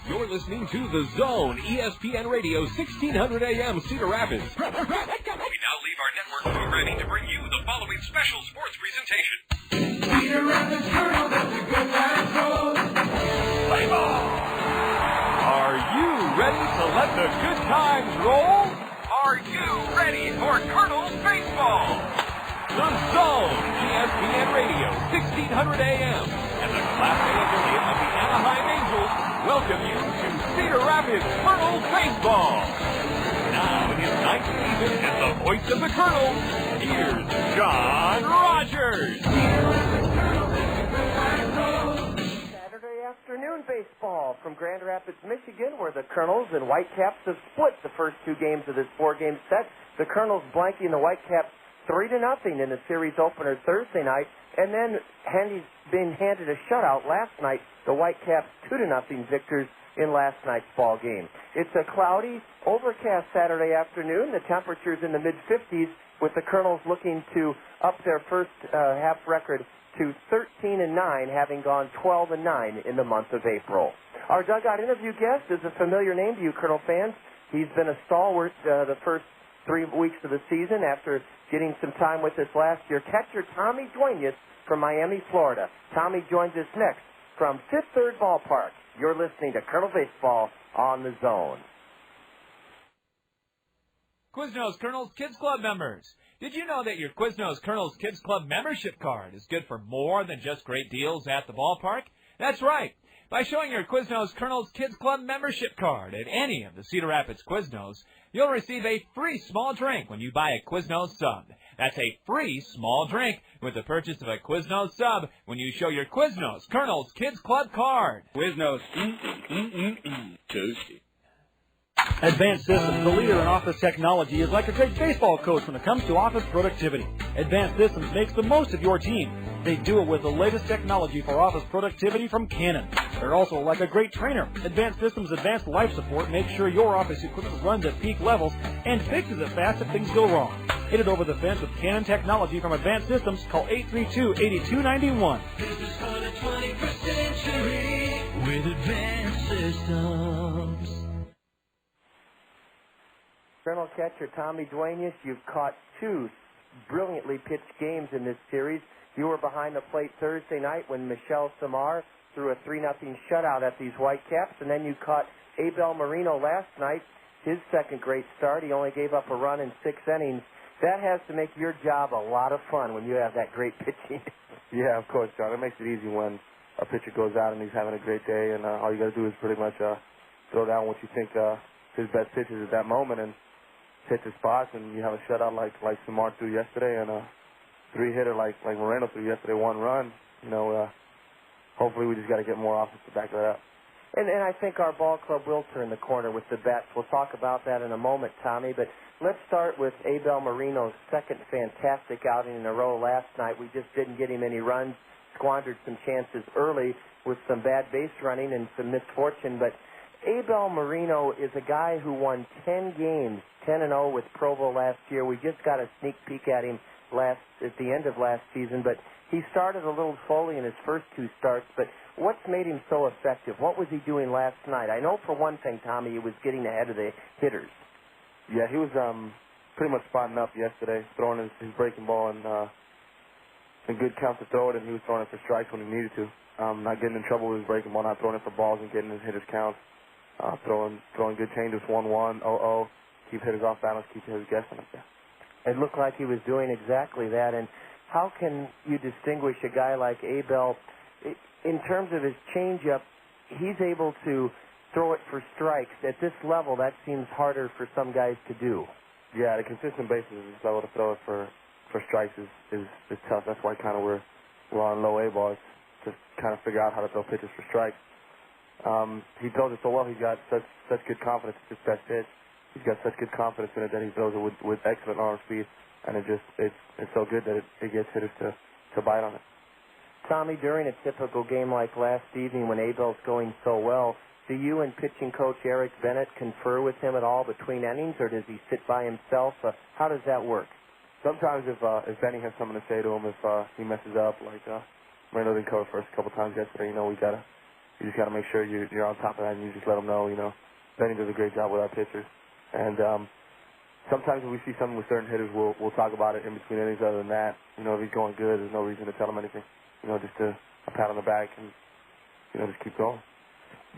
You're listening to The Zone, ESPN Radio, 1600 AM, Cedar Rapids. We now leave our network programming to bring you the following special sports presentation. Cedar Rapids Kernels, that's a good time roll. Play ball! Are you ready to let the good times roll? Are you ready for Kernels baseball? The Zone, ESPN Radio, 1600 AM, and the Class A affiliate of the Anaheim Angels welcome you to Cedar Rapids Kernels baseball. Now in his ninth season as the voice of the Kernels, here's John Rogers. Saturday afternoon baseball from Grand Rapids, Michigan, where the Kernels and Whitecaps have split the first two games of this four-game set. The Kernels blanking the Whitecaps 3-0 in the series opener Thursday night, and then being handed a shutout last night. The Whitecaps 2-0 victors in last night's ball game. It's a cloudy, overcast Saturday afternoon. The temperature's in the mid-50s, with the Kernels looking to up their first half record to 13-9, having gone 12-9 in the month of April. Our dugout interview guest is a familiar name to you, Kernel fans. He's been a stalwart the first 3 weeks of the season after getting some time with us last year. Catcher Tommy Duenas from Miami, Florida. Tommy joins us next from Fifth Third Ballpark. You're listening to Kernel Baseball on the Zone. Quiznos Kernels Kids Club members. Did you know that your Quiznos Kernels Kids Club membership card is good for more than just great deals at the ballpark? That's right. By showing your Quiznos Kernels Kids Club membership card at any of the Cedar Rapids Quiznos, you'll receive a free small drink when you buy a Quiznos sub. That's a free small drink with the purchase of a Quiznos sub when you show your Quiznos Kernels Kids Club card. Quiznos, toasty. Advanced Systems, the leader in office technology, is like a great baseball coach when it comes to office productivity. Advanced Systems makes the most of your team. They do it with the latest technology for office productivity from Canon. They're also like a great trainer. Advanced Systems Advanced Life Support makes sure your office equipment runs at peak levels and fixes it fast if things go wrong. Hit it over the fence with Canon technology from Advanced Systems. Call 832-8291. This is for the 21st century with Advanced Systems. Colonel catcher Tommy Duenas, you've caught two brilliantly pitched games in this series. You were behind the plate Thursday night when Michel Samar threw a 3-0 shutout at these Whitecaps, and then you caught Abel Marino last night, his second great start. He only gave up a run in 6 innings. That has to make your job a lot of fun when you have that great pitching. Yeah, of course, John. It makes it easy when a pitcher goes out and he's having a great day, and all you got to do is pretty much throw down what you think his best pitches at that moment and hit the spots, and you have a shutout like Samar threw yesterday, and a 3-hitter like Moreno threw yesterday, 1 run. Hopefully we just got to get more offense to back that up. And I think our ball club will turn the corner with the bats. We'll talk about that in a moment, Tommy, but let's start with Abel Marino's second fantastic outing in a row last night. We just didn't get him any runs, squandered some chances early with some bad base running and some misfortune, but Abel Marino is a guy who won 10 games, 10-0 with Provo last year. We just got a sneak peek at him at the end of last season, but he started a little slowly in his first 2 starts, but what's made him so effective? What was he doing last night? I know for one thing, Tommy, he was getting ahead of the hitters. Yeah, he was pretty much spotting up yesterday, throwing his breaking ball in good counts to throw it, and he was throwing it for strikes when he needed to. Not getting in trouble with his breaking ball, not throwing it for balls and getting his hitters counts. Throwing good changes, 1-1, 0-0, keep hitters off balance, keep hitters guessing up there. It looked like he was doing exactly that. And how can you distinguish a guy like Abel in terms of his changeup? He's able to throw it for strikes. At this level, that seems harder for some guys to do. Yeah, at a consistent basis, this level to throw it for strikes is tough. That's why kind of we're on low A balls to kind of figure out how to throw pitches for strikes. He throws it so well. He's got such good confidence. It's his best pitch. He's got such good confidence in it that he throws it with excellent arm speed, and it's so good that it gets hitters to bite on it. Tommy, during a typical game like last evening when Abel's going so well, do you and pitching coach Eric Bennett confer with him at all between innings, or does he sit by himself? How does that work? Sometimes if Benny has something to say to him, if he messes up, like Moreno didn't cover first a couple times yesterday, we gotta you just got to make sure you're on top of that, and you just let them know, you know, Benny does a great job with our pitchers. And sometimes when we see something with certain hitters, we'll talk about it in between innings. Other than that, you know, if he's going good, there's no reason to tell him anything. You know, just a pat on the back and, you know, just keep going.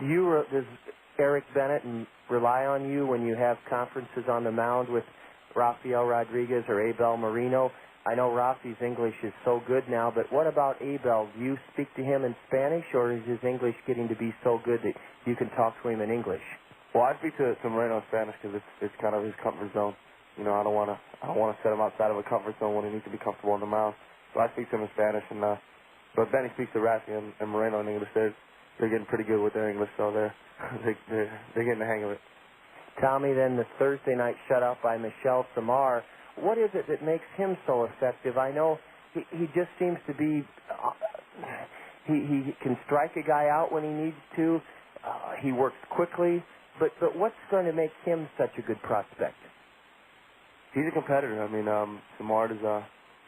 Does Eric Bennett rely on you when you have conferences on the mound with Rafael Rodriguez or Abel Marino? I know Rafi's English is so good now, but what about Abel? Do you speak to him in Spanish, or is his English getting to be so good that you can talk to him in English? Well, I speak to Moreno in Spanish because it's kind of his comfort zone. You know, I don't want to set him outside of a comfort zone when he needs to be comfortable on the mound. So I speak to him in Spanish, and but Benny speaks to Rafi and Moreno in English. They're getting pretty good with their English, so they're getting the hang of it. Tommy, then the Thursday night shutout by Michel Samar. What is it that makes him so effective? I know he just seems to be. He can strike a guy out when he needs to. He works quickly. But what's going to make him such a good prospect? He's a competitor. I mean, Samar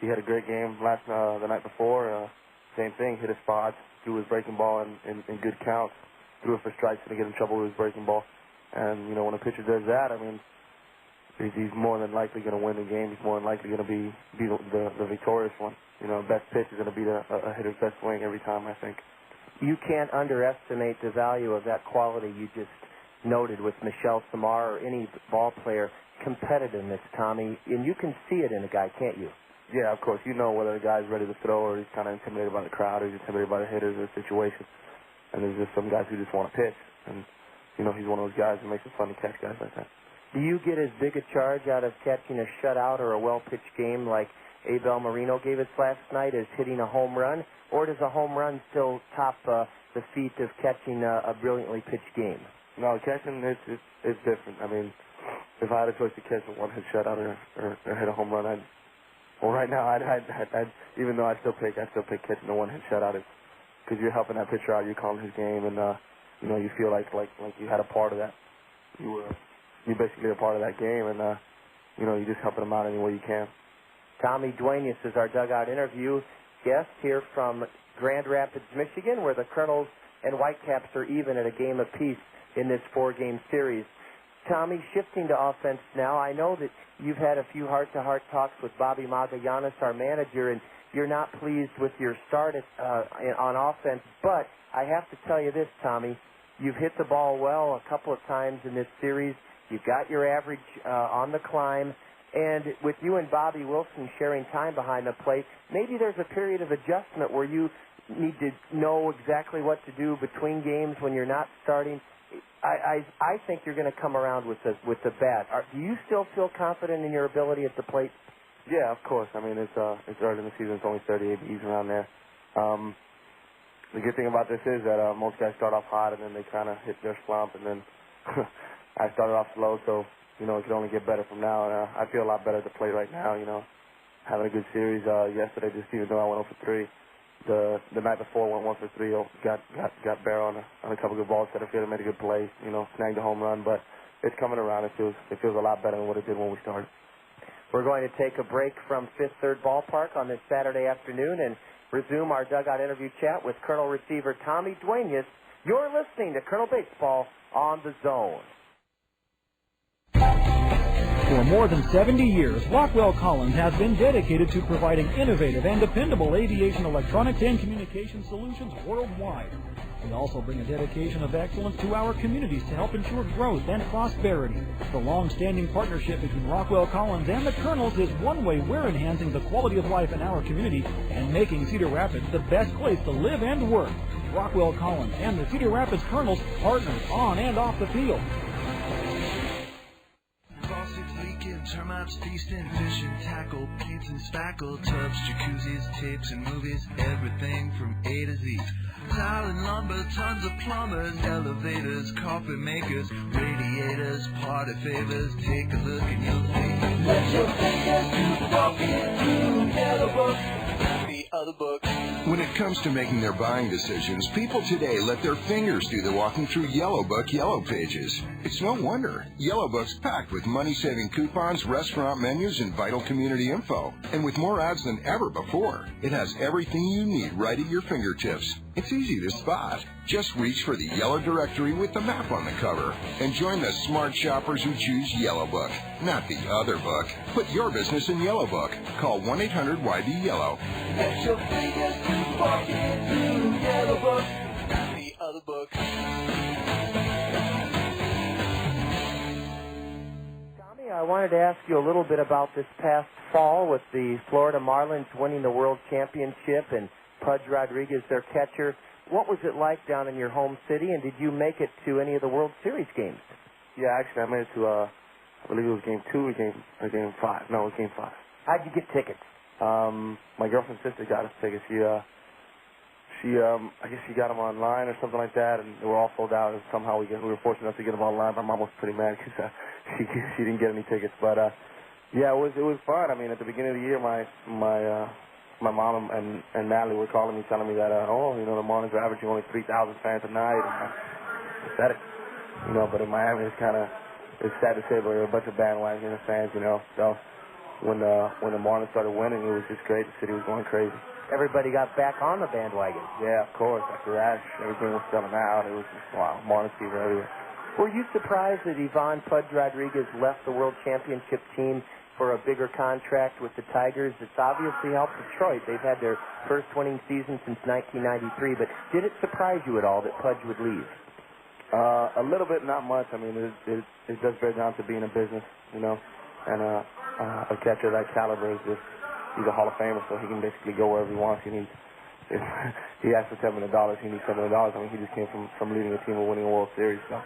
he had a great game the night before. Same thing, hit his spots, threw his breaking ball in good counts, threw it for strikes to get in trouble with his breaking ball. And, you know, when a pitcher does that, I mean, he's more than likely going to win the game. He's more than likely going to be the victorious one. You know, best pitch is going to be a hitter's best swing every time, I think. You can't underestimate the value of that quality you just noted with Michel Samar or any ball player, competitiveness, Tommy, and you can see it in a guy, can't you? Yeah, of course. You know whether a guy's ready to throw or he's kind of intimidated by the crowd or he's intimidated by the hitters or the situation. And there's just some guys who just want to pitch. And, you know, he's one of those guys who makes it fun to catch guys like that. Do you get as big a charge out of catching a shutout or a well-pitched game like Abel Marino gave us last night as hitting a home run? Or does a home run still top the feat of catching a brilliantly pitched game? No, catching, it's different. I mean, if I had a choice to catch a one-hit shutout or hit a home run, right now, I'd even though I still pick catching a one-hit shutout, because you're helping that pitcher out, you're calling his game, and you know, you feel like you had a part of that. You're basically a part of that game, and you know, you're just helping him out any way you can. Tommy Duenas is our dugout interview guest here from Grand Rapids, Michigan, where the Kernels and Whitecaps are even at a game apiece in this 4-game series. Tommy, shifting to offense now, I know that you've had a few heart-to-heart talks with Bobby Magallanes, our manager, and you're not pleased with your start on offense, but I have to tell you this, Tommy, you've hit the ball well a couple of times in this series. You've got your average on the climb, and with you and Bobby Wilson sharing time behind the plate, maybe there's a period of adjustment where you need to know exactly what to do between games when you're not starting. I think you're going to come around with the bat. Do you still feel confident in your ability at the plate? Yeah, of course. I mean, it's early in the season. It's only 38 Bs around there. The good thing about this is that most guys start off hot and then they kind of hit their slump, and then I started off slow, so, you know, it could only get better from now. And I feel a lot better at the plate right now, you know, having a good series. Yesterday, just even though I went 0 for 3, the night before went 1 for 3, got bare on a couple good balls, set a field, made a good play, you know, snagged a home run, but it's coming around. It feels a lot better than what it did when we started. We're going to take a break from Fifth Third Ballpark on this Saturday afternoon and resume our dugout interview chat with Colonel receiver Tommy Duenas. You're listening to Colonel Baseball on the Zone. For more than 70 years, Rockwell Collins has been dedicated to providing innovative and dependable aviation electronics and communication solutions worldwide. We also bring a dedication of excellence to our communities to help ensure growth and prosperity. The long-standing partnership between Rockwell Collins and the Kernels is one way we're enhancing the quality of life in our community and making Cedar Rapids the best place to live and work. Rockwell Collins and the Cedar Rapids Kernels, partners on and off the field. Termites feasting, fishing, tackle, paints and spackle, tubs, jacuzzis, tapes and movies, everything from A to Z. Tile and lumber, tons of plumbers, elevators, coffee makers, radiators, party favors. Take a look and you'll see. Let your fingers do the walking through Yellow Book. The other book. When it comes to making their buying decisions, people today let their fingers do the walking through Yellow Book Yellow Pages. It's no wonder. Yellow Book's packed with money-saving coupons, restaurant menus, and vital community info. And with more ads than ever before, it has everything you need right at your fingertips. It's easy to spot. Just reach for the yellow directory with the map on the cover and join the smart shoppers who choose Yellow Book, not the other book. Put your business in Yellow Book. Call 1-800-YB-YELLOW. Let your fingers walk into Yellow Book, not the other book. Tommy, I wanted to ask you a little bit about this past fall with the Florida Marlins winning the World Championship and Pudge Rodriguez, their catcher. What was it like down in your home city, and did you make it to any of the World Series games? Yeah, actually, I made it to, I believe it was game 2 or game 5. No, it was game 5. How'd you get tickets? My girlfriend's sister got us tickets. I guess she got them online or something like that, and they were all sold out, and somehow we were fortunate enough to get them online. My mom was pretty mad because she didn't get any tickets. But, yeah, it was fun. I mean, at the beginning of the year, my mom and Natalie were calling me, telling me that, the Marlins are averaging only 3,000 fans a night. And pathetic, but in Miami, it's sad to say, but there were a bunch of bandwagon fans, So when the Marlins started winning, it was just great. The city was going crazy. Everybody got back on the bandwagon. Yeah, of course. After that, everything was selling out. It was just, wow, Marlins fever everywhere. Were you surprised that Ivan Pudge Rodriguez left the World Championship team for a bigger contract with the Tigers? It's obviously helped Detroit. They've had their first winning season since 1993, but did it surprise you at all that Pudge would leave? A little bit, not much. I mean, it does bear down to being a business, and a catcher of that caliber is just, he's a Hall of Famer, so he can basically go wherever he wants. If he asks for $7 million, he needs $7 million. I mean, he just came from leading a team and winning a World Series, so.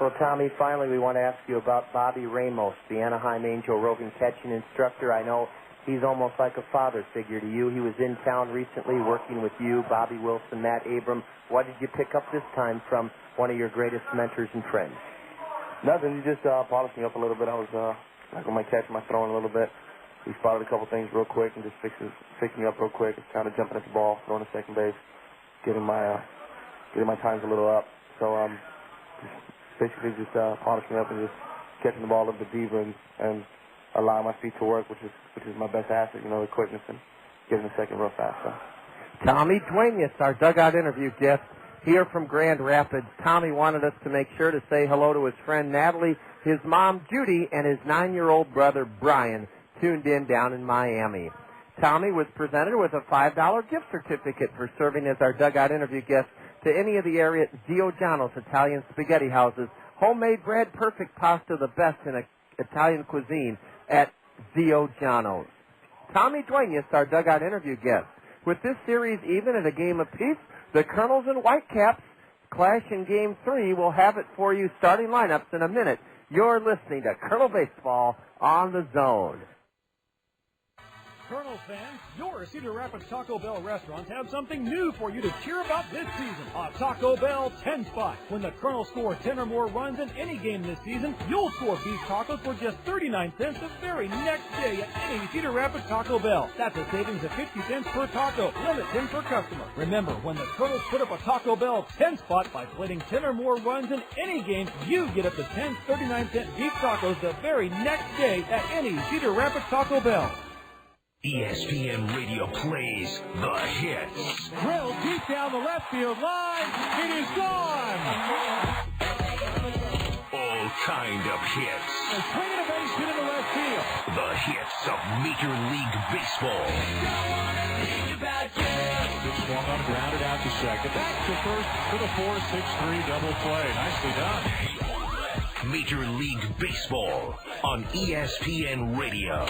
Well, Tommy, finally we want to ask you about Bobby Ramos, the Anaheim Angel roving catching instructor. I know he's almost like a father figure to you. He was in town recently working with you, Bobby Wilson, Matt Abram. What did you pick up this time from one of your greatest mentors and friends? Nothing. He just polished me up a little bit. I was, like on my catch, my throwing a little bit. He spotted a couple things real quick and just fixed me up real quick. Just kind of jumping at the ball, throwing to second base, getting my times a little up. So, basically just polish me up and just catching the ball a little bit deeper and allowing my feet to work, which is my best asset, the quickness and getting the second real fast. So. Tommy Duenas, our dugout interview guest here from Grand Rapids. Tommy wanted us to make sure to say hello to his friend Natalie, his mom Judy, and his 9-year-old brother Brian, tuned in down in Miami. Tommy was presented with a $5 gift certificate for serving as our dugout interview guest to any of the area Zio Giano's Italian spaghetti houses. Homemade bread, perfect pasta, the best in Italian cuisine at Zio Giano's. Tommy Duenas, our dugout interview guest. With this series even at a game apiece, the Kernels and Whitecaps clash in Game 3. We'll have it for you, starting lineups in a minute. You're listening to Kernel Baseball on the Zone. Kernels fans, your Cedar Rapids Taco Bell restaurants have something new for you to cheer about this season. A Taco Bell 10 spot. When the Kernels score 10 or more runs in any game this season, you'll score beef tacos for just 39 cents the very next day at any Cedar Rapids Taco Bell. That's a savings of 50 cents per taco, limit 10 per customer. Remember, when the Kernels put up a Taco Bell 10 spot by plating 10 or more runs in any game, you get up to 10 39-cent beef tacos the very next day at any Cedar Rapids Taco Bell. ESPN Radio plays the hits. Drilled deep down the left field line. It is gone. All kind of hits. A swing and a base hit in the left field. The hits of Major League Baseball. Good swung on, grounded out to second. Back to first for the 4-6-3 double play. Nicely done. Major League Baseball on ESPN Radio.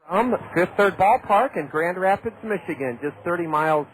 From Fifth Third Ballpark in Grand Rapids, Michigan, just 30 miles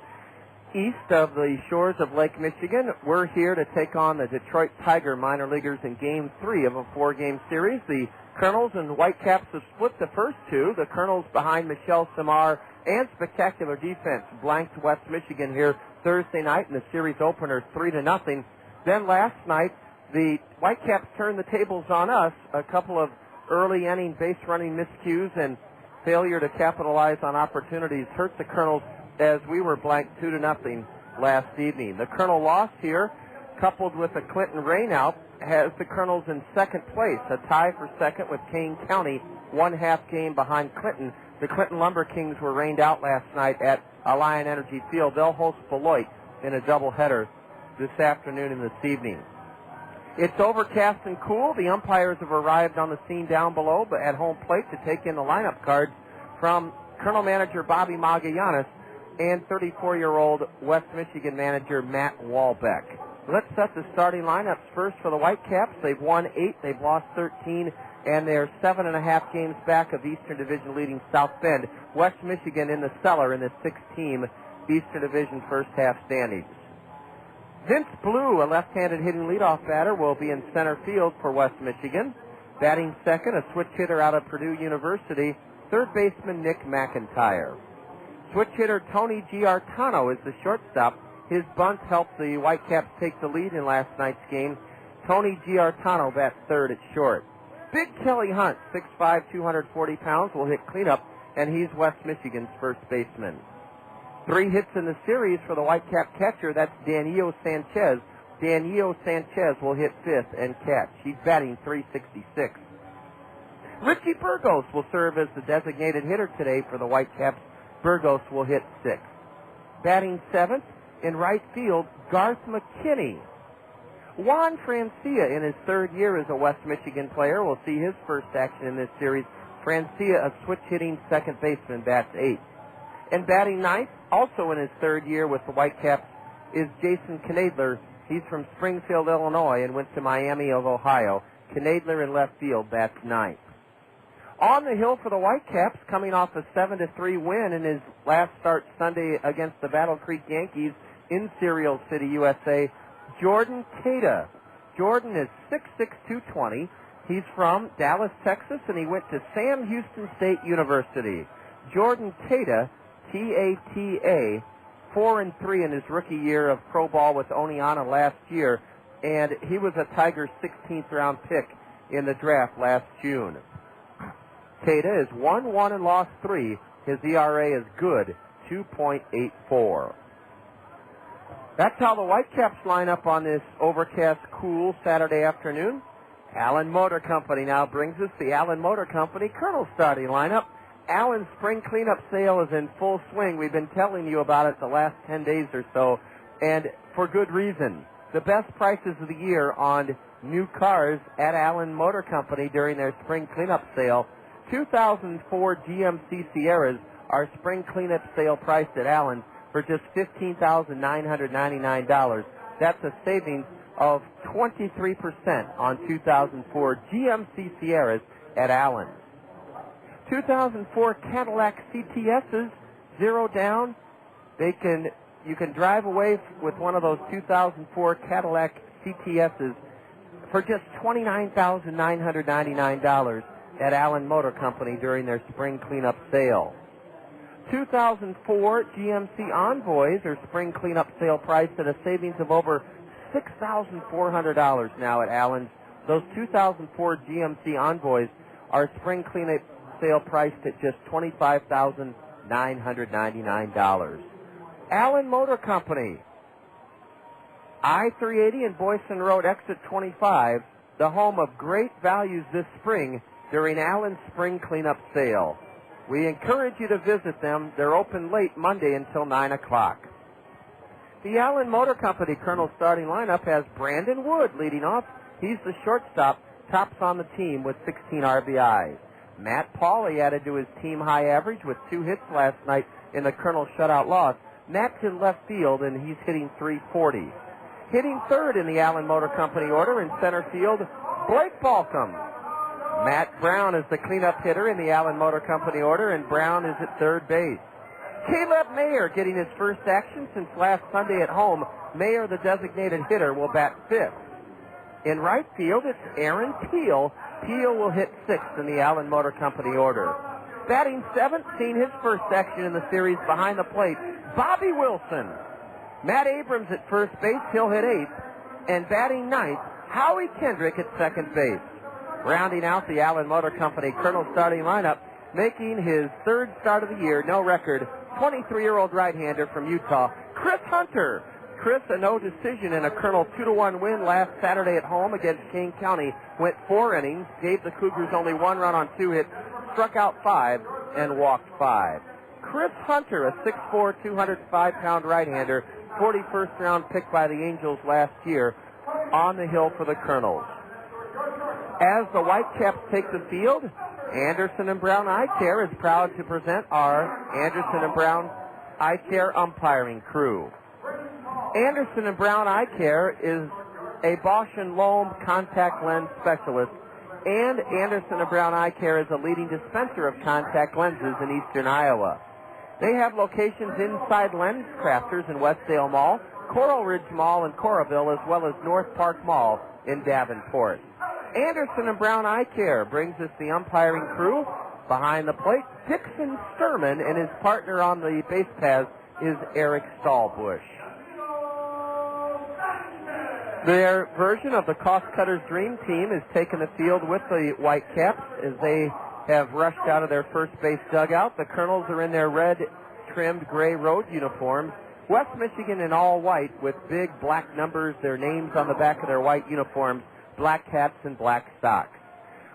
east of the shores of Lake Michigan. We're here to take on the Detroit Tiger minor leaguers in Game 3 of a 4-game series. The Kernels and Whitecaps have split the first two. The Kernels behind Michel Samar and spectacular defense blanked West Michigan here Thursday night in the series opener 3-0. Then last night, the Whitecaps turned the tables on us. A couple of early inning base running miscues and failure to capitalize on opportunities hurt the Kernels as we were blanked 2-0 last evening. The Kernel loss here, coupled with a Clinton rainout, has the Kernels in second place, a tie for second with Kane County, 1/2 game behind Clinton, The Clinton Lumber Kings were rained out last night at Alliant Energy Field. They'll host Beloit in a doubleheader this afternoon and this evening. It's overcast and cool. The umpires have arrived on the scene down below, but at home plate to take in the lineup cards from Colonel Manager Bobby Magallanes and 34-year-old West Michigan manager Matt Walbeck. Let's set the starting lineups first for the Whitecaps. They've won 8, they've lost 13, and they're 7.5 games back of Eastern Division leading South Bend. West Michigan in the cellar in the 6-team Eastern Division first half standings. Vince Blue, a left-handed hitting leadoff batter, will be in center field for West Michigan. Batting second, a switch hitter out of Purdue University, third baseman Nick McIntyre. Switch hitter Tony Giartano is the shortstop. His bunt helped the Whitecaps take the lead in last night's game. Tony Giartano bats third at short. Big Kelly Hunt, 6'5", 240 pounds, will hit cleanup, and he's West Michigan's first baseman. 3 hits in the series for the Whitecap catcher. That's Danilo Sanchez. Danilo Sanchez will hit fifth and catch. He's batting .366. Richie Burgos will serve as the designated hitter today for the Whitecaps. Burgos will hit sixth. Batting seventh in right field, Garth McKinney. Juan Francia, in his third year as a West Michigan player, will see his first action in this series. Francia, a switch-hitting second baseman, bats eighth. And batting ninth, also in his third year with the Whitecaps, is Jason Knadler. He's from Springfield, Illinois, and went to Miami of Ohio. Knadler in left field bats ninth. On the hill for the Whitecaps, coming off a 7-3 win in his last start Sunday against the Battle Creek Yankees in Cereal City, USA, Jordan Tata. Jordan is 6'6", 220. He's from Dallas, Texas, and he went to Sam Houston State University. Jordan Tata, T-A-T-A, 4-3 in his rookie year of pro ball with Oneonta last year, and he was a Tigers 16th round pick in the draft last June. Tata is 1-1 and lost 3. His ERA is good, 2.84. That's how the Whitecaps line up on this overcast, cool Saturday afternoon. Allen Motor Company now brings us the Allen Motor Company Kernel starting lineup. Allen's spring cleanup sale is in full swing. We've been telling you about it the last 10 days or so, and for good reason. The best prices of the year on new cars at Allen Motor Company during their spring cleanup sale. 2004 GMC Sierras are spring cleanup sale priced at Allen for just $15,999. That's a savings of 23% on 2004 GMC Sierras at Allen. 2004 Cadillac CTSs, 0 down. You can drive away with one of those 2004 Cadillac CTSs for just $29,999 at Allen Motor Company during their spring cleanup sale. 2004 GMC Envoys are spring cleanup sale priced at a savings of over $6,400 now at Allen's. Those 2004 GMC Envoys are spring cleanup sale priced at just $25,999. Allen Motor Company, I-380 and Boyson Road, exit 25, the home of great values this spring during Allen's spring cleanup sale. We encourage you to visit them. They're open late Monday until 9 o'clock. The Allen Motor Company Kernel starting lineup has Brandon Wood leading off. He's the shortstop, tops on the team with 16 RBIs. Matt Pauley added to his team high average with 2 hits last night in the Kernel shutout loss. Matt's in left field, and he's hitting .340. Hitting third in the Allen Motor Company order in center field, Blake Balcom. Matt Brown is the cleanup hitter in the Allen Motor Company order, and Brown is at third base. Caleb Mayer getting his first action since last Sunday at home. Mayer, the designated hitter, will bat fifth. In right field, it's Aaron Peel. Peel will hit sixth in the Allen Motor Company order. Batting seventh, seeing his first action in the series behind the plate, Bobby Wilson. Matt Abrams at first base, he'll hit eighth. And batting ninth, Howie Kendrick at second base. Rounding out the Allen Motor Company Kernel starting lineup, making his third start of the year, no record, 23-year-old right-hander from Utah, Chris Hunter. Chris, a no decision in a Kernel 2-1 win last Saturday at home against Kane County, went 4 innings, gave the Cougars only 1 run on 2 hits, struck out 5, and walked 5. Chris Hunter, a 6'4", 205-pound right-hander, 41st round pick by the Angels last year, on the hill for the Kernels. As the Whitecaps take the field, Anderson and Brown Eye Care is proud to present our Anderson and Brown Eye Care umpiring crew. Anderson and Brown Eye Care is a Bosch & Lomb contact lens specialist, and Anderson and Brown Eye Care is a leading dispenser of contact lenses in eastern Iowa. They have locations inside Lens Crafters in Westdale Mall, Coral Ridge Mall in Coralville, as well as North Park Mall in Davenport. Anderson and Brown Eye Care brings us the umpiring crew. Behind the plate, Dixon Sturman, and his partner on the base paths is Eric Stahlbusch. Their version of the Cost Cutters Dream Team is taking the field with the Whitecaps as they have rushed out of their first base dugout. The Kernels are in their red-trimmed gray road uniforms. West Michigan in all white with big black numbers, their names on the back of their white uniforms, black hats and black socks.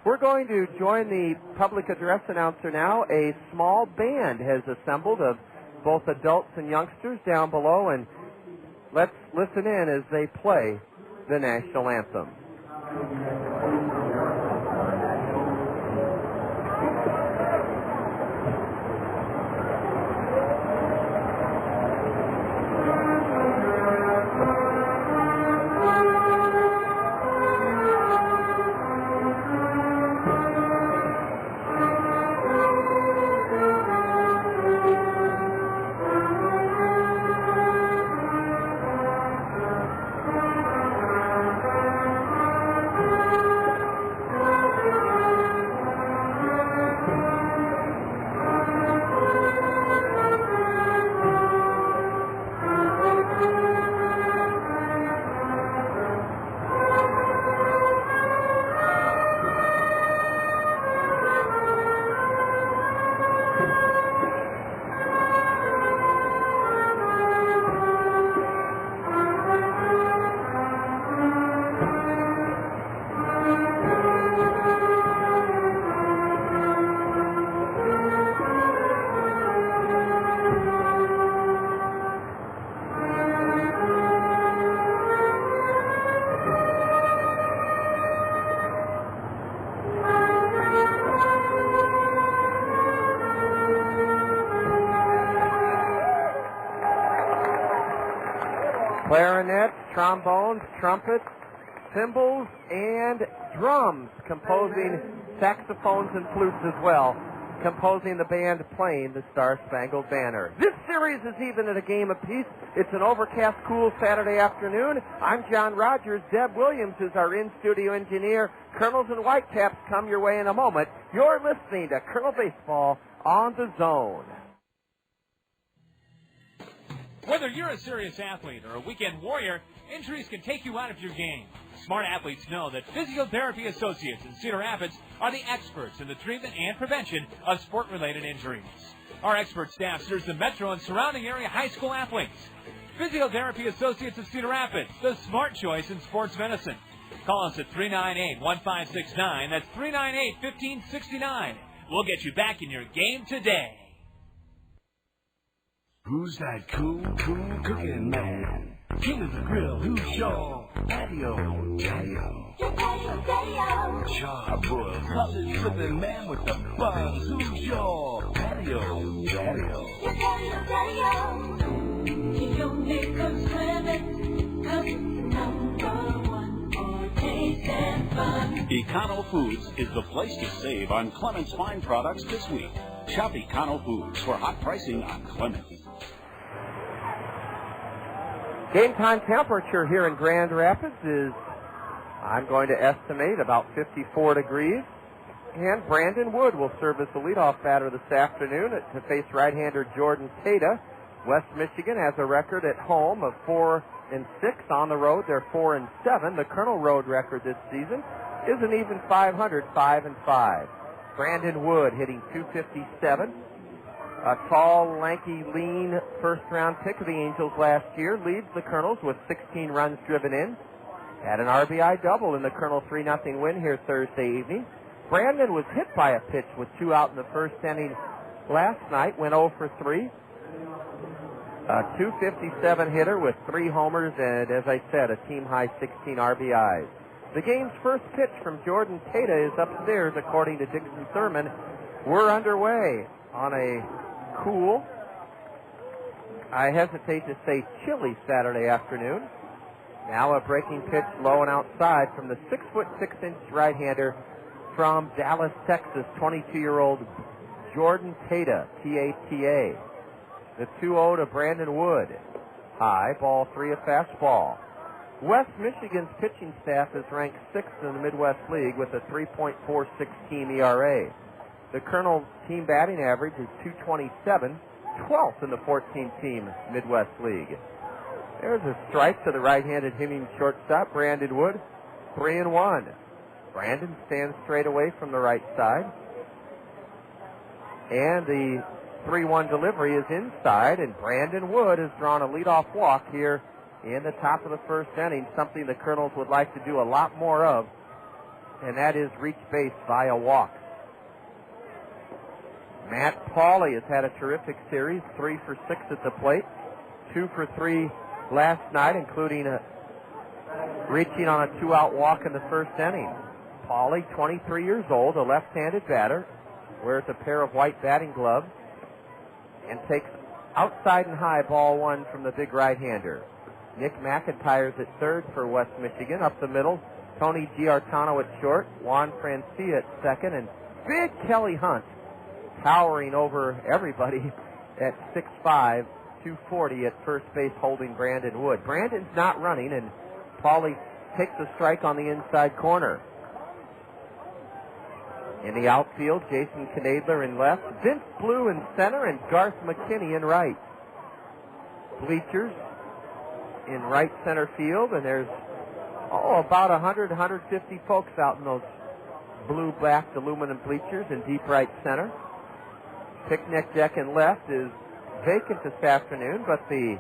We're going to join the public address announcer now. A small band has assembled of both adults and youngsters down below, and let's listen in as they play the national anthem. Clarinets, trombones, trumpets, cymbals, and drums, composing saxophones and flutes as well, composing the band playing the Star-Spangled Banner. This series is even at a game apiece. It's an overcast, cool Saturday afternoon. I'm John Rogers. Deb Williams is our in-studio engineer. Kernels and Whitecaps come your way in a moment. You're listening to Kernel Baseball on the Zone. Whether you're a serious athlete or a weekend warrior, injuries can take you out of your game. Smart athletes know that Physiotherapy Associates in Cedar Rapids are the experts in the treatment and prevention of sport-related injuries. Our expert staff serves the metro and surrounding area high school athletes. Physiotherapy Associates of Cedar Rapids, the smart choice in sports medicine. Call us at 398-1569. That's 398-1569. We'll get you back in your game today. Who's that cool cooking man? King of the grill, who's your patio? Your patio. Charbroiled, sausage flipping man with the buzz. Who's your patio? Your patio. Your Nichols Clement comes number one for taste and fun. Econo Foods is the place to save on Clement's fine products this week. Shop Econo Foods for hot pricing on Clement. Game time temperature here in Grand Rapids is, I'm going to estimate, about 54 degrees. And Brandon Wood will serve as the leadoff batter this afternoon to face right-hander Jordan Tata. West Michigan has a record at home of 4-6. On the road, they're 4-7. The Kernel road record this season is an even 500, 5-5. Brandon Wood hitting .257. A tall, lanky, lean first-round pick of the Angels last year, leads the Kernels with 16 runs driven in. Had an RBI double in the Kernel 3-0 win here Thursday evening. Brandon was hit by a pitch with 2 out in the first inning last night, went 0 for 3. A .257 hitter with 3 homers and, as I said, a team-high 16 RBIs. The game's first pitch from Jordan Tata is upstairs, according to Dixon Thurman. We're underway on a cool, I hesitate to say chilly Saturday afternoon. Now a breaking pitch low and outside from the 6'6" right-hander from Dallas, Texas, 22-year-old Jordan Tata, T-A-T-A. The 2-0 to Brandon Wood. High, ball 3, a fastball. West Michigan's pitching staff is ranked 6th in the Midwest League with a 3.46 team ERA. The Kernels team batting average is .227, 12th in the 14-team Midwest League. There's a strike to the right-handed hitting shortstop, Brandon Wood, 3-1. Brandon stands straight away from the right side. And the 3-1 delivery is inside, and Brandon Wood has drawn a leadoff walk here in the top of the first inning, something the Kernels would like to do a lot more of, and that is reach base via walks. Matt Pauley has had a terrific series, 3 for 6 at the plate, 2 for 3 last night, including reaching on a 2-out walk in the first inning. Pauley, 23 years old, a left-handed batter, wears a pair of white batting gloves, and takes outside and high ball 1 from the big right-hander. Nick McIntyre's at third for West Michigan. Up the middle, Tony Giartano at short, Juan Francia at second, and big Kelly Hunt towering over everybody at 6'5", 240 at first base, holding Brandon Wood. Brandon's not running, and Pauley takes a strike on the inside corner. In the outfield, Jason Knadler in left, Vince Blue in center, and Garth McKinney in right. Bleachers in right center field, and there's about 100, 150 folks out in those blue-backed aluminum bleachers in deep right center. Picnic deck in left is vacant this afternoon, but the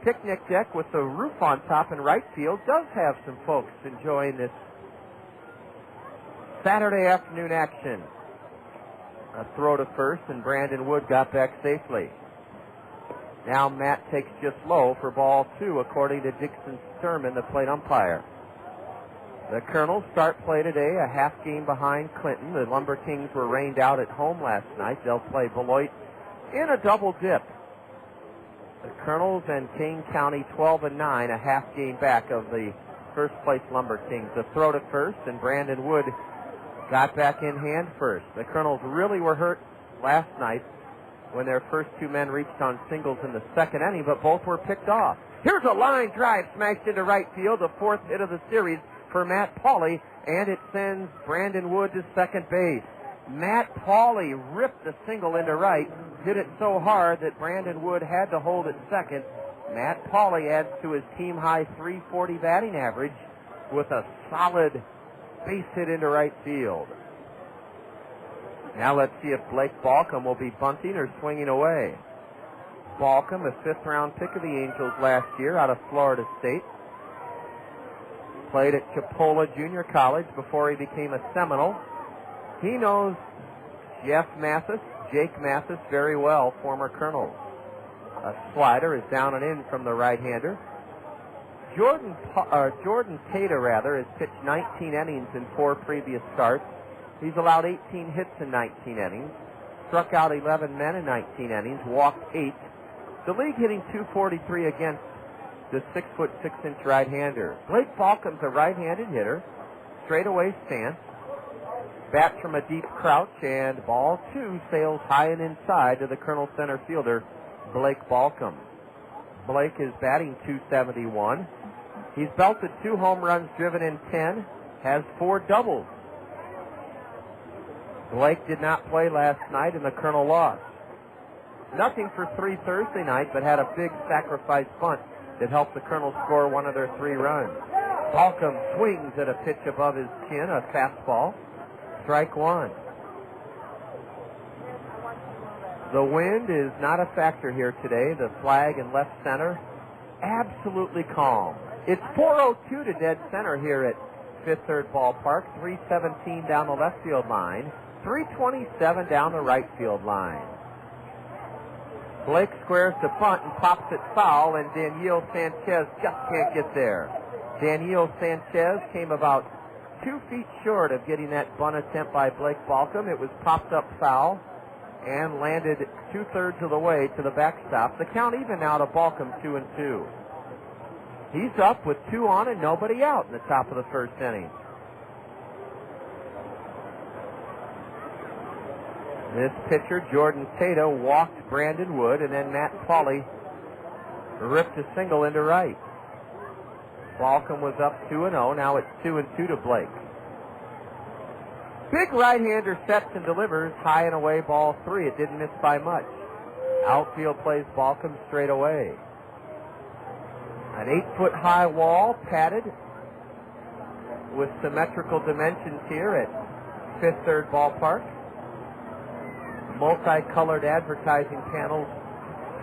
picnic deck with the roof on top in right field does have some folks enjoying this Saturday afternoon action. A throw to first, and Brandon Wood got back safely. Now Matt takes just low for ball 2, according to Dixon Sturman, the plate umpire. The Kernels start play today a half game behind Clinton. The Lumber Kings were rained out at home last night. They'll play Beloit in a double dip. The Kernels and Kane County 12-9, a half game back of the first place Lumber Kings. The throw to first, and Brandon Wood got back in hand first. The Kernels really were hurt last night when their first 2 men reached on singles in the second inning, but both were picked off. Here's a line drive smashed into right field, the 4th hit of the series for Matt Pauley, and it sends Brandon Wood to second base. Matt Pauley ripped the single into right, hit it so hard that Brandon Wood had to hold at second. Matt Pauley adds to his team-high .340 batting average with a solid base hit into right field. Now let's see if Blake Balcom will be bunting or swinging away. Balcom, a 5th-round pick of the Angels last year out of Florida State. Played at Chipola Junior College before he became a Seminole. He knows Jake Mathis very well, former Kernel. A slider is down and in from the right-hander. Jordan Tata, has pitched 19 innings in 4 previous starts. He's allowed 18 hits in 19 innings, struck out 11 men in 19 innings, walked 8. The league hitting .243 against the 6'6" right-hander. Blake Balcom's a right-handed hitter, straightaway stance, bats from a deep crouch, and ball 2 sails high and inside to the Kernel center fielder, Blake Balcom. Blake is batting .271. He's belted 2 home runs, driven in 10, has 4 doubles. Blake did not play last night, and the Kernel lost. Nothing for 3 Thursday night, but had a big sacrifice bunt that helped the Kernel score 1 of their 3 runs. Balcom swings at a pitch above his chin, a fastball. Strike 1. The wind is not a factor here today. The flag in left center, absolutely calm. It's 4:02 to dead center here at Fifth Third Ballpark. 3:17 down the left field line. 3:27 down the right field line. Blake squares to punt and pops it foul, and Daniel Sanchez just can't get there. Daniel Sanchez came about 2 feet short of getting that bunt attempt by Blake Balcom. It was popped up foul and landed 2/3 of the way to the backstop. The count even now to Balcom, 2-2. He's up with 2 on and nobody out in the top of the first inning. This pitcher, Jordan Tato, walked Brandon Wood, and then Matt Pauley ripped a single into right. Balcom was up 2-0. Now it's 2-2 to Blake. Big right-hander sets and delivers high and away, ball 3. It didn't miss by much. Outfield plays Balcom straight away. An 8-foot-high wall, padded with symmetrical dimensions here at Fifth Third Ballpark. Multicolored advertising panels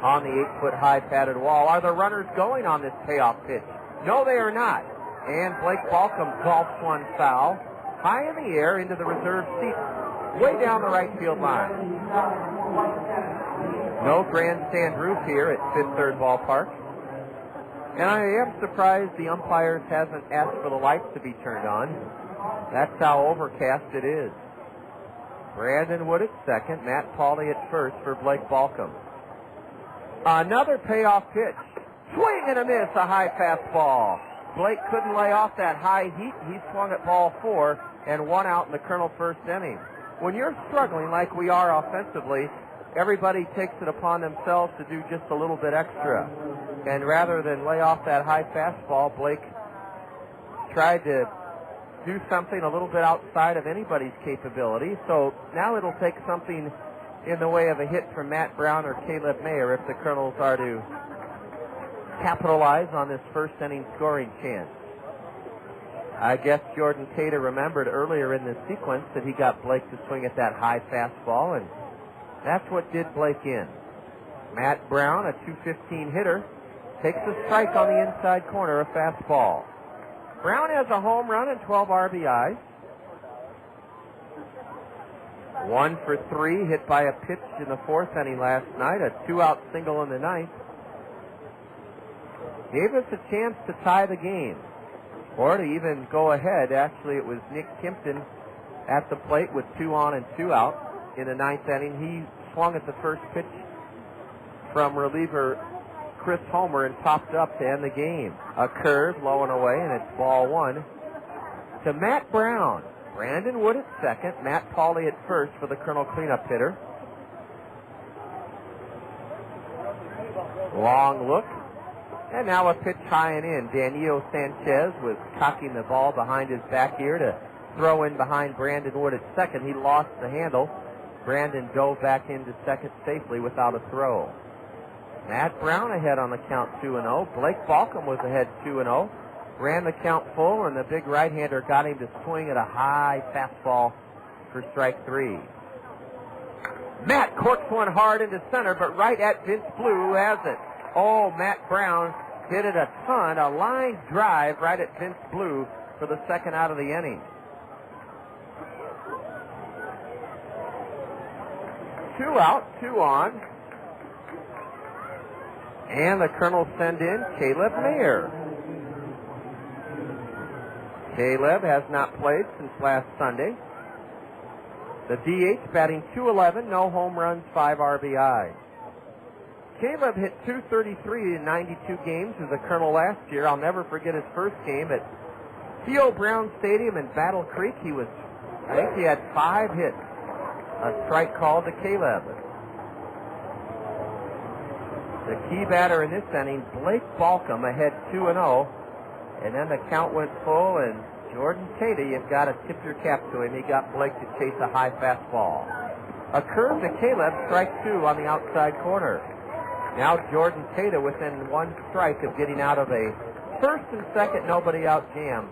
on the 8-foot-high padded wall. Are the runners going on this payoff pitch? No, they are not. And Blake Balcom golfs one foul high in the air into the reserve seat way down the right field line. No grandstand roof here at Fifth Third Ballpark. And I am surprised the umpires hasn't asked for the lights to be turned on. That's how overcast it is. Brandon Wood at second, Matt Pauley at first for Blake Balcom. Another payoff pitch. Swing and a miss, a high fastball. Blake couldn't lay off that high heat. He swung at ball 4 and 1 out in the Colonel first inning. When you're struggling like we are offensively, everybody takes it upon themselves to do just a little bit extra. And rather than lay off that high fastball, Blake tried to do something a little bit outside of anybody's capability. So now it'll take something in the way of a hit from Matt Brown or Caleb Mayer if the Colonels are to capitalize on this first inning scoring chance. I guess Jordan Tater remembered earlier in this sequence that he got Blake to swing at that high fastball, and that's what did Blake in. Matt Brown, a .215 hitter, takes a strike on the inside corner, a fastball. Brown has a home run and 12 RBIs. 1 for 3, hit by a pitch in the 4th inning last night, a 2-out single in the 9th. Gave us a chance to tie the game, or to even go ahead. Actually, it was Nick Kimpton at the plate with 2 on and 2 out in the 9th inning. He swung at the first pitch from reliever Chris Homer and popped up to end the game. A curve, low and away, and it's ball 1 to Matt Brown. Brandon Wood at second, Matt Pauley at first for the Colonel cleanup hitter. Long look, and now a pitch high and in. Daniel Sanchez was cocking the ball behind his back ear to throw in behind Brandon Wood at second. He lost the handle. Brandon dove back into second safely without a throw. Matt Brown ahead on the count 2-0. Blake Balcom was ahead 2-0. Ran the count full, and the big right-hander got him to swing at a high fastball for strike 3. Matt corks one hard into center, but right at Vince Blue, who has it. Oh, Matt Brown hit it a ton. A line drive right at Vince Blue for the second out of the inning. 2 out, 2 on. And the Colonels send in Caleb Mayer. Caleb has not played since last Sunday. The DH batting .211, no home runs, 5 RBIs. Caleb hit .233 in 92 games as a Colonel last year. I'll never forget his first game at Theo Brown Stadium in Battle Creek. I think he had 5 hits. A strike called to Caleb. The key batter in this inning, Blake Balcom, ahead 2-0. And then the count went full, and Jordan Tater, you've got to tip your cap to him. He got Blake to chase a high fastball. A curve to Caleb, strike 2 on the outside corner. Now Jordan Tater within 1 strike of getting out of a first and second nobody out jam.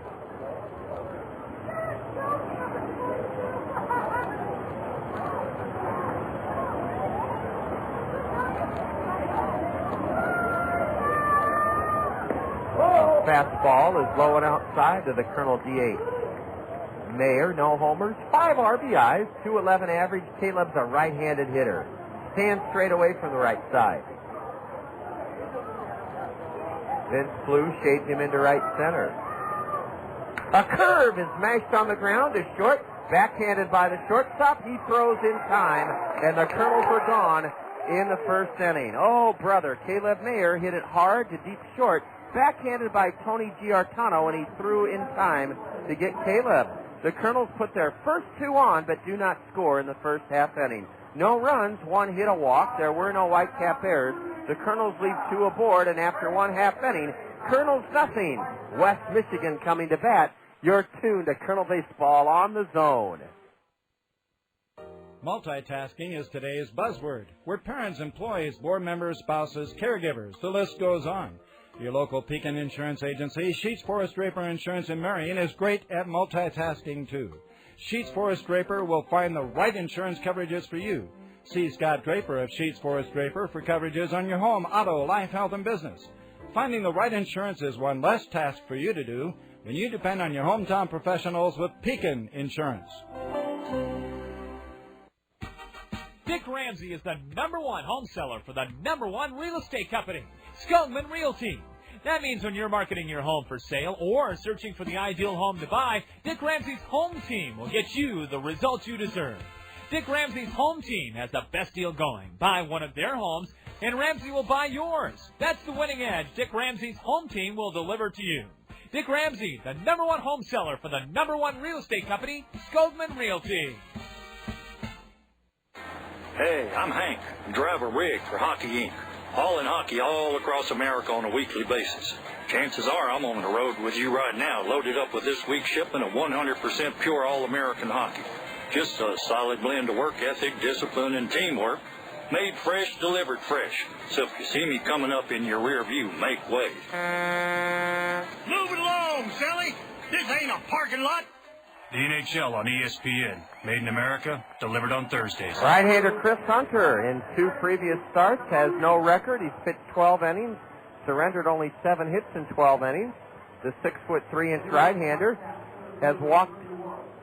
Fastball is low and outside to the Colonel DH. Mayer, no homers, 5 RBIs, .211 average. Caleb's a right-handed hitter. Stands straight away from the right side. Vince Blue shades him into right center. A curve is mashed on the ground to short. Backhanded by the shortstop. He throws in time, and the Kernels are gone in the first inning. Oh, brother. Caleb Mayer hit it hard to deep short. Backhanded by Tony Giartano, and he threw in time to get Caleb. The Kernels put their first two on, but do not score in the first half inning. No runs, one hit, a walk. There were no Whitecap errors. The Kernels leave two aboard, and after one half inning, Kernels nothing. West Michigan coming to bat. You're tuned to Kernel Baseball on the Zone. Multitasking is today's buzzword. We're parents, employees, board members, spouses, caregivers. The list goes on. Your local Pekin Insurance Agency, Sheets Forest Draper Insurance in Marion, is great at multitasking, too. Sheets Forest Draper will find the right insurance coverages for you. See Scott Draper of Sheets Forest Draper for coverages on your home, auto, life, health, and business. Finding the right insurance is one less task for you to do when you depend on your hometown professionals with Pekin Insurance. Dick Ramsey is the #1 home seller for the #1 real estate company, Skelton Realty. That means when you're marketing your home for sale or searching for the ideal home to buy, Dick Ramsey's home team will get you the results you deserve. Dick Ramsey's home team has the best deal going. Buy one of their homes, and Ramsey will buy yours. That's the winning edge Dick Ramsey's home team will deliver to you. Dick Ramsey, the #1 home seller for the #1 real estate company, Skelton Realty. Hey, I'm Hank, driver rig for Hockey Inc. Hauling hockey all across America on a weekly basis. Chances are I'm on the road with you right now, loaded up with this week's shipment of 100% pure All-American hockey. Just a solid blend of work ethic, discipline, and teamwork. Made fresh, delivered fresh. So if you see me coming up in your rear view, make way. Move it along, Sally. This ain't a parking lot. The NHL on ESPN. Made in America, delivered on Thursdays. Right-hander Chris Hunter, in 2 previous starts, has no record. He's pitched 12 innings, surrendered only 7 hits in 12 innings. The 6'3" right-hander has walked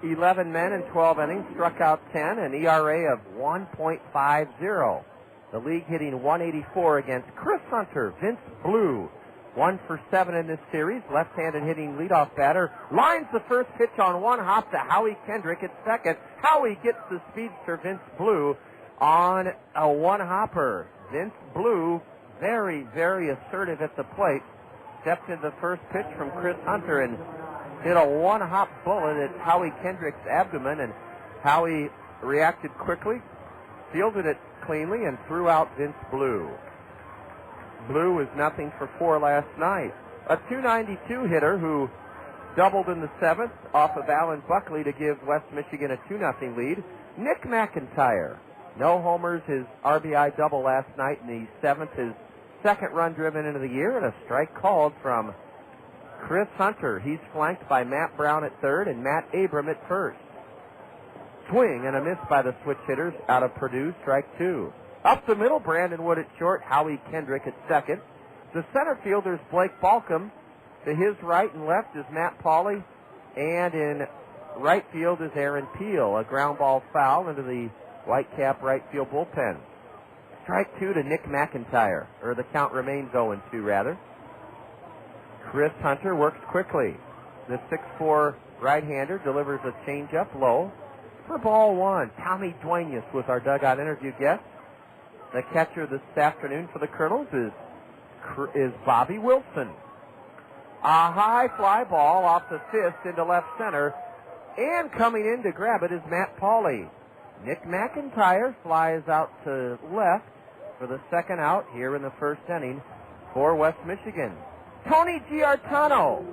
11 men in 12 innings, struck out 10, an ERA of 1.50. The league hitting 184 against Chris Hunter. Vince Blue, 1 for 7 in this series. Left-handed hitting leadoff batter. Lines the first pitch on one hop to Howie Kendrick at second. Howie gets the speedster Vince Blue on a one-hopper. Vince Blue, very, very assertive at the plate. Stepped into the first pitch from Chris Hunter and hit a one-hop bullet at Howie Kendrick's abdomen, and Howie reacted quickly, fielded it cleanly, and threw out Vince Blue. Blue was 0 for 4 last night. A .292 hitter who doubled in the 7th off of Alan Buckley to give West Michigan a 2-0 lead. Nick McIntyre, no homers, his RBI double last night in the 7th, his second run driven into the year, and a strike called from Chris Hunter. He's flanked by Matt Brown at third and Matt Abram at first. Swing and a miss by the switch hitters out of Purdue, strike 2. Up the middle, Brandon Wood at short, Howie Kendrick at second. The center fielders, Blake Balcom. To his right and left is Matt Pauley. And in right field is Aaron Peel. A ground ball foul into the Whitecap right field bullpen. Strike 2 to Nick McIntyre, or the count remains 0-2 rather. Chris Hunter works quickly. The 6'4" right-hander delivers a changeup low for ball 1. Tommy Duenas was our dugout interview guest. The catcher this afternoon for the Kernels is Bobby Wilson. A high fly ball off the fist into left center, and coming in to grab it is Matt Pauley. Nick McIntyre flies out to left for the second out here in the first inning for West Michigan. Tony Giartano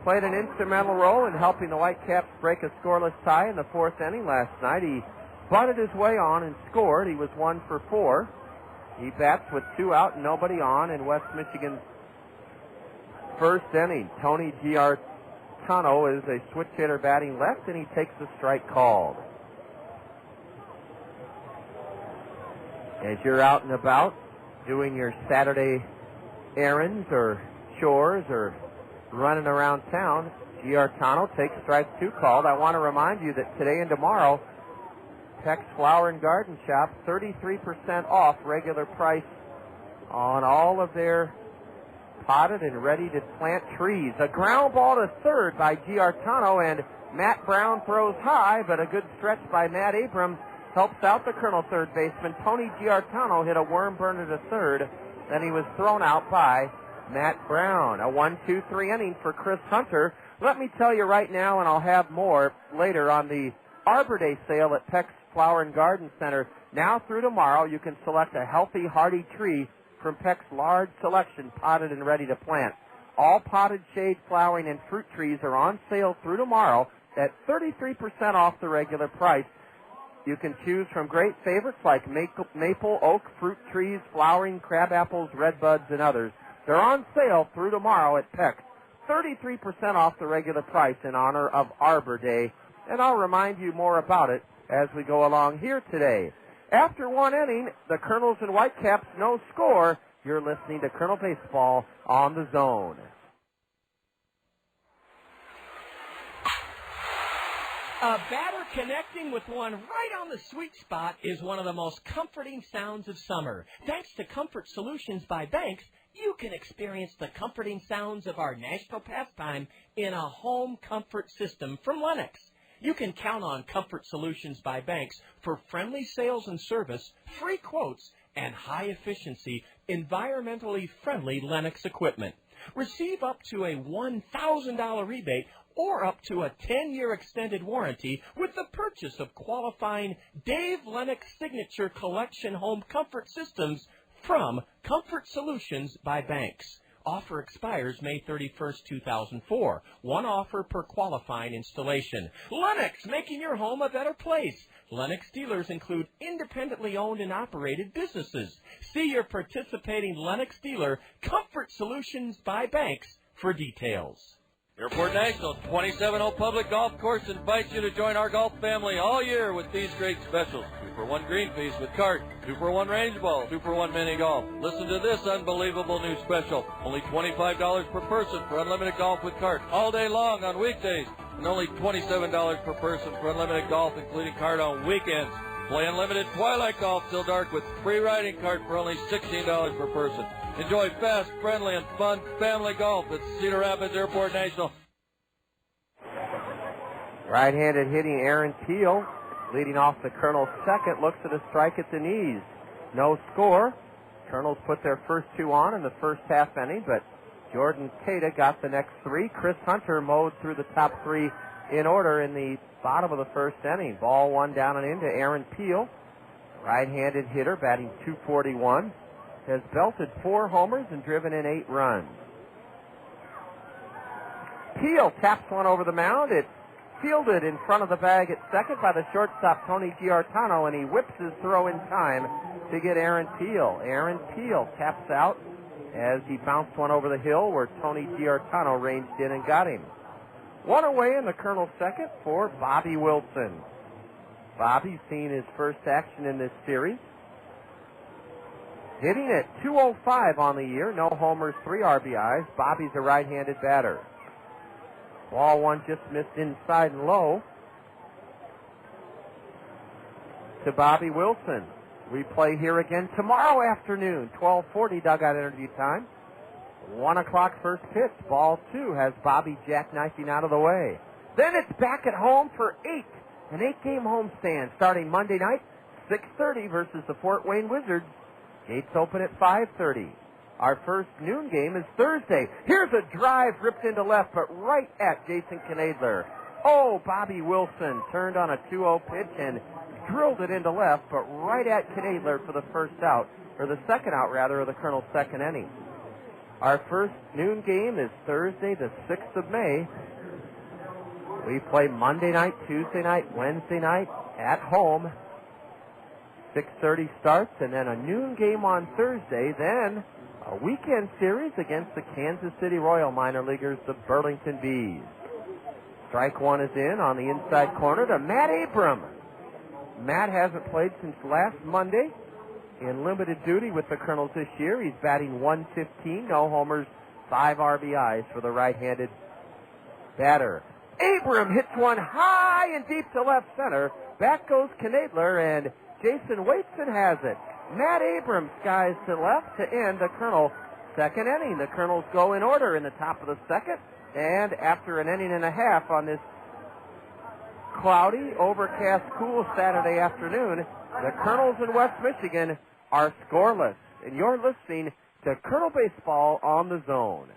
played an instrumental role in helping the Whitecaps break a scoreless tie in the 4th inning last night. He bunted his way on and scored. He was 1 for 4. He bats with 2 out and nobody on in West Michigan's first inning. Tony Giartano is a switch hitter batting left, and he takes the strike called. As you're out and about doing your Saturday errands or chores or running around town, Giartano takes strike 2 called. I want to remind you that today and tomorrow, Peck's Flower and Garden Shop, 33% off regular price on all of their potted and ready-to-plant trees. A ground ball to third by Giartano, and Matt Brown throws high, but a good stretch by Matt Abram helps out the Colonel third baseman. Tony Giartano hit a worm burner to third. Then he was thrown out by Matt Brown. A 1-2-3 inning for Chris Hunter. Let me tell you right now, and I'll have more later on the Arbor Day sale at Peck's Flower and Garden Center. Now through tomorrow, you can select a healthy, hardy tree from Peck's large selection, potted and ready to plant. All potted, shade, flowering, and fruit trees are on sale through tomorrow at 33% off the regular price. You can choose from great favorites like maple, oak, fruit trees, flowering, crab apples, red buds, and others. They're on sale through tomorrow at Peck's. 33% off the regular price in honor of Arbor Day. And I'll remind you more about it as we go along here today. After one inning, the Kernels and Whitecaps no score. You're listening to Kernel Baseball on the Zone. A batter connecting with one right on the sweet spot is one of the most comforting sounds of summer. Thanks to Comfort Solutions by Banks, you can experience the comforting sounds of our national pastime in a home comfort system from Lennox. You can count on Comfort Solutions by Banks for friendly sales and service, free quotes, and high-efficiency, environmentally friendly Lennox equipment. Receive up to a $1,000 rebate or up to a 10-year extended warranty with the purchase of qualifying Dave Lennox Signature Collection home comfort systems from Comfort Solutions by Banks. Offer expires May 31st, 2004. One offer per qualifying installation. Lennox, making your home a better place. Lennox dealers include independently owned and operated businesses. See your participating Lennox dealer, Comfort Solutions by Banks, for details. Airport National 27-hole Public Golf Course invites you to join our golf family all year with these great specials. 2-for-1 green fees with cart, 2-for-1 range ball, 2-for-1 mini golf. Listen to this unbelievable new special. Only $25 per person for unlimited golf with cart all day long on weekdays, and only $27 per person for unlimited golf including cart on weekends. Play unlimited twilight golf till dark with free riding cart for only $16 per person. Enjoy fast, friendly, and fun family golf at Cedar Rapids Airport National. Right-handed hitting Aaron Teal, leading off the Colonels' second, looks at a strike at the knees. No score. Colonels put their first two on in the first half inning, but Jordan Cada got the next three. Chris Hunter mowed through the top three in order in the bottom of the first inning. Ball one down and in to Aaron Teal. Right-handed hitter batting .241. Has belted 4 homers and driven in 8 runs. Teal taps one over the mound. It's fielded in front of the bag at second by the shortstop, Tony Giartano, and he whips his throw in time to get Aaron Teal. Aaron Teal taps out as he bounced one over the hill where Tony Giartano ranged in and got him. One away in the Colonel's second for Bobby Wilson. Bobby's seen his first action in this series. Hitting at .205 on the year, no homers, 3 RBIs. Bobby's a right-handed batter. Ball one just missed inside and low to Bobby Wilson. We play here again tomorrow afternoon, 12:40 dugout interview time. 1 o'clock first pitch. Ball 2 has Bobby jackknifing out of the way. Then it's back at home for an 8-game homestand starting Monday night, 6:30 versus the Fort Wayne Wizards. Gates open at 5:30. Our first noon game is Thursday. Here's a drive ripped into left, but right at Jason Knadler. Oh, Bobby Wilson turned on a 2-0 pitch and drilled it into left, but right at Knadler for the first out, or the second out, rather, of the Colonel's second inning. Our first noon game is Thursday, the 6th of May. We play Monday night, Tuesday night, Wednesday night at home. 6:30 starts, and then a noon game on Thursday, then a weekend series against the Kansas City Royal minor leaguers, the Burlington Bees. Strike one is in on the inside corner to Matt Abram. Matt hasn't played since last Monday in limited duty with the Colonels this year. He's batting .115, no homers, 5 RBIs for the right-handed batter. Abram hits one high high and deep to left center. Back goes Knadler, and Jason Waitson has it. Matt Abrams skies to left to end the Colonel second inning. The Colonels go in order in the top of the second, and after an inning and a half on this cloudy, overcast, cool Saturday afternoon, the Colonels in West Michigan are scoreless. And you're listening to Colonel Baseball on the Zone.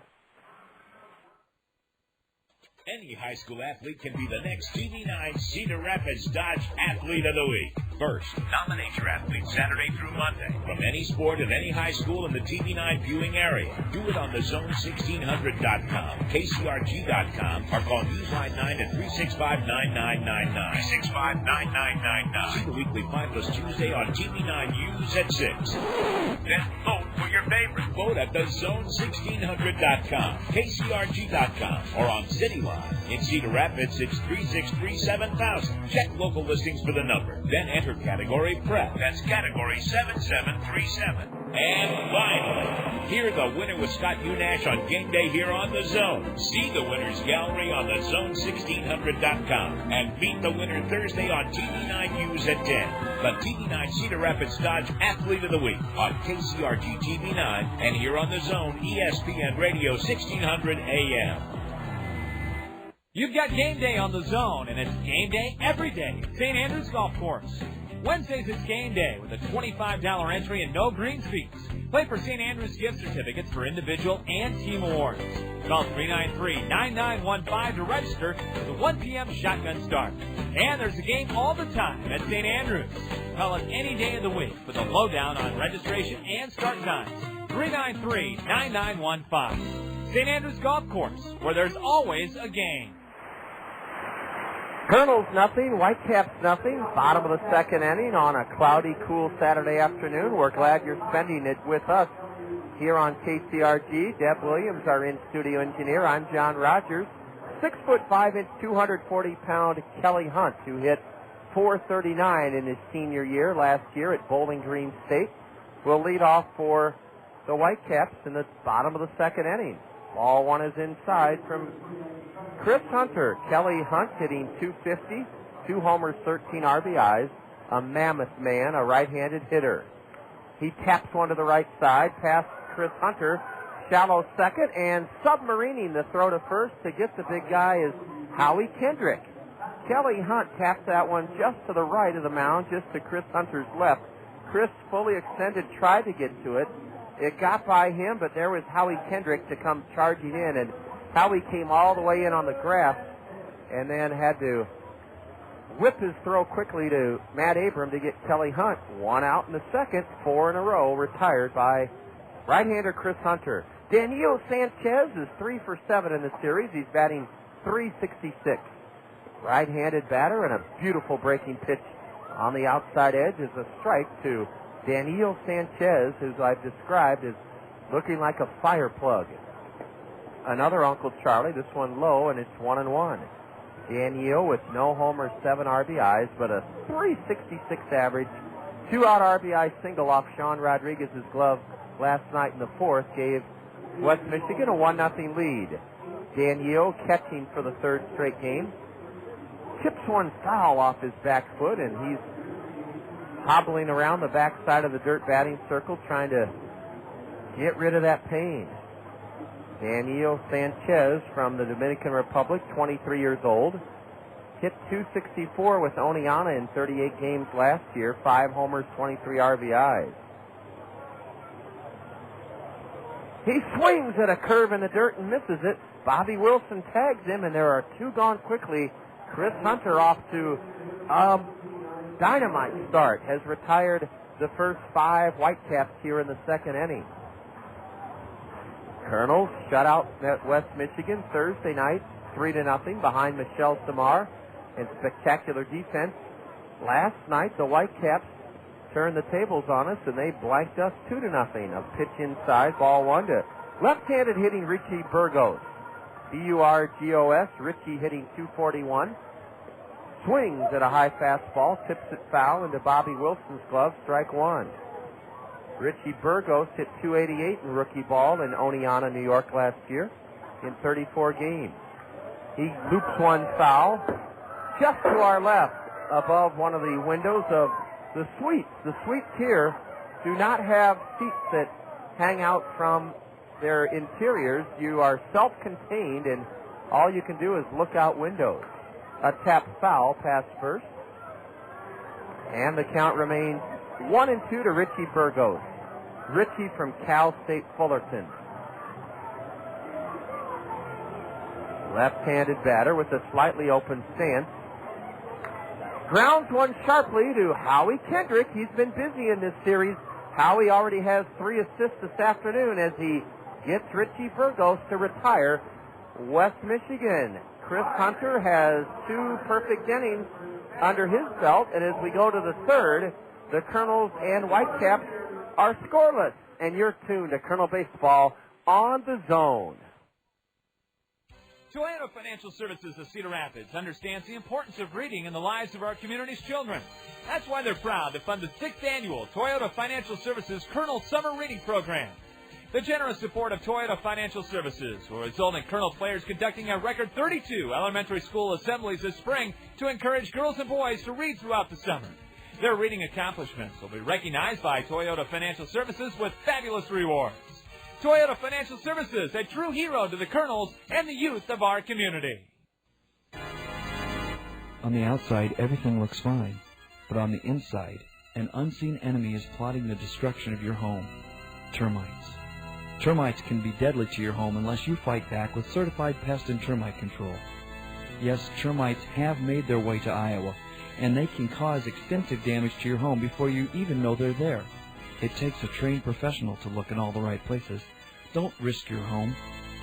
Any high school athlete can be the next TV9 Cedar Rapids Dodge Athlete of the Week. First, nominate your athlete Saturday through Monday from any sport at any high school in the TV9 viewing area. Do it on the Zone1600.com, KCRG.com, or call Newsline 9 at 365-9999. 365-9999. See the weekly finalist Tuesday on TV9 News at 6. Then vote for your favorite. Vote at the Zone1600.com, KCRG.com, or on Cityline. In Cedar Rapids, it's 363-7000. Check local listings for the number. Then enter category prep. That's category 7737. And finally, hear the winner with Scott Unash on game day here on The Zone. See the winner's gallery on the Zone1600.com. And meet the winner Thursday on TV9 News at 10. The TV9 Cedar Rapids Dodge Athlete of the Week on KCRG TV9 and here on The Zone ESPN Radio 1600 AM. You've got game day on The Zone, and it's game day every day at St. Andrews Golf Course. Wednesdays it's game day with a $25 entry and no greens fees. Play for St. Andrews gift certificates for individual and team awards. Call 393-9915 to register for the 1 p.m. shotgun start. And there's a game all the time at St. Andrews. Call us any day of the week for the lowdown on registration and start times. 393-9915. St. Andrews Golf Course, where there's always a game. Kernels nothing, Whitecaps nothing. Bottom of the second inning on a cloudy, cool Saturday afternoon. We're glad you're spending it with us here on KCRG. Deb Williams, our in-studio engineer. I'm John Rogers. 6'5", 240-pound Kelly Hunt, who hit .439 in his senior year last year at Bowling Green State, will lead off for the Whitecaps in the bottom of the second inning. Ball one is inside from Chris Hunter. Kelly Hunt hitting .250, 2 homers, 13 RBIs, a mammoth man, a right-handed hitter. He taps one to the right side, past Chris Hunter, shallow second, and submarining the throw to first to get the big guy is Howie Kendrick. Kelly Hunt taps that one just to the right of the mound, just to Chris Hunter's left. Chris, fully extended, tried to get to it. It got by him, but there was Howie Kendrick to come charging in, and Howie came all the way in on the grass and then had to whip his throw quickly to Matt Abram to get Kelly Hunt. 1 out in the second, 4 in a row, retired by right-hander Chris Hunter. Daniel Sanchez is 3 for 7 in the series. He's batting .366. Right-handed batter, and a beautiful breaking pitch on the outside edge is a strike to Daniel Sanchez, who I've described as looking like a fire plug. Another Uncle Charlie, this one low, and it's 1-1. Daniel with no homers, 7 RBIs, but a .366 average. 2-out RBI single off Sean Rodriguez's glove last night in the fourth gave West Michigan a 1-0 lead. Daniel catching for the third straight game. Chips one foul off his back foot, and he's hobbling around the backside of the dirt batting circle trying to get rid of that pain. Daniel Sanchez from the Dominican Republic, 23 years old. Hit .264 with Oneonta in 38 games last year. 5 homers, 23 RBIs. He swings at a curve in the dirt and misses it. Bobby Wilson tags him, and there are 2 gone quickly. Chris Hunter off to a dynamite start. Has retired the first 5 Whitecaps here in the second inning. Kernels shut out at West Michigan Thursday night, 3-0 behind Michelle Samar and spectacular defense. Last night, the Whitecaps turned the tables on us, and they blanked us 2-0. A pitch inside, ball 1 to left-handed hitting Richie Burgos. B-U-R-G-O-S, Richie hitting .241. Swings at a high fastball, tips it foul into Bobby Wilson's glove, strike 1. Richie Burgos hit .288 in rookie ball in Oneonta, New York last year in 34 games. He loops one foul, just to our left, above one of the windows of the suites. The suites here do not have seats that hang out from their interiors. You are self-contained, and all you can do is look out windows. A tap foul, pass first. And the count remains 1-2 to Richie Burgos. Richie from Cal State Fullerton. Left-handed batter with a slightly open stance. Grounds one sharply to Howie Kendrick. He's been busy in this series. Howie already has 3 assists this afternoon as he gets Richie Burgos to retire. West Michigan. Chris Hunter has 2 perfect innings under his belt, and as we go to the third, the Kernels and Whitecaps are scoreless. And you're tuned to Kernel Baseball on the Zone. Toyota Financial Services of Cedar Rapids understands the importance of reading in the lives of our community's children. That's why they're proud to fund the 6th annual Toyota Financial Services Kernel Summer Reading Program. The generous support of Toyota Financial Services will result in Kernel players conducting a record 32 elementary school assemblies this spring to encourage girls and boys to read throughout the summer. Their reading accomplishments will be recognized by Toyota Financial Services with fabulous rewards. Toyota Financial Services, a true hero to the Kernels and the youth of our community. On the outside, everything looks fine. But on the inside, an unseen enemy is plotting the destruction of your home. Termites. Termites can be deadly to your home unless you fight back with certified pest and termite control. Yes, termites have made their way to Iowa, and they can cause extensive damage to your home before you even know they're there. It takes a trained professional to look in all the right places. Don't risk your home.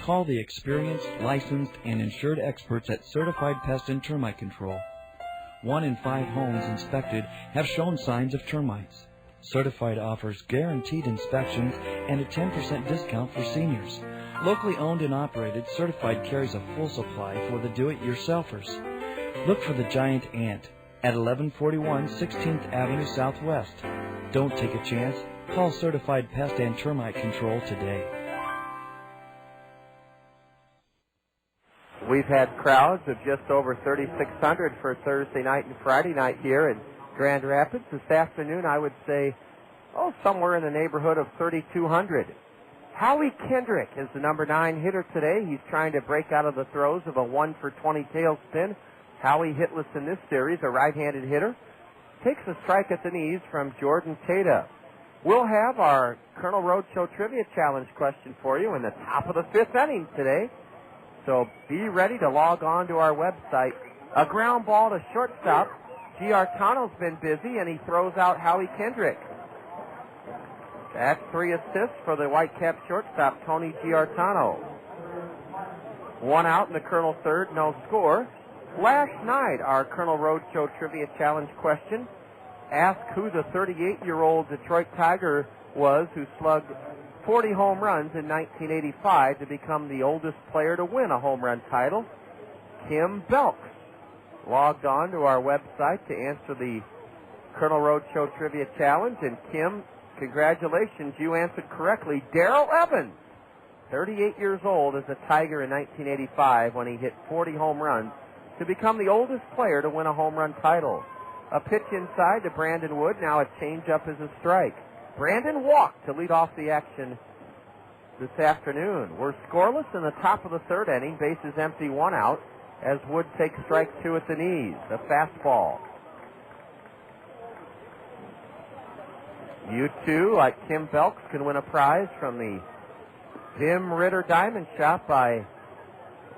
Call the experienced, licensed, and insured experts at Certified Pest and Termite Control. 1 in 5 homes inspected have shown signs of termites. Certified offers guaranteed inspections and a 10% discount for seniors. Locally owned and operated, Certified carries a full supply for the do-it-yourselfers. Look for the giant ant at 1141 16th Avenue Southwest. Don't take a chance. Call Certified Pest and Termite Control today. We've had crowds of just over 3,600 for Thursday night and Friday night here in Grand Rapids. This afternoon, I would say, somewhere in the neighborhood of 3,200. Howie Kendrick is the number 9 hitter today. He's trying to break out of the throes of a 1-for-20 tailspin. Howie hitless in this series, a right-handed hitter. Takes a strike at the knees from Jordan Tata. We'll have our Kernel Roadshow Trivia Challenge question for you in the top of the 5th inning today. So be ready to log on to our website. A ground ball to shortstop. Giartano's been busy, and he throws out Howie Kendrick. That's 3 assists for the Whitecap shortstop, Tony Giartano. 1 out in the Kernel third, no score. Last night, our Kernel Roadshow Trivia Challenge question asked who the 38-year-old Detroit Tiger was who slugged 40 home runs in 1985 to become the oldest player to win a home run title. Kim Belks logged on to our website to answer the Kernel Roadshow Trivia Challenge. And Kim, congratulations, you answered correctly. Darrell Evans, 38 years old as a Tiger in 1985 when he hit 40 home runs to become the oldest player to win a home run title. A pitch inside to Brandon Wood. Now a changeup is a strike. Brandon walked to lead off the action this afternoon. We're scoreless in the top of the 3rd inning. Bases empty, 1 out as Wood takes strike 2 at the knees. A fastball. You too, like Kim Belks, can win a prize from the Jim Ritter Diamond Shop by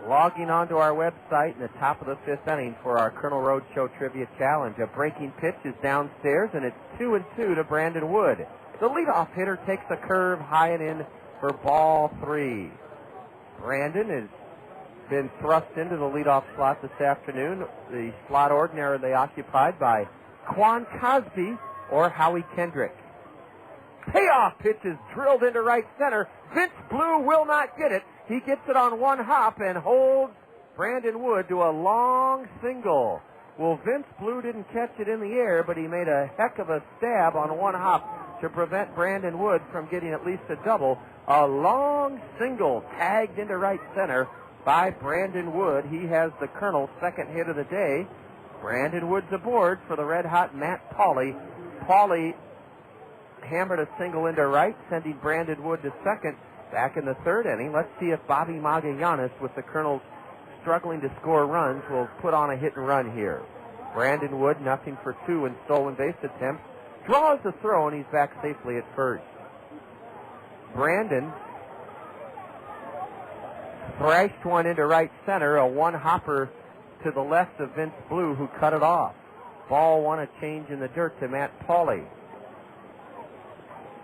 logging onto our website in the top of the 5th inning for our Kernel Roadshow Trivia Challenge. A breaking pitch is downstairs, and it's 2-2 to Brandon Wood. The leadoff hitter takes a curve high and in for ball 3. Brandon has been thrust into the leadoff slot this afternoon. The slot ordinarily occupied by Quan Cosby or Howie Kendrick. Payoff pitch is drilled into right center. Vince Blue will not get it. He gets it on 1 hop and holds Brandon Wood to a long single. Well, Vince Blue didn't catch it in the air, but he made a heck of a stab on 1 hop to prevent Brandon Wood from getting at least a double. A long single tagged into right center by Brandon Wood. He has the Kernel's 2nd hit of the day. Brandon Wood's aboard for the red-hot Matt Pauley. Pauley hammered a single into right, sending Brandon Wood to second. Back in the third inning, let's see if Bobby Magallanes, with the Kernels struggling to score runs, will put on a hit and run here. Brandon Wood, 0-for-2 in stolen base attempts. Draws the throw, and he's back safely at first. Brandon thrashed one into right center, a one-hopper to the left of Vince Blue, who cut it off. Ball one, a change in the dirt to Matt Pauley.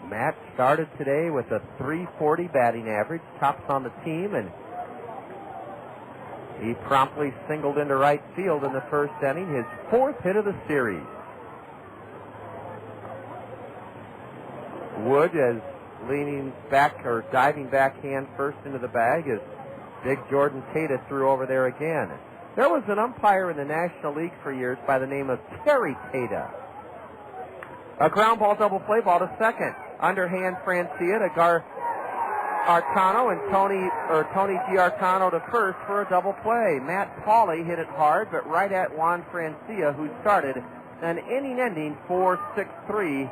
Matt started today with a .340 batting average, tops on the team, and he promptly singled into right field in the first inning, his fourth hit of the series. Wood is leaning back, or diving backhand first into the bag, as big Jordan Tata threw over there again. There was an umpire in the National League for years by the name of Terry Tata. A ground ball double play ball to second. Underhand Francia to Artano, and Tony Giartano to first for a double play. Matt Pauley hit it hard, but right at Juan Francia, who started an inning-ending 4-6-3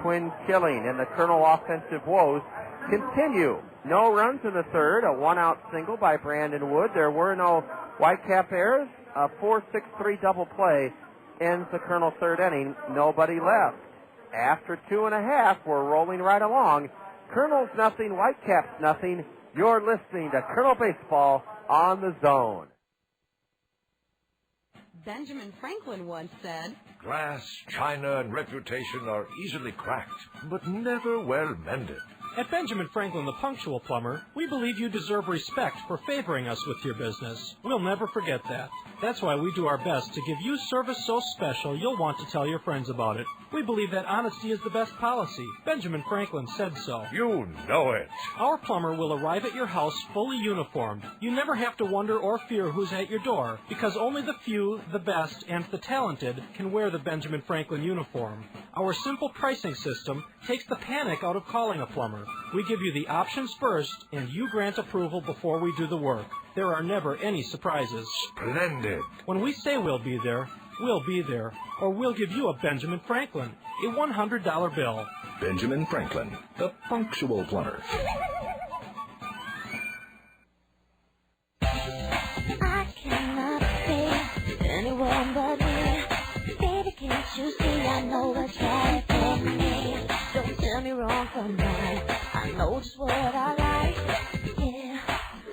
twin killing, and the Colonel offensive woes continue. No runs in the third, a one-out single by Brandon Wood. There were no Whitecap errors. A 4-6-3 double play ends the Colonel third inning. Nobody left. After 2.5, we're rolling right along. Kernels nothing, Whitecaps nothing. You're listening to Colonel Baseball on the Zone. Benjamin Franklin once said, "Glass, china, and reputation are easily cracked, but never well mended." At Benjamin Franklin, the Punctual Plumber, we believe you deserve respect for favoring us with your business. We'll never forget that. That's why we do our best to give you service so special you'll want to tell your friends about it. We believe that honesty is the best policy. Benjamin Franklin said so. You know it. Our plumber will arrive at your house fully uniformed. You never have to wonder or fear who's at your door, because only the few, the best, and the talented can wear the Benjamin Franklin uniform. Our simple pricing system takes the panic out of calling a plumber. We give you the options first, and you grant approval before we do the work. There are never any surprises. Splendid. When we say we'll be there, or we'll give you a Benjamin Franklin, a $100 bill. Benjamin Franklin, the Punctual Plumber. I cannot see anyone but me. Baby, can't you see I know what's right for me? Don't tell me wrong from right. I know just what I like. Yeah,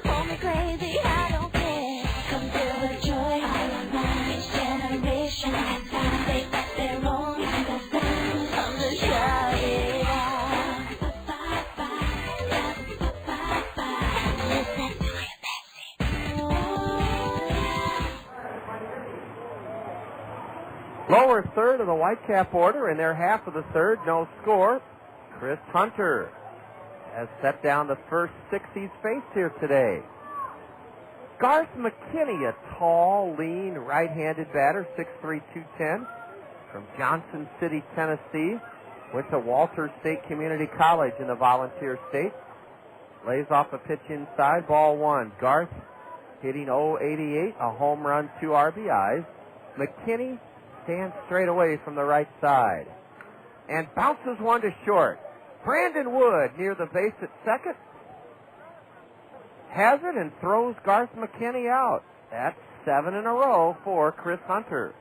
call me crazy, I don't care. Come feel the joy all around each generation. And time they got their own kind of sound. Come to shout it out. It's that time, Betsy. Lower third of the Whitecap order, in their half of the third, no score. Chris Hunter has set down the first six he's faced here today. Garth McKinney, a tall, lean, right-handed batter, 6'3", 210, from Johnson City, Tennessee. Went to Walters State Community College in the Volunteer State. Lays off a pitch inside, ball one. Garth hitting .088, a home run, 2 RBIs. McKinney stands straight away from the right side and bounces one to short. Brandon Wood near the base at second has it and throws Garth McKinney out. That's 7 in a row for Chris Hunter.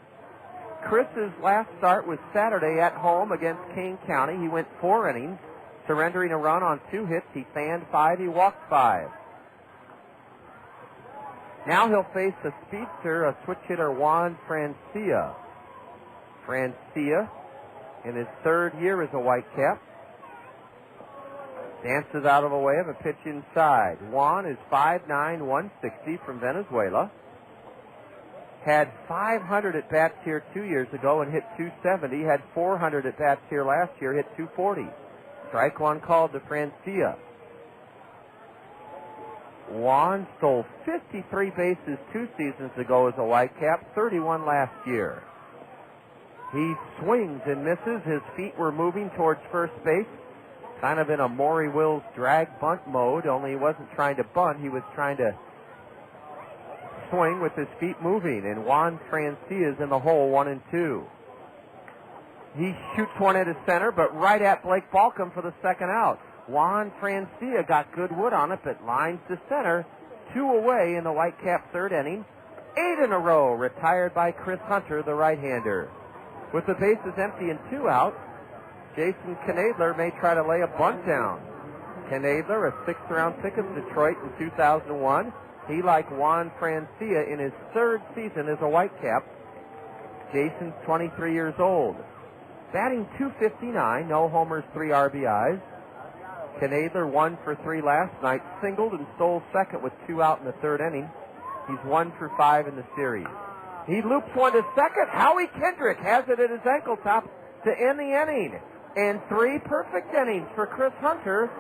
Chris's last start was Saturday at home against Kane County. He went 4 innings, surrendering a run on 2 hits. He fanned 5, he walked 5. Now he'll face a speedster, a switch hitter, Juan Francia. Francia, in his third year as a Whitecap, dances out of the way of a pitch inside. Juan is 5'9", 160 from Venezuela. Had 500 at-bats here 2 years ago and hit .270. Had 400 at-bats here last year, hit .240. Strike one called to Francia. Juan stole 53 bases 2 seasons ago as a Whitecap, 31 last year. He swings and misses. His feet were moving towards first base, kind of in a Maury Wills drag bunt mode, only he wasn't trying to bunt. He was trying to swing with his feet moving, and Juan Francia is in the hole, 1-2. He shoots one into center, but right at Blake Balcom for the second out. Juan Francia got good wood on it, but lines to center. 2 away in the Whitecap third inning. 8 in a row, retired by Chris Hunter, the right-hander. With the bases empty and 2 out, Jason Knadler may try to lay a bunt down. Knadler, a 6th-round pick of Detroit in 2001. He, like Juan Francia, in his 3rd season as a Whitecap. Jason's 23 years old. Batting .259, no homers, 3 RBIs. Knadler 1 for 3 last night, singled and stole second with 2 out in the 3rd inning. He's 1 for 5 in the series. He loops one to second. Howie Kendrick has it at his ankle top to end the inning. And 3 perfect innings for Chris Hunter.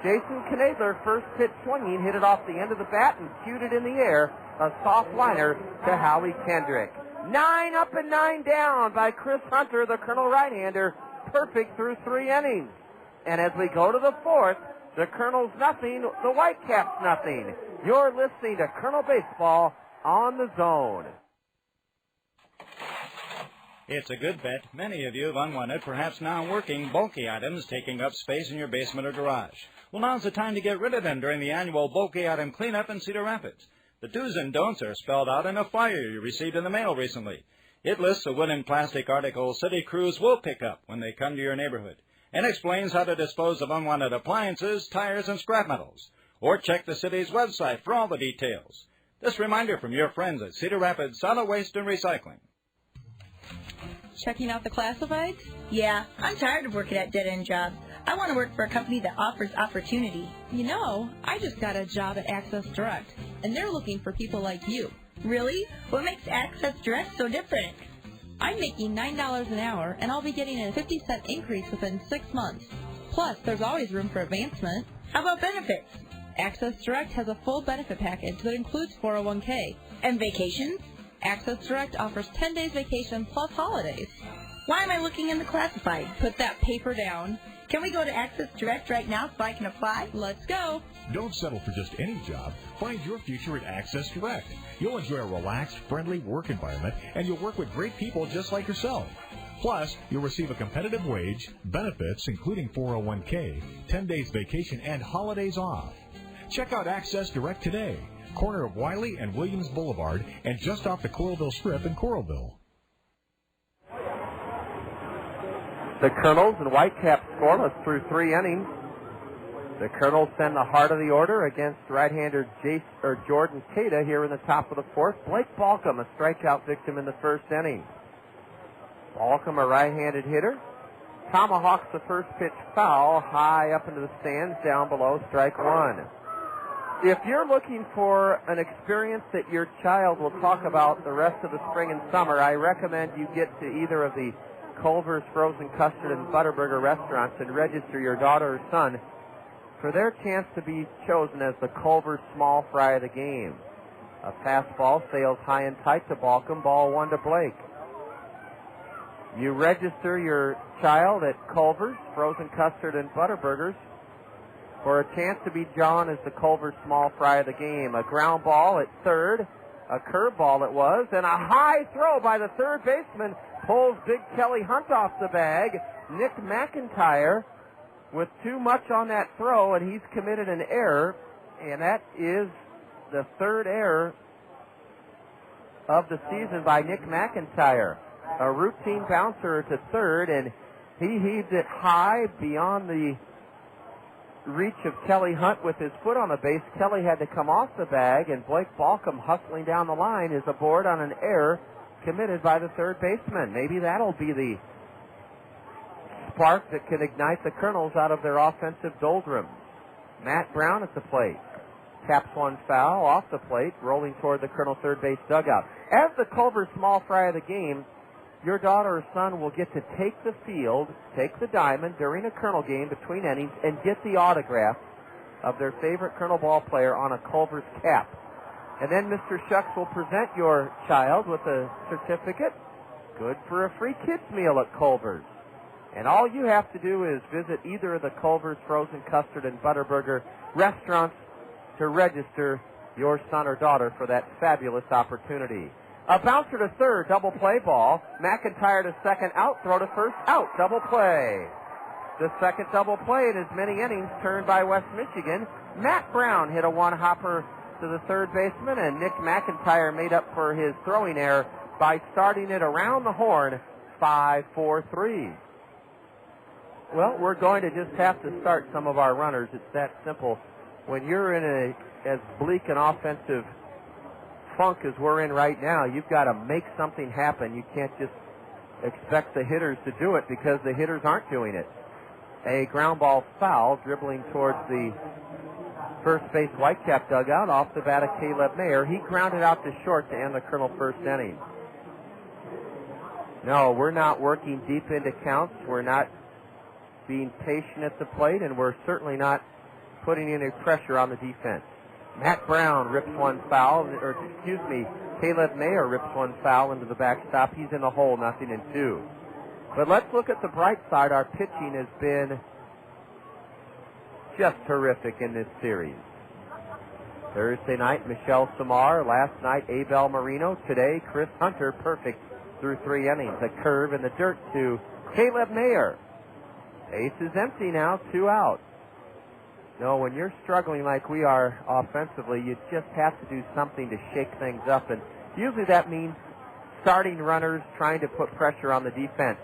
Jason Knadler, first pitch swinging, hit it off the end of the bat and cued it in the air. A soft liner to Howie Kendrick. 9 up and 9 down by Chris Hunter, the Colonel right-hander. Perfect through 3 innings. And as we go to the 4th, the Colonel's nothing, the Whitecaps nothing. You're listening to Colonel Baseball on the Zone. It's a good bet. Many of you have unwanted, perhaps now working, bulky items taking up space in your basement or garage. Well, now's the time to get rid of them during the annual bulky item cleanup in Cedar Rapids. The do's and don'ts are spelled out in a flyer you received in the mail recently. It lists the wood and plastic articles city crews will pick up when they come to your neighborhood, and explains how to dispose of unwanted appliances, tires, and scrap metals. Or check the city's website for all the details. This reminder from your friends at Cedar Rapids Solid Waste and Recycling. Checking out the classifieds? Yeah, I'm tired of working at dead-end jobs. I want to work for a company that offers opportunity. You know, I just got a job at Access Direct, and they're looking for people like you. Really? What makes Access Direct so different? I'm making $9 an hour, and I'll be getting a 50-cent increase within 6 months. Plus, there's always room for advancement. How about benefits? Access Direct has a full benefit package that includes 401k. And vacations? Access Direct offers 10 days vacation plus holidays. Why am I looking in the classified? Put that paper down. Can we go to Access Direct right now so I can apply? Let's go. Don't settle for just any job. Find your future at Access Direct. You'll enjoy a relaxed, friendly work environment, and you'll work with great people just like yourself. Plus, you'll receive a competitive wage, benefits, including 401k, 10 days vacation, and holidays off. Check out Access Direct today. Corner of Wiley and Williams Boulevard, and just off the Coralville Strip in Coralville. The Kernels and Whitecaps scoreless through 3 innings. The Kernels send the heart of the order against right-hander Jordan Cada here in the top of the 4th. Blake Balcom, a strikeout victim in the 1st inning. Balcom, a right-handed hitter. Tomahawks the first pitch foul, high up into the stands, down below, strike 1. If you're looking for an experience that your child will talk about the rest of the spring and summer, I recommend you get to either of the Culver's Frozen Custard and Butterburger restaurants and register your daughter or son for their chance to be chosen as the Culver's small fry of the game. A fastball sails high and tight to Balcom, ball 1 to Blake. You register your child at Culver's Frozen Custard and Butterburgers for a chance to be drawn as the Culver's small fry of the game. A ground ball at third, a curveball it was, and a high throw by the third baseman pulls Big Kelly Hunt off the bag. Nick McIntyre with too much on that throw, and he's committed an error, and that is the 3rd error of the season by Nick McIntyre. A routine bouncer to third, and he heaved it high beyond the reach of Kelly Hunt with his foot on the base. Kelly had to come off the bag, and Blake Balcom hustling down the line is aboard on an error committed by the third baseman. Maybe that'll be the spark that can ignite the Kernels out of their offensive doldrums. Matt Brown at the plate. Taps one foul off the plate, rolling toward the Colonel third base dugout. As the Culver small fry of the game, your daughter or son will get to take the field, take the diamond during a Colonel game between innings, and get the autograph of their favorite Colonel ball player on a Culver's cap. And then Mr. Shucks will present your child with a certificate, good for a free kids meal at Culver's. And all you have to do is visit either of the Culver's Frozen Custard and Butterburger restaurants to register your son or daughter for that fabulous opportunity. A bouncer to third, double play ball. McIntyre to second, out. Throw to first, out. Double play. The second double play in as many innings turned by West Michigan. Matt Brown hit a one-hopper to the third baseman, and Nick McIntyre made up for his throwing error by starting it around the horn, 5-4-3. Well, we're going to just have to start some of our runners. It's that simple. When you're in as bleak an offensive funk as we're in right now, you've got to make something happen. You can't just expect the hitters to do it because the hitters aren't doing it. A ground ball foul dribbling towards the first base Whitecap dugout off the bat of Caleb Mayer. He grounded out to short to end the Colonel first inning. No, we're not working deep into counts. We're not being patient at the plate, and we're certainly not putting any pressure on the defense. Matt Brown rips one foul, Caleb Mayer rips one foul into the backstop. He's in the hole, 0-2. But let's look at the bright side. Our pitching has been just terrific in this series. Thursday night, Michelle Samar. Last night, Abel Marino. Today, Chris Hunter, perfect through 3 innings. A curve in the dirt to Caleb Mayer. Base is empty now, 2 out. No, when you're struggling like we are offensively, you just have to do something to shake things up. And usually that means starting runners, trying to put pressure on the defense.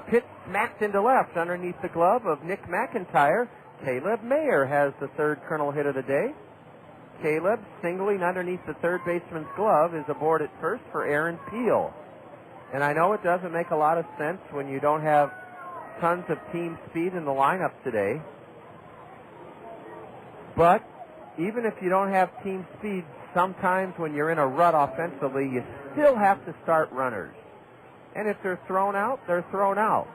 Pitch smacked into left underneath the glove of Nick McIntyre. Caleb Mayer has the third Colonel hit of the day. Caleb singling underneath the third baseman's glove is aboard at first for Aaron Peel. And I know it doesn't make a lot of sense when you don't have tons of team speed in the lineup today. But even if you don't have team speed, sometimes when you're in a rut offensively, you still have to start runners. And if they're thrown out, they're thrown out.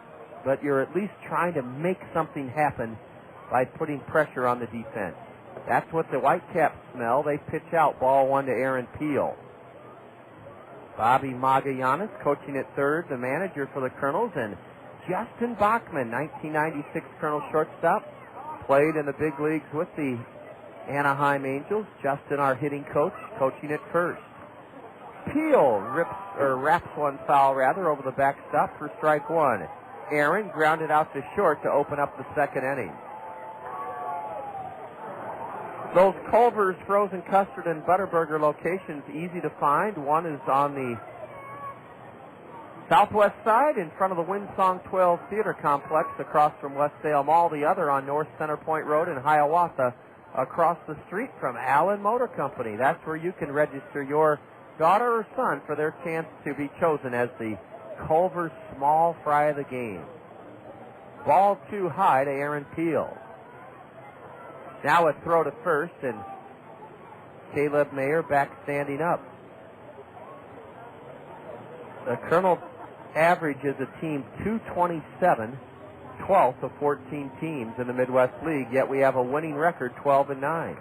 But you're at least trying to make something happen by putting pressure on the defense. That's what the Whitecaps smell. They pitch out, ball 1 to Aaron Peel. Bobby Magallanes coaching at third, the manager for the Colonels, and Justin Bachman, 1996 Colonel shortstop, played in the big leagues with the Anaheim Angels. Justin, our hitting coach, coaching at first. Peel wraps one foul over the backstop for strike 1. Aaron grounded out to short to open up the second inning. Those Culver's frozen custard and Butterburger locations, easy to find. One is on the southwest side in front of the Windsong 12 Theater Complex across from Westdale Mall. The other on North Center Point Road in Hiawatha across the street from Allen Motor Company. That's where you can register your daughter or son for their chance to be chosen as the Culver's Small Fry of the game. Ball 2 high to Aaron Peel. Now a throw to first, and Caleb Mayer back standing up. The Colonel average is a team 227, 12th of 14 teams in the Midwest League, yet we have a winning record 12-9.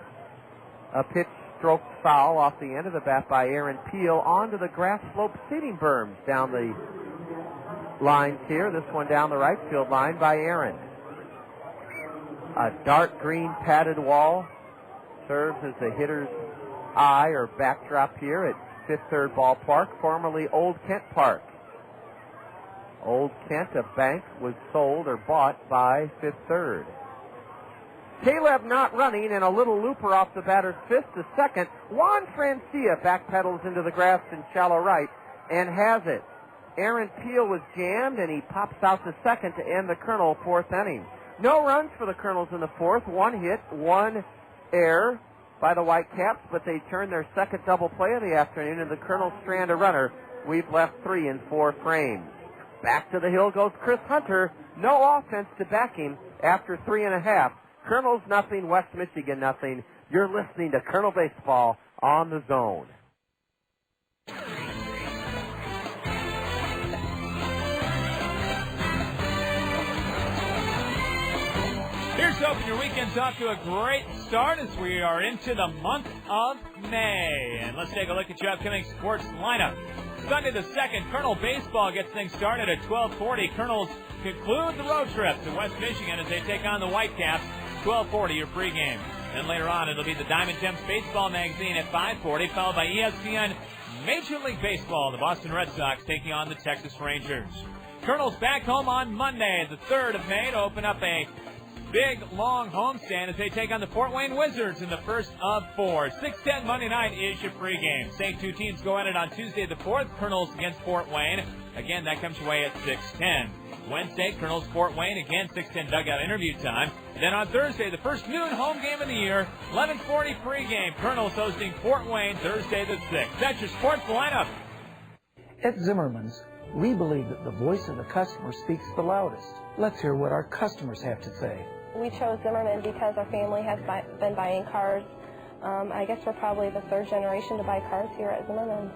A pitch stroked foul off the end of the bat by Aaron Peel onto the grass slope seating berms down the lines here. This one down the right field line by Aaron. A dark green padded wall serves as the hitter's eye or backdrop here at Fifth Third Ballpark, formerly Old Kent Park. Old Kent, a bank, was sold or bought by Fifth Third. Caleb not running, and a little looper off the batter's fist to second. Juan Francia backpedals into the grass in shallow right and has it. Aaron Peel was jammed, and he pops out to second to end the Colonel fourth inning. No runs for the Colonels in the fourth. 1 hit, 1 error by the Whitecaps, but they turned their second double play of the afternoon, and the Colonels strand a runner. We've left 3 in 4 frames. Back to the hill goes Chris Hunter. No offense to back him after 3.5. Colonels nothing, West Michigan nothing. You're listening to Colonel Baseball on the Zone. Here's hoping your weekend's off to a great start as we are into the month of May. And let's take a look at your upcoming sports lineup. Sunday the 2nd, Colonel Baseball gets things started at 12:40. Colonels conclude the road trip to West Michigan as they take on the Whitecaps. 12:40 your pregame. Then later on, it'll be the Diamond Gems Baseball Magazine at 5:40, followed by ESPN Major League Baseball. The Boston Red Sox taking on the Texas Rangers. Kernels back home on Monday, the 3rd of May, to open up a big, long homestand as they take on the Fort Wayne Wizards in the first of 4. 6:10 Monday night is your pregame. Same two teams go at it on Tuesday the 4th, Kernels against Fort Wayne. Again, that comes your way at 6:10. Wednesday, Kernels Fort Wayne, again 6:10 dugout interview time. Then on Thursday, the first noon home game of the year, 11:40 pregame. Kernels hosting Fort Wayne Thursday the 6th. That's your sports lineup. At Zimmerman's, we believe that the voice of the customer speaks the loudest. Let's hear what our customers have to say. We chose Zimmerman because our family has been buying cars. I guess we're probably the 3rd generation to buy cars here at Zimmerman.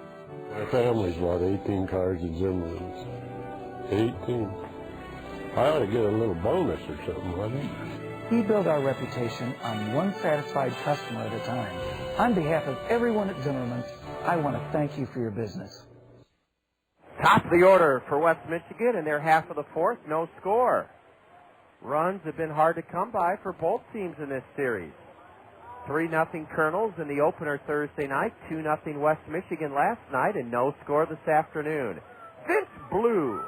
My family's bought 18 cars at Zimmerman's. 18. I ought to get a little bonus or something, wouldn't it? We build our reputation on one satisfied customer at a time. On behalf of everyone at Zimmerman's, I want to thank you for your business. Top of the order for West Michigan in their half of the 4th, no score. Runs have been hard to come by for both teams in this series. 3-0 Kernels in the opener Thursday night, 2-0 West Michigan last night, and no score this afternoon. Vince Blue,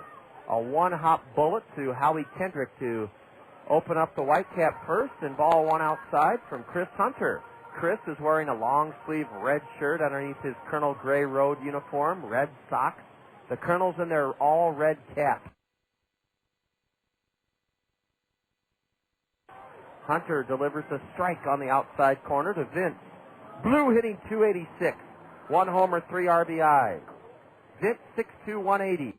a one-hop bullet to Howie Kendrick to open up the Whitecap first, and ball one outside from Chris Hunter. Chris is wearing a long-sleeve red shirt underneath his Colonel Gray Road uniform, red socks. The Kernels in their all-red cap. Hunter delivers a strike on the outside corner to Vince. Blue hitting .286. 1 homer, 3 RBI. Vince 6'2", 180.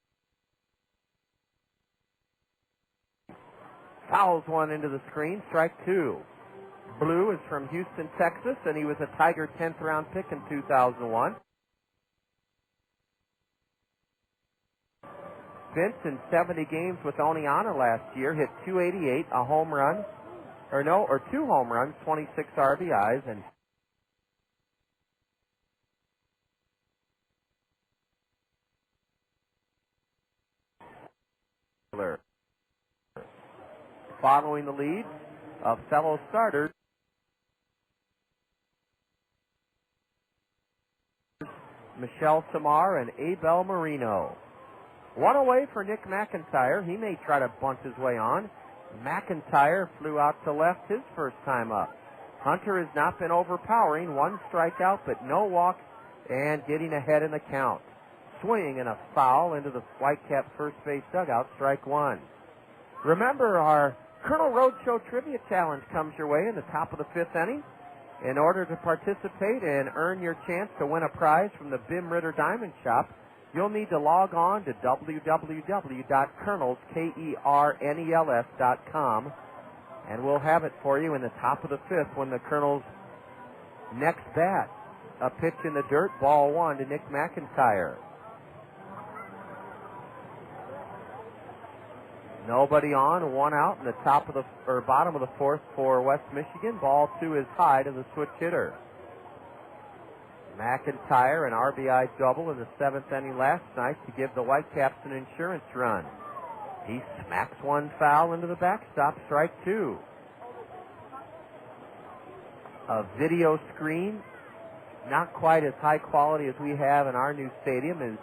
Fouls one into the screen, strike 2. Blue is from Houston, Texas, and he was a Tiger 10th round pick in 2001. Vince in 70 games with Oneonta last year hit .288, a home run, or 2 home runs, 26 RBIs, and following the lead of fellow starters Michelle Samar and Abel Marino. One away for Nick McIntyre. He may try to bunt his way on. McIntyre flew out to left his first time up. Hunter has not been overpowering. 1 strikeout, but no walk, and getting ahead in the count. Swing and a foul into the Whitecap first base dugout, strike 1. Remember, our Colonel Roadshow Trivia Challenge comes your way in the top of the 5th inning. In order to participate and earn your chance to win a prize from the Bim Ritter Diamond Shop, you'll need to log on to www.kernels.com, and we'll have it for you in the top of the 5th when the Kernels next bat. A pitch in the dirt, ball 1 to Nick McIntyre. Nobody on, 1 out in the top of the bottom of the 4th for West Michigan. Ball 2 is high to the switch hitter. McIntyre, an RBI double in the 7th inning last night to give the Whitecaps an insurance run. He smacks 1 foul into the backstop, strike 2. A video screen, not quite as high quality as we have in our new stadium, is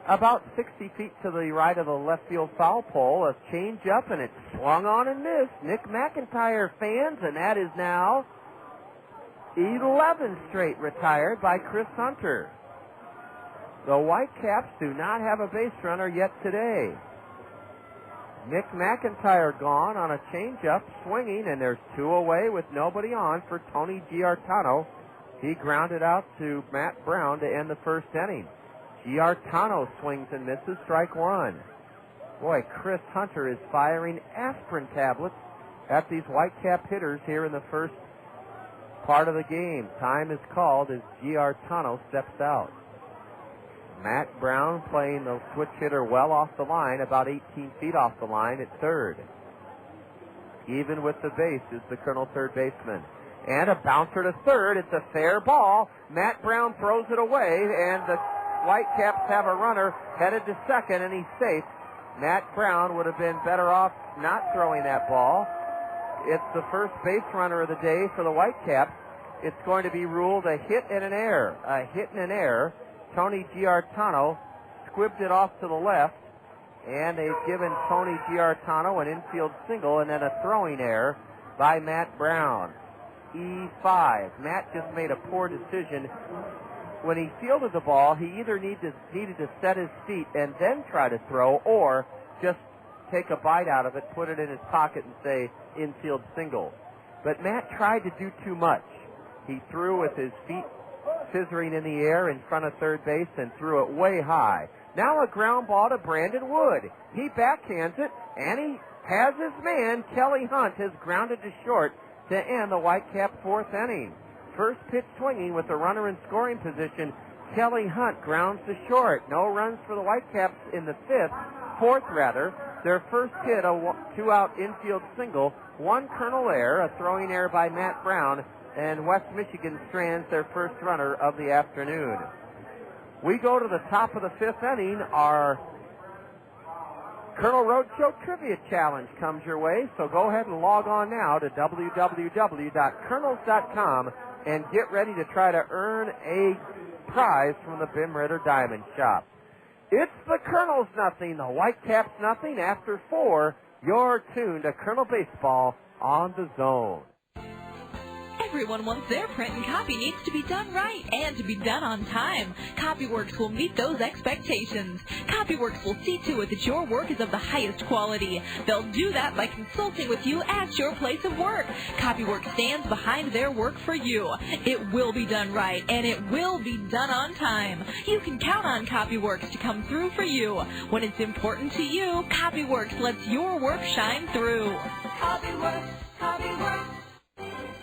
about 60 feet to the right of the left field foul pole. A change up, and it's swung on and missed. Nick McIntyre fans, and that is now 11 straight retired by Chris Hunter. The Whitecaps do not have a base runner yet today. Nick McIntyre gone on a changeup, swinging, and there's 2 away with nobody on for Tony Giartano. He grounded out to Matt Brown to end the first inning. Giartano swings and misses, strike 1. Boy, Chris Hunter is firing aspirin tablets at these Whitecap hitters here in the first part of the game. Time is called as Giartano steps out. Matt Brown playing the switch hitter well off the line, about 18 feet off the line at third. Even with the base is the Colonel third baseman. And a bouncer to third. It's a fair ball. Matt Brown throws it away, and the Whitecaps have a runner headed to second, and he's safe. Matt Brown would have been better off not throwing that ball. it's the first base runner of the day for the Whitecaps. It's going to be ruled a hit and an error. A hit and an error. Tony Giartano squibbed it off to the left, and they've given Tony Giartano an infield single and then a throwing error by Matt Brown. E5. Matt just made a poor decision. When he fielded the ball, he either needed to set his feet and then try to throw, or just take a bite out of it, put it in his pocket, and say infield single. But Matt tried to do too much. He threw with his feet scissoring in the air in front of third base and threw it way high. Now a ground ball to Brandon Wood. He backhands it, and he has his man, Kelly Hunt, has grounded to short to end the Whitecap fourth inning. First pitch swinging with the runner in scoring position. Kelly Hunt grounds to short. No runs for the Whitecaps in the fourth. Their first hit, a two-out infield single. One Kernel error, a throwing error by Matt Brown, and West Michigan strands their first runner of the afternoon. We go to the top of the fifth inning. Our Kernel Roadshow Trivia Challenge comes your way, so go ahead and log on now to www.kernels.com and get ready to try to earn a prize from the Bim Ritter Diamond Shop. It's the Kernels nothing, the Whitecaps nothing. After 4, you're tuned to Kernel Baseball on the Zone. Everyone wants their print and copy needs to be done right and to be done on time. Copyworks will meet those expectations. Copyworks will see to it that your work is of the highest quality. They'll do that by consulting with you at your place of work. Copyworks stands behind their work for you. It will be done right and it will be done on time. You can count on Copyworks to come through for you. When it's important to you, Copyworks lets your work shine through. Copyworks, Copyworks.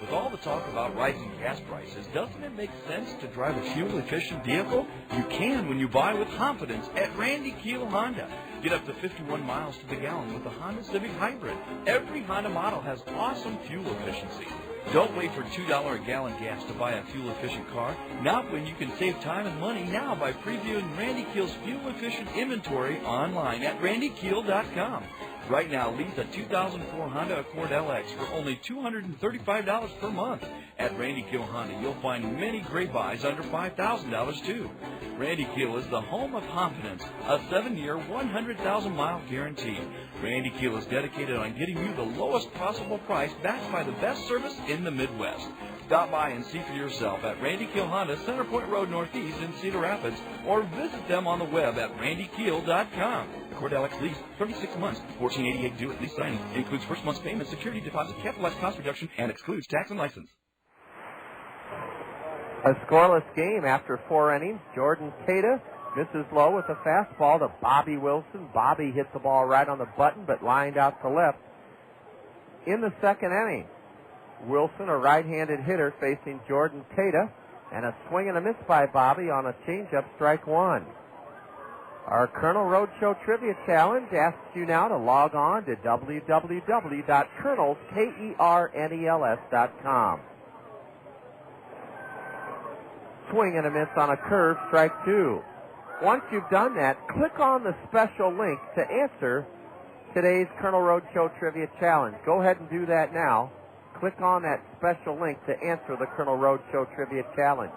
With all the talk about rising gas prices, doesn't it make sense to drive a fuel-efficient vehicle? You can when you buy with confidence at Randy Keel Honda. Get up to 51 miles to the gallon with the Honda Civic Hybrid. Every Honda model has awesome fuel efficiency. Don't wait for $2 a gallon gas to buy a fuel-efficient car. Not when you can save time and money now by previewing Randy Keel's fuel-efficient inventory online at randykeel.com. Right now, lease a 2004 Honda Accord LX for only $235 per month. At Randy Keel Honda, you'll find many great buys under $5,000 too. Randy Keel is the home of confidence, a 7-year, 100,000-mile guarantee. Randy Keel is dedicated on getting you the lowest possible price backed by the best service in the Midwest. Stop by and see for yourself at Randy Keel Honda, Center Point Road Northeast in Cedar Rapids, or visit them on the web at randykeel.com. Accord LX lease, 36 months, $14.88 due at lease signing. Includes first month's payment, security deposit, capitalized cost reduction, and excludes tax and license. A scoreless game after 4 innings. Jordan Cada misses low with a fastball to Bobby Wilson. Bobby hit the ball right on the button, but lined out to left. In the second inning, Wilson, a right-handed hitter, facing Jordan Cada, and a swing and a miss by Bobby on a changeup, strike one. Our Kernel Roadshow Trivia Challenge asks you now to log on to www.kernels.com. Swing and a miss on a curve, strike two. Once you've done that, click on the special link to answer today's Kernel Roadshow Trivia Challenge. Go ahead and do that now. Click on that special link to answer the Kernel Roadshow Trivia Challenge.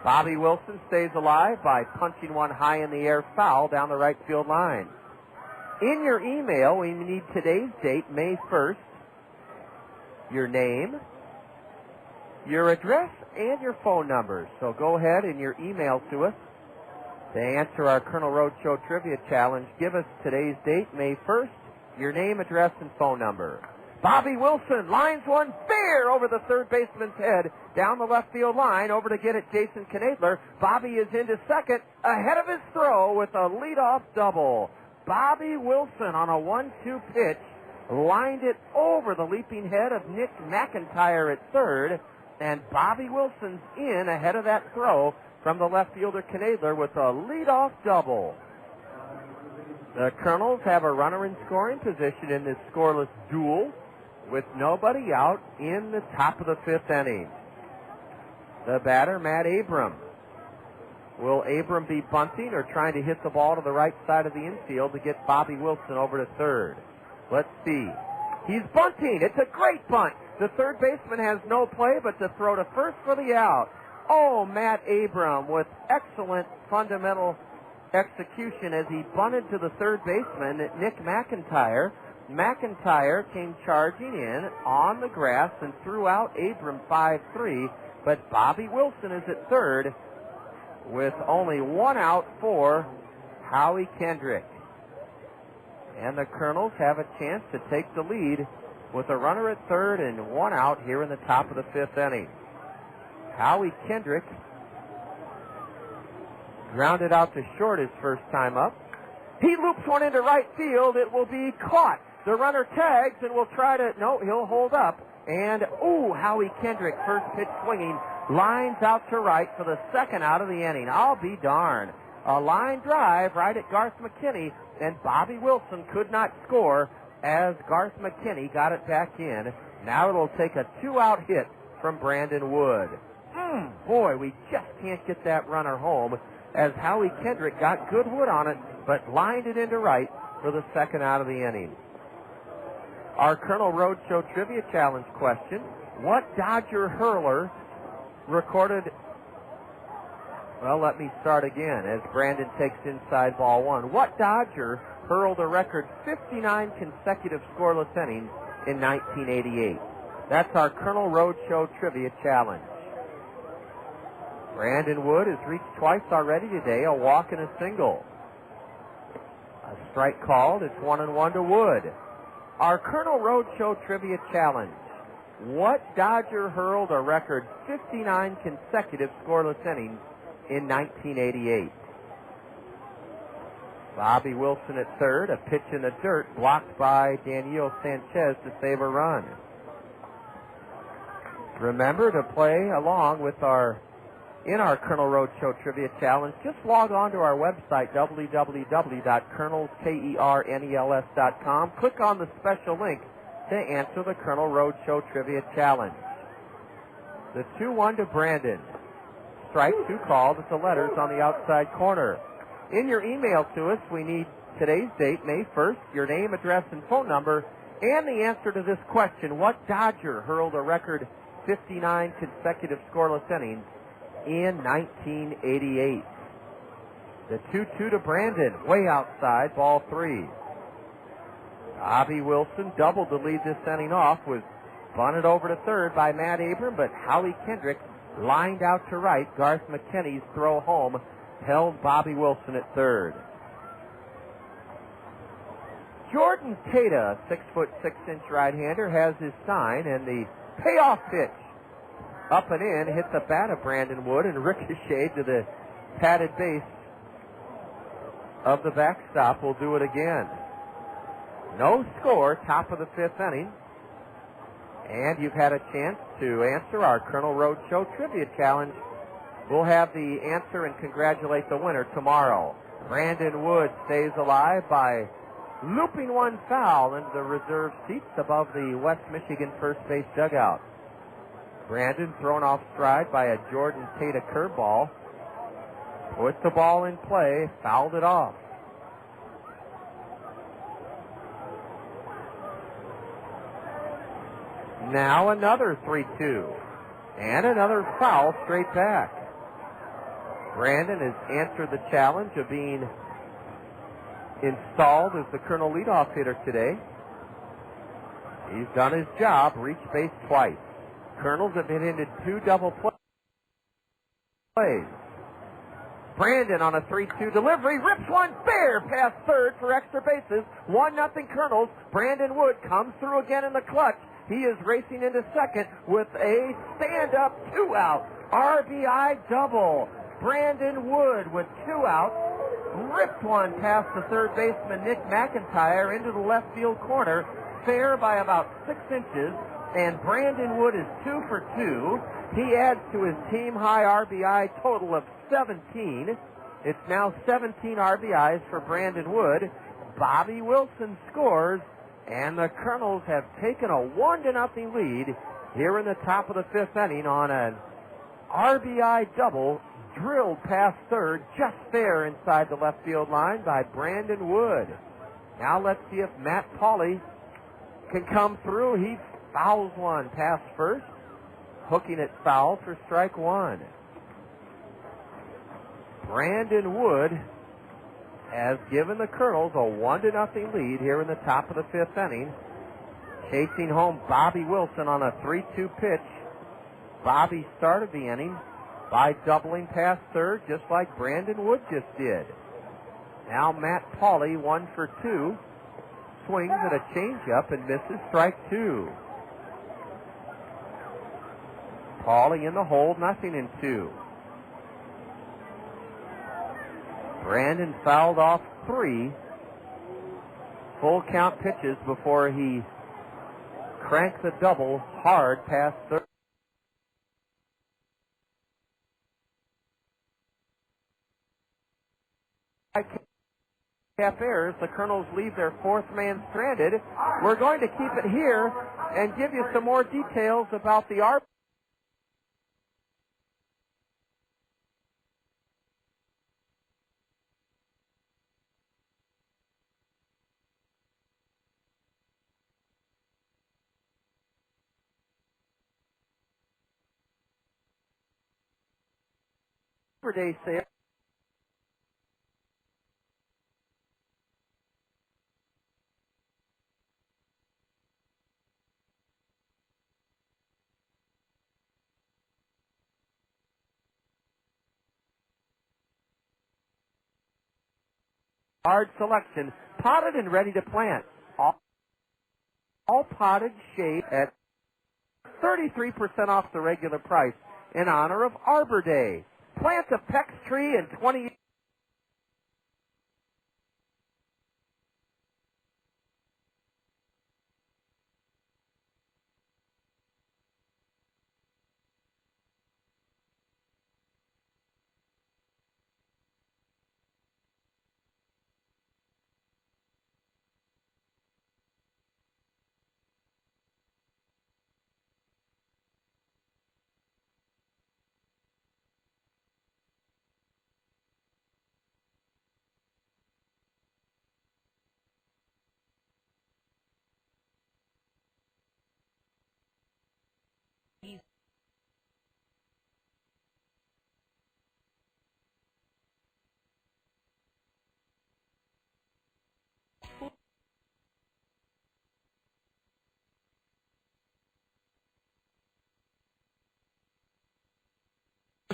Bobby Wilson stays alive by punching one high in the air foul down the right field line. In your email, we need today's date, May 1st, your name, your address, and your phone number. So go ahead in your email to us to answer our Kernel Roadshow Trivia Challenge. Give us today's date, May 1st, your name, address, and phone number. Bobby Wilson lines one fair over the third baseman's head, down the left field line, over to get it Jason Knadler. Bobby is into second, ahead of his throw with a leadoff double. Bobby Wilson on a 1-2 pitch lined it over the leaping head of Nick McIntyre at third, and Bobby Wilson's in ahead of that throw from the left fielder Knadler with a leadoff double. The Kernels have a runner in scoring position in this scoreless duel with nobody out in the top of the fifth inning. The batter, Matt Abram. Will Abram be bunting or trying to hit the ball to the right side of the infield to get Bobby Wilson over to third? Let's see. He's bunting. It's a great bunt. The third baseman has no play but to throw to first for the out. Oh, Matt Abram with excellent fundamental execution as he bunted to the third baseman, Nick McIntyre. McIntyre came charging in on the grass and threw out Abram 5-3, but Bobby Wilson is at third with only one out for Howie Kendrick. And the Kernels have a chance to take the lead with a runner at third and one out here in the top of the fifth inning. Howie Kendrick grounded out to short his first time up. He loops one into right field. It will be caught. The runner tags and will try to, no, he'll hold up. And, Howie Kendrick, first pitch swinging, lines out to right for the second out of the inning. I'll be darned. A line drive right at Garth McKinney, and Bobby Wilson could not score as Garth McKinney got it back in. Now it'll take a two-out hit from Brandon Wood. Boy, we just can't get that runner home as Howie Kendrick got good wood on it, but lined it into right for the second out of the inning. Our Colonel Roadshow Trivia Challenge question: what Dodger hurler recorded... Well, let me start again as Brandon takes inside ball one. What Dodger hurled a record 59 consecutive scoreless innings in 1988? That's our Colonel Roadshow Trivia Challenge. Brandon Wood has reached twice already today, a walk and a single. A strike called. It's 1-1 to Wood. Our Colonel Roadshow Trivia Challenge. What Dodger hurled a record 59 consecutive scoreless innings in 1988? Bobby Wilson at third. A pitch in the dirt blocked by Daniel Sanchez to save a run. Remember to play along with our Colonel Roadshow Trivia Challenge. Just log on to our website, www.kernels.com. Click on the special link to answer the Colonel Roadshow Trivia Challenge. The 2-1 to Brandon. Strike two called with the letters on the outside corner. In your email to us, we need today's date, May 1st, your name, address, and phone number, and the answer to this question: what Dodger hurled a record 59 consecutive scoreless innings in 1988? The 2-2 to Brandon, way outside, ball three. Bobby Wilson doubled to lead this inning off, was bunted over to third by Matt Abram, but Howie Kendrick lined out to right. Garth McKinney's throw home held Bobby Wilson at third. Jordan Tata, 6'6" right-hander, has his sign, and the payoff pitch up and in hit the bat of Brandon Wood and ricocheted to the padded base of the backstop. We'll do it again. No score, top of the fifth inning. And you've had a chance to answer our Colonel Roadshow Trivia Challenge. We'll have the answer and congratulate the winner tomorrow. Brandon Wood stays alive by looping one foul into the reserve seats above the West Michigan first base dugout. Brandon thrown off stride by a Jordan Tata curveball. Put the ball in play, fouled it off. Now another 3-2. And another foul straight back. Brandon has answered the challenge of being installed as the Colonel leadoff hitter today. He's done his job, reached base twice. Colonels have been into two double plays. Brandon on a 3-2 delivery rips one fair past third for extra bases. 1-0 Colonels. Brandon Wood comes through again in the clutch. He is racing into second with a stand-up two-out RBI double. Brandon Wood with two outs ripped one past the third baseman Nick McIntyre into the left field corner, fair by about 6 inches, and Brandon Wood is 2 for 2. He adds to his team-high RBI total of 17. It's now 17 RBIs for Brandon Wood. Bobby Wilson scores, and the Colonels have taken a 1-0 lead here in the top of the fifth inning on an RBI double drilled past third, just fair inside the left field line by Brandon Wood. Now let's see if Matt Pauley can come through. He fouls one past first, hooking it foul for strike one. Brandon Wood has given the Kernels a 1-0 lead here in the top of the fifth inning. Chasing home Bobby Wilson on a 3-2 pitch. Bobby started the inning by doubling past third, just like Brandon Wood just did. Now Matt Pauley, 1 for 2, swings at a changeup and misses strike two. Pauley in the hole, 0-2. Brandon fouled off 3 full count pitches before he cranked the double hard past third. Whitecap errors, the Kernels leave their fourth man stranded. We're going to keep it here and give you some more details about the Arbor Day sale. Hard selection, potted and ready to plant. All potted shade at 33% off the regular price in honor of Arbor Day. Plant a PEX tree in 20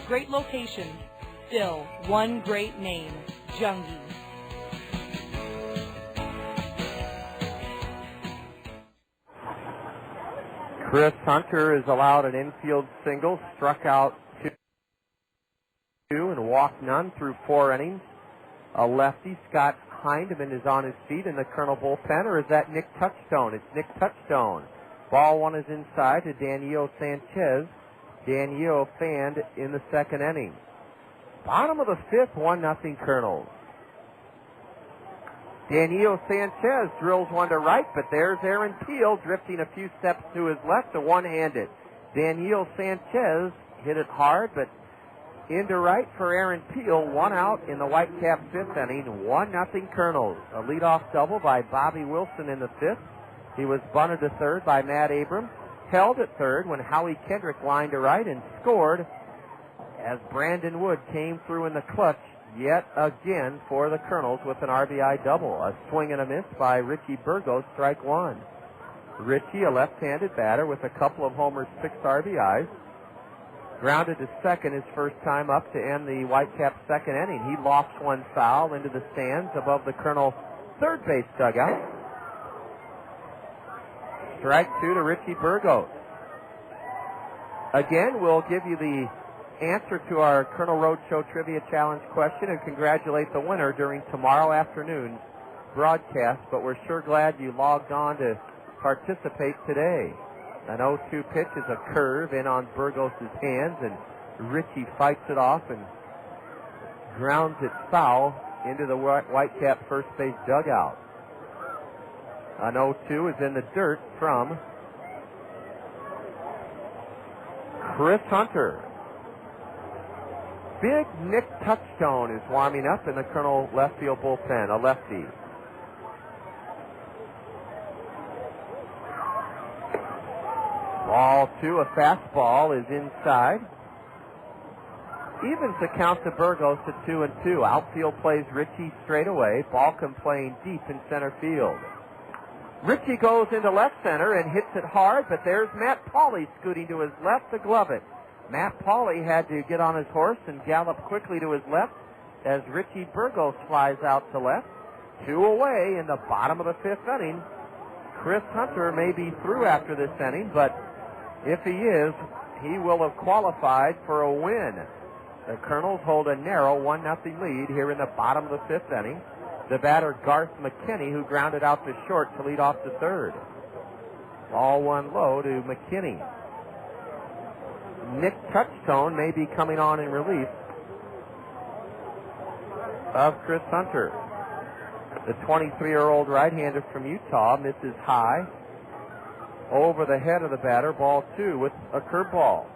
Great location, still one great name, Jungie. Chris Hunter is allowed an infield single, struck out 2 and walked none through 4 innings. A lefty, Scott Hindman, is on his feet in the Colonel bullpen, or is that Nick Touchstone? It's Nick Touchstone. Ball one is inside to Daniel Sanchez. Daniel fanned in the second inning. Bottom of the fifth, 1-0 Kernels. Daniel Sanchez drills one to right, but there's Aaron Peel drifting a few steps to his left, a one-handed. Daniel Sanchez hit it hard, but into right for Aaron Peel. 1 out in the Whitecaps fifth inning, 1-0 Kernels. A leadoff double by Bobby Wilson in the fifth. He was bunted to third by Matt Abrams. Held at third when Howie Kendrick lined to right and scored as Brandon Wood came through in the clutch yet again for the Kernels with an RBI double. A swing and a miss by Richie Burgos, strike one. Richie, a left-handed batter with a couple of homers, 6 RBIs. Grounded to second his first time up to end the Whitecaps second inning. He lofts one foul into the stands above the Kernel third base dugout. Strike 2 to Richie Burgos. Again, we'll give you the answer to our Kernel Roadshow Trivia Challenge question and congratulate the winner during tomorrow afternoon's broadcast, but we're sure glad you logged on to participate today. An 0-2 pitch is a curve in on Burgos' hands, and Richie fights it off and grounds it foul into the Whitecap first base dugout. An 0-2 is in the dirt from Chris Hunter. Big Nick Touchstone is warming up in the Kernel left field bullpen, a lefty. Ball 2, a fastball, is inside. Evens the count to Burgos at 2-2. Outfield plays Ritchie straight away. Balcom playing deep in center field. Ritchie goes into left center and hits it hard, but there's Matt Pauley scooting to his left to glove it. Matt Pauley had to get on his horse and gallop quickly to his left as Richie Burgos flies out to left. 2 away in the bottom of the 5th inning. Chris Hunter may be through after this inning, but if he is, he will have qualified for a win. The Kernels hold a narrow 1-0 lead here in the bottom of the 5th inning. The batter, Garth McKinney, who grounded out to short to lead off the 3rd. Ball 1 low to McKinney. Nick Touchstone may be coming on in relief of Chris Hunter. The 23-year-old right-hander from Utah misses high over the head of the batter. Ball 2 with a curveball.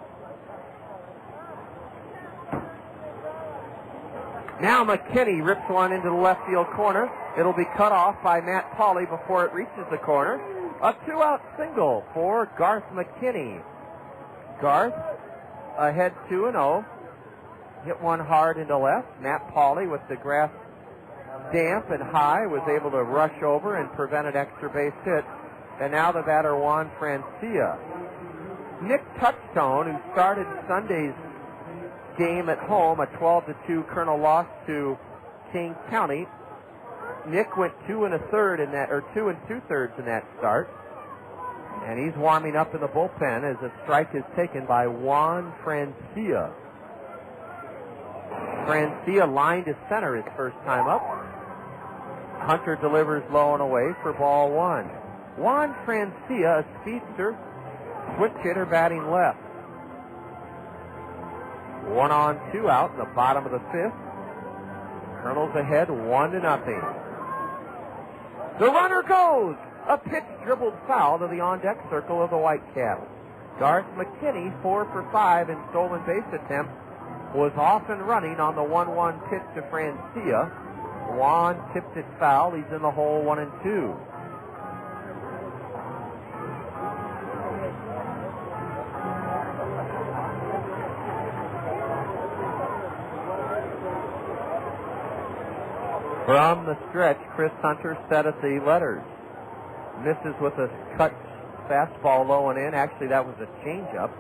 Now McKinney rips one into the left field corner. It'll be cut off by Matt Pauley before it reaches the corner. A 2-out single for Garth McKinney. Garth ahead 2-0. Hit one hard into left. Matt Pauley, with the grass damp and high, was able to rush over and prevent an extra base hit. And now the batter, Juan Francia. Nick Touchstone, who started Sunday's game at home, a 12-2 Kernel loss to King County. Nick went 2 2/3 in that, or 2 2/3 in that start. And he's warming up in the bullpen as a strike is taken by Juan Francia. Francia lined to center his first time up. Hunter delivers low and away for ball 1. Juan Francia, a speedster, switch hitter batting left. 1 on, 2 out in the bottom of the 5th. Kernels ahead 1-0. The runner goes. A pitch dribbled foul to the on-deck circle of the Whitecaps. Garth McKinney, 4 for 5 in stolen base attempt, was off and running on the 1-1 pitch to Francia. Juan tipped it foul. He's in the hole 1-2. From the stretch, Chris Hunter set at the letters. Misses with a cut fastball low and in. Actually, that was a changeup.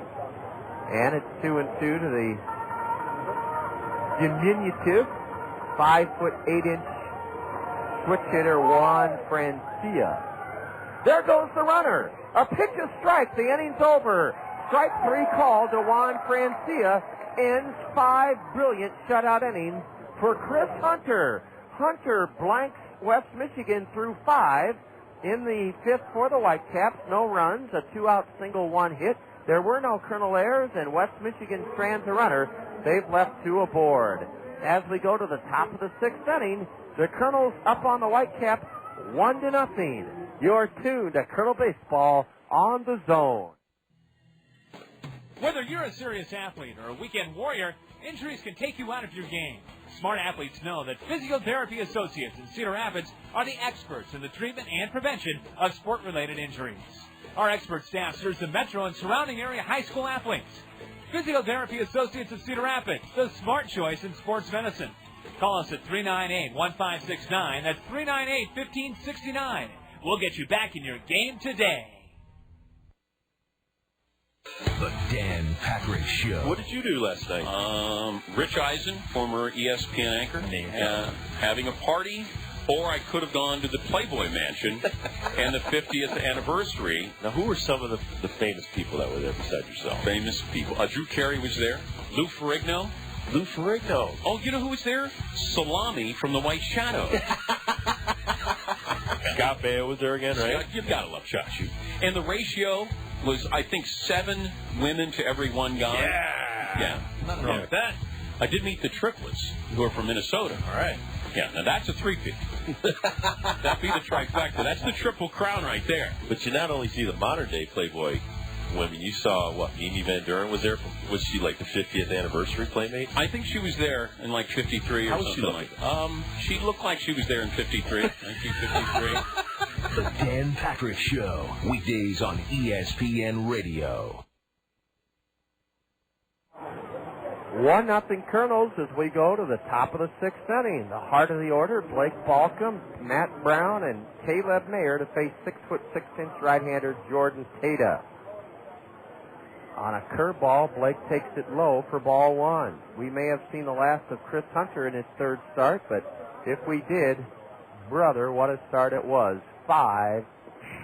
And it's 2-2 to the diminutive 5'8" switch hitter Juan Francia. There goes the runner. A pitch, a strike. The inning's over. Strike 3 called to Juan Francia. Ends 5 brilliant shutout innings for Chris Hunter. Hunter blanks West Michigan through 5 in the 5th for the Whitecaps. No runs, a 2-out single, 1 hit. There were no Kernel errors, and West Michigan strands a runner. They've left 2 aboard. As we go to the top of the 6th inning, the Kernels up on the Whitecaps 1-0. You're tuned to Kernel Baseball on the Zone. Whether you're a serious athlete or a weekend warrior, injuries can take you out of your game. Smart athletes know that Physiotherapy Associates in Cedar Rapids are the experts in the treatment and prevention of sport-related injuries. Our expert staff serves the metro and surrounding area high school athletes. Physiotherapy Associates of Cedar Rapids, the smart choice in sports medicine. Call us at 398-1569. That's 398-1569. We'll get you back in your game today. The Dan Patrick Show. What did you do last night? Rich Eisen, former ESPN anchor, having a party, or I could have gone to the Playboy Mansion and the 50th anniversary. Now, who were some of the famous people that were there besides yourself? Famous people. Drew Carey was there. Lou Ferrigno. Lou Ferrigno. Oh, you know who was there? Salami from the White Shadow. Scott Baio was there again, right? You've got to love Shot Shoot. And the ratio was, I think, 7 women to every 1 guy. Yeah. Nothing wrong with that. I did meet the triplets, who are from Minnesota. All right. Yeah, now that's a 3-peat. That'd be the trifecta. That's the triple crown right there. But you not only see the modern-day Playboy women, you saw, Mimi Van Duren was there. Was she like the 50th anniversary Playmate? I think she was there in like 53 or something like that. She looked like she was there in 1953. The Dan Patrick Show, weekdays on ESPN Radio. 1-0 Kernels as we go to the top of the sixth inning. The heart of the order, Blake Balcom, Matt Brown, and Caleb Mayer to face 6'6" right-hander Jordan Tata. On a curveball, Blake takes it low for ball one. We may have seen the last of Chris Hunter in his third start, but if we did, brother, what a start it was. 5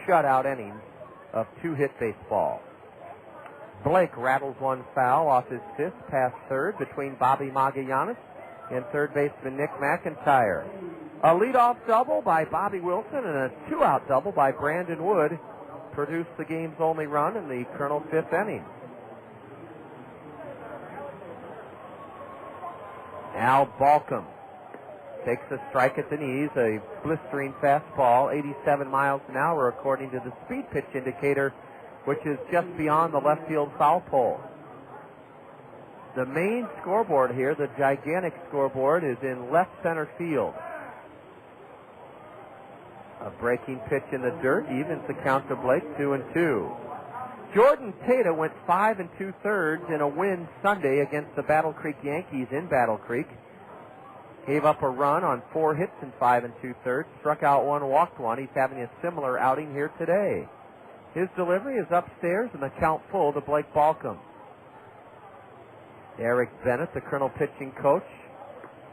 shutout innings of two-hit baseball. Blake rattles one foul off his fifth past third between Bobby Magallanes and third baseman Nick McIntyre. A leadoff double by Bobby Wilson and a two-out double by Brandon Wood produced the game's only run in the Colonel fifth inning. Now Balcom takes a strike at the knees, a blistering fastball, 87 miles an hour according to the speed pitch indicator, which is just beyond the left field foul pole. The main scoreboard here, the gigantic scoreboard, is in left center field. A breaking pitch in the dirt evens the count to Blake, 2-2. Jordan Tata went 5 2/3 in a win Sunday against the Battle Creek Yankees in Battle Creek. Gave up a run on 4 hits in 5 2/3, struck out 1, walked 1. He's having a similar outing here today. His delivery is upstairs and the count full to Blake Balcom. Eric Bennett, the Colonel pitching coach,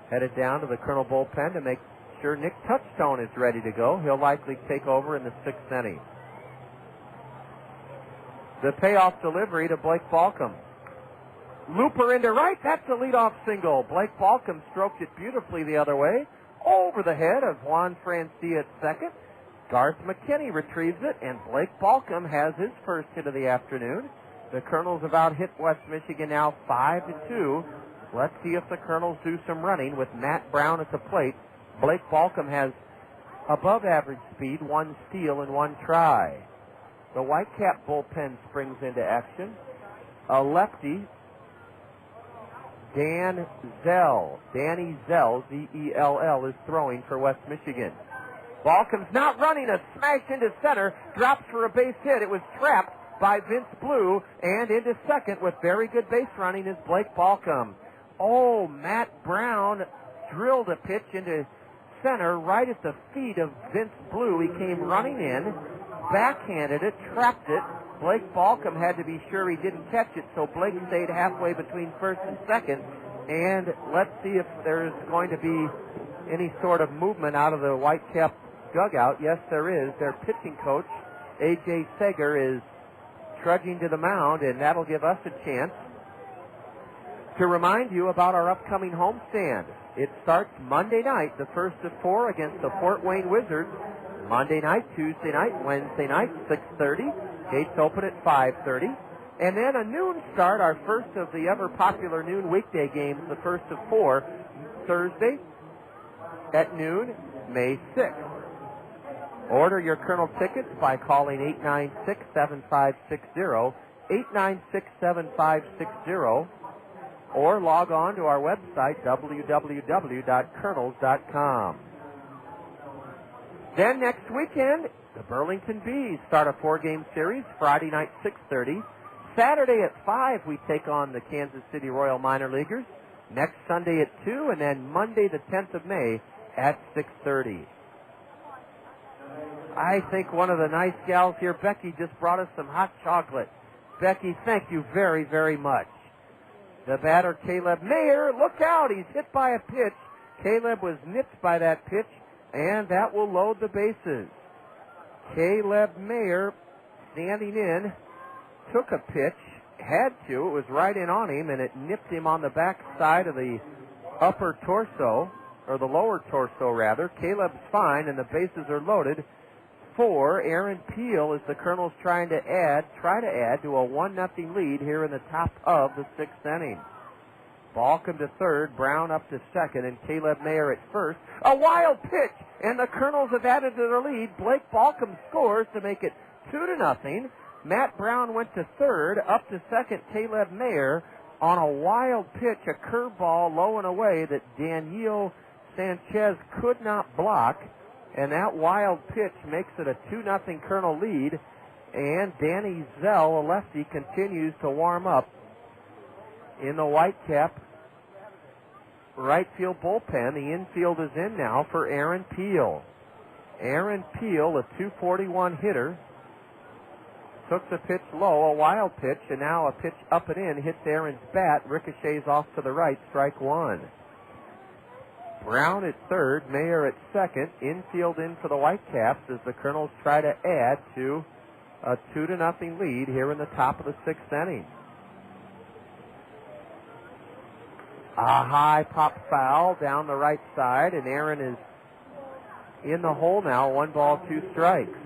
headed down to the Colonel bullpen to make sure Nick Touchstone is ready to go. He'll likely take over in the sixth inning. The payoff delivery to Blake Balcom. Looper into right, that's a leadoff single. Blake Balcom stroked it beautifully the other way, over the head of Juan Francia at second. Garth McKinney retrieves it, and Blake Balcom has his first hit of the afternoon. The Colonels have out-hit West Michigan now 5-2. Let's see if the Colonels do some running with Matt Brown at the plate. Blake Balcom has above average speed, 1 steal and 1 try. The Whitecap bullpen springs into action. A lefty, Danny Zell, Z-E-L-L, is throwing for West Michigan. Balcom's not running, a smash into center, drops for a base hit. It was trapped by Vince Blue, and into second with very good base running is Blake Balcom. Oh, Matt Brown drilled a pitch into center right at the feet of Vince Blue. He came running in, backhanded it, trapped it. Blake Balcom had to be sure he didn't catch it, so Blake stayed halfway between first and second. And let's see if there's going to be any sort of movement out of the Whitecap dugout. Yes, there is. Their pitching coach, A.J. Sager, is trudging to the mound, and that'll give us a chance to remind you about our upcoming homestand. It starts Monday night, the first of 4 against the Fort Wayne Wizards. Monday night, Tuesday night, Wednesday night, 6:30. Gates open at 5:30. And then a noon start, our first of the ever-popular noon weekday games, the first of 4, Thursday at noon, May 6th. Order your Colonel tickets by calling 896-7560, 896-7560, or log on to our website, www.kernels.com. Then next weekend, the Burlington Bees start a 4-game series, Friday night, 6:30. Saturday at 5, we take on the Kansas City Royal Minor Leaguers. Next Sunday at 2, and then Monday the 10th of May at 6:30. I think one of the nice gals here, Becky, just brought us some hot chocolate. Becky, thank you very, very much. The batter, Caleb Mayer, look out, he's hit by a pitch. Caleb was nipped by that pitch, and that will load the bases. Caleb Mayer, standing in, took a pitch, had to, it was right in on him, and it nipped him on the back side of the upper torso, or the lower torso rather. Caleb's fine, and the bases are loaded. 4, Aaron Peel is the Colonels try to add to a 1-0 lead here in the top of the 6th inning. Balcom to third, Brown up to second, and Caleb Mayer at first. A wild pitch, and the Colonels have added to their lead. Blake Balcom scores to make it 2-0. Matt Brown went to third, up to second, Caleb Mayer on a wild pitch, a curveball low and away that Daniel Sanchez could not block. And that wild pitch makes it a 2-0 Colonel lead. And Danny Zell, a lefty, continues to warm up in the Whitecap right field bullpen. The infield is in now for Aaron Peel. Aaron Peel, a .241 hitter, took the pitch low, a wild pitch, and now a pitch up and in, hits Aaron's bat, ricochets off to the right, strike one. Brown at third, Mayer at second, infield in for the Whitecaps as the Colonels try to add to a 2-0 lead here in the top of the sixth inning. A high pop foul down the right side, and Aaron is in the hole now, 1 ball, 2 strikes.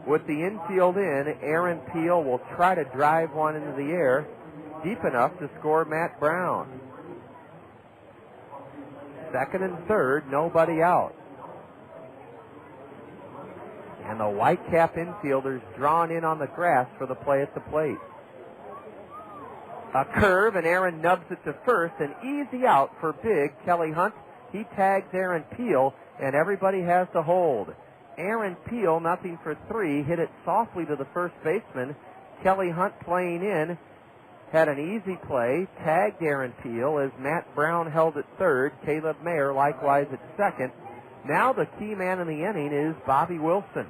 With the infield in, Aaron Peel will try to drive one into the air deep enough to score Matt Brown. Second and third, nobody out. And the Whitecap infielders drawn in on the grass for the play at the plate. A curve, and Aaron nubs it to first. An easy out for big Kelly Hunt. He tags Aaron Peel, and everybody has to hold. Aaron Peel, 0-for-3, hit it softly to the first baseman. Kelly Hunt playing in, had an easy play, tagged Aaron Peel as Matt Brown held at third. Caleb Mayer likewise at second. Now the key man in the inning is Bobby Wilson.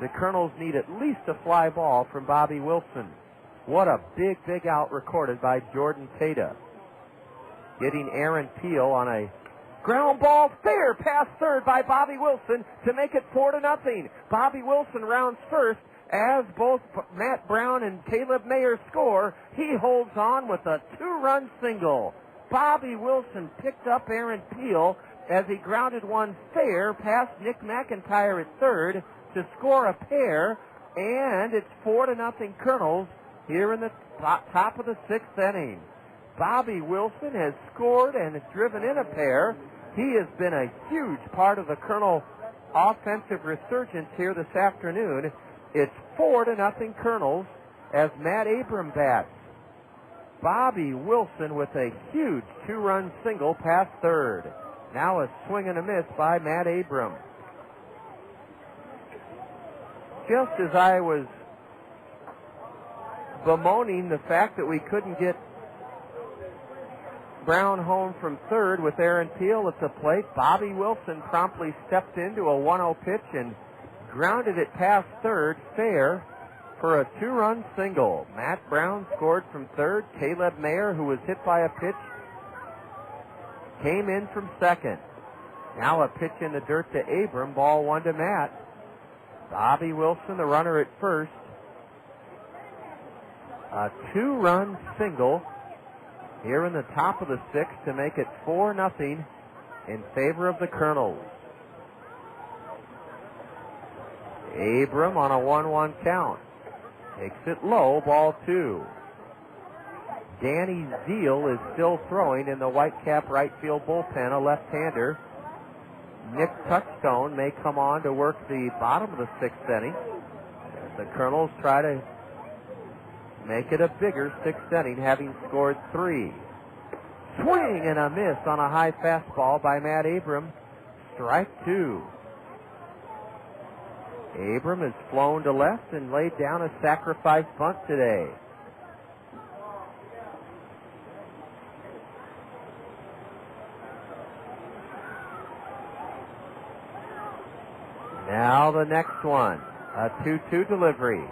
The Colonels need at least a fly ball from Bobby Wilson. What a big out recorded by Jordan Tata. Getting Aaron Peel on a ground ball fair past third by Bobby Wilson to make it 4-0. Bobby Wilson rounds first as both Matt Brown and Caleb Mayer score. He holds on with a 2-run single. Bobby Wilson picked up Aaron Peel as he grounded one fair past Nick McIntyre at third to score a pair, and it's 4-0 Colonels here in the top of the sixth inning. Bobby Wilson has scored and has driven in a pair. He has been a huge part of the Colonel offensive resurgence here this afternoon. It's 4-0 Colonels as Matt Abram bats. Bobby Wilson with a huge 2-run single past third. Now a swing and a miss by Matt Abram. Just as I was bemoaning the fact that we couldn't get Brown home from third with Aaron Peel at the plate, Bobby Wilson promptly stepped into a 1-0 pitch and grounded it past third fair for a 2-run single. Matt Brown scored from third. Caleb Mayer, who was hit by a pitch, came in from second. Now a pitch in the dirt to Abram, ball 1 to Matt. Bobby Wilson, the runner at first. A 2-run single here in the top of the sixth to make it 4-0 in favor of the Colonels. Abram on a 1-1 count. Takes it low, ball 2. Danny Zeal is still throwing in the Whitecap right field bullpen, a left-hander. Nick Touchstone may come on to work the bottom of the sixth inning as the Colonels try to make it a bigger sixth inning, having scored 3. Swing and a miss on a high fastball by Matt Abram. Strike 2. Abram has flown to left and laid down a sacrifice bunt today. Now the next one, a 2-2 delivery.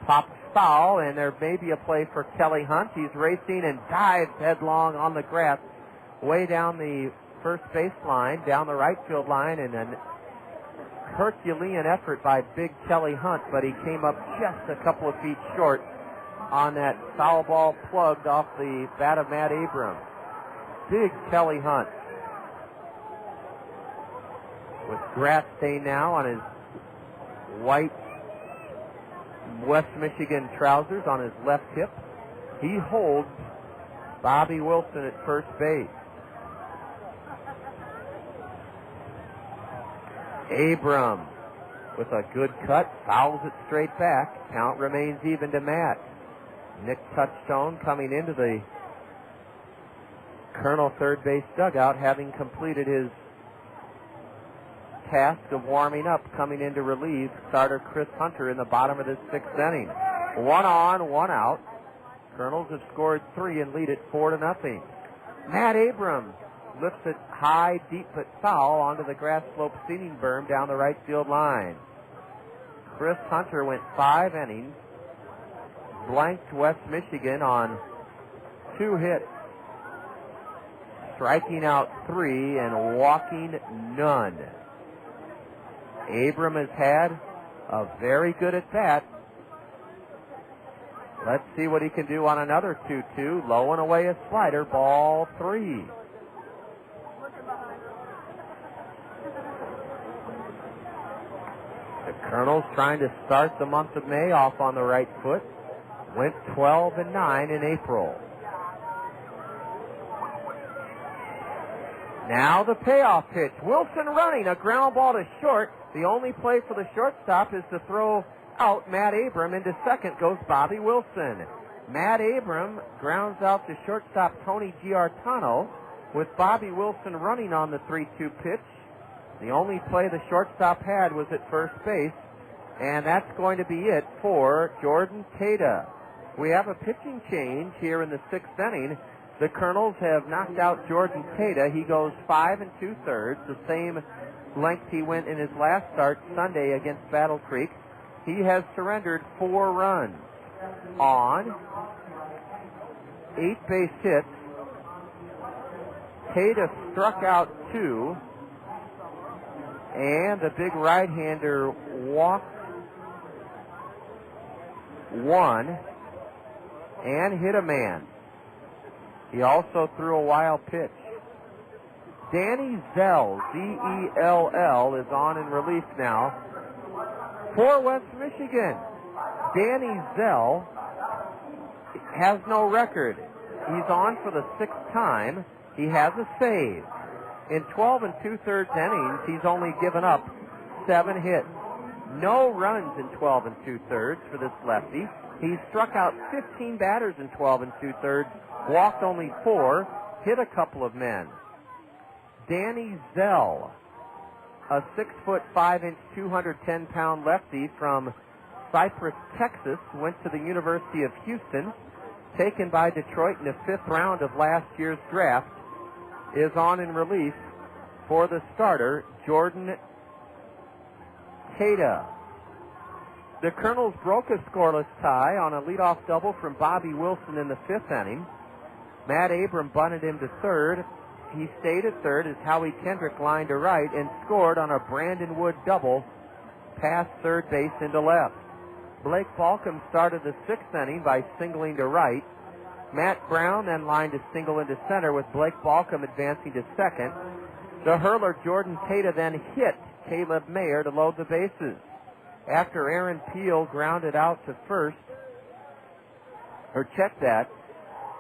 Pops foul, and there may be a play for Kelly Hunt. He's racing and dives headlong on the grass way down the first base line, down the right field line, and an Herculean effort by big Kelly Hunt, but he came up just a couple of feet short on that foul ball plugged off the bat of Matt Abram. Big Kelly Hunt with grass stain now on his white West Michigan trousers on his left hip. He holds Bobby Wilson at first base. Abram with a good cut, fouls it straight back. Count remains even to Matt. Nick Touchstone coming into the Colonel third base dugout, having completed his task of warming up, coming in to relieve starter Chris Hunter in the bottom of this 6th inning. 1 on, 1 out. Kernels have scored 3 and lead it 4-0. Matt Abrams lifts it high, deep, but foul onto the grass slope seating berm down the right field line. Chris Hunter went 5 innings, blanked West Michigan on 2 hits, striking out 3 and walking none. Abram has had a very good at bat. Let's see what he can do on another 2-2. Low and away a slider, ball 3. The Kernels trying to start the month of May off on the right foot. Went 12-9 in April. Now the payoff pitch. Wilson running, a ground ball to short. The only play for the shortstop is to throw out Matt Abram. Into second goes Bobby Wilson. Matt Abram grounds out to shortstop Tony Giartano with Bobby Wilson running on the 3-2 pitch. The only play the shortstop had was at first base, and that's going to be it for Jordan Tata. We have a pitching change here in the 6th inning. The Kernels have knocked out Jordan Tata. He goes 5 2/3, the same length he went in his last start Sunday against Battle Creek. He has surrendered 4 runs on 8 base hits. Tata struck out 2, and the big right-hander walked 1 and hit a man. He also threw a wild pitch. Danny Zell, Z-E-L-L, is on in relief now for West Michigan. Danny Zell has no record. He's on for the 6th time. He has a save. In 12 2/3 innings, he's only given up 7 hits. No runs in 12 2/3 for this lefty. He struck out 15 batters in 12 2/3, walked only 4, hit a couple of men. Danny Zell, a 6 5" 210-pound lefty from Cypress, Texas, went to the University of Houston, taken by Detroit in the 5th round of last year's draft, is on in relief for the starter, Jordan Tata. The Kernels broke a scoreless tie on a leadoff double from Bobby Wilson in the 5th inning. Matt Abram bunted him to third. He stayed at third as Howie Kendrick lined to right and scored on a Brandon Wood double past third base into left. Blake Balcom started the 6th inning by singling to right. Matt Brown then lined a single into center with Blake Balcom advancing to second. The hurler Jordan Tata then hit Caleb Mayer to load the bases. After Aaron Peel grounded out to first, or checked that,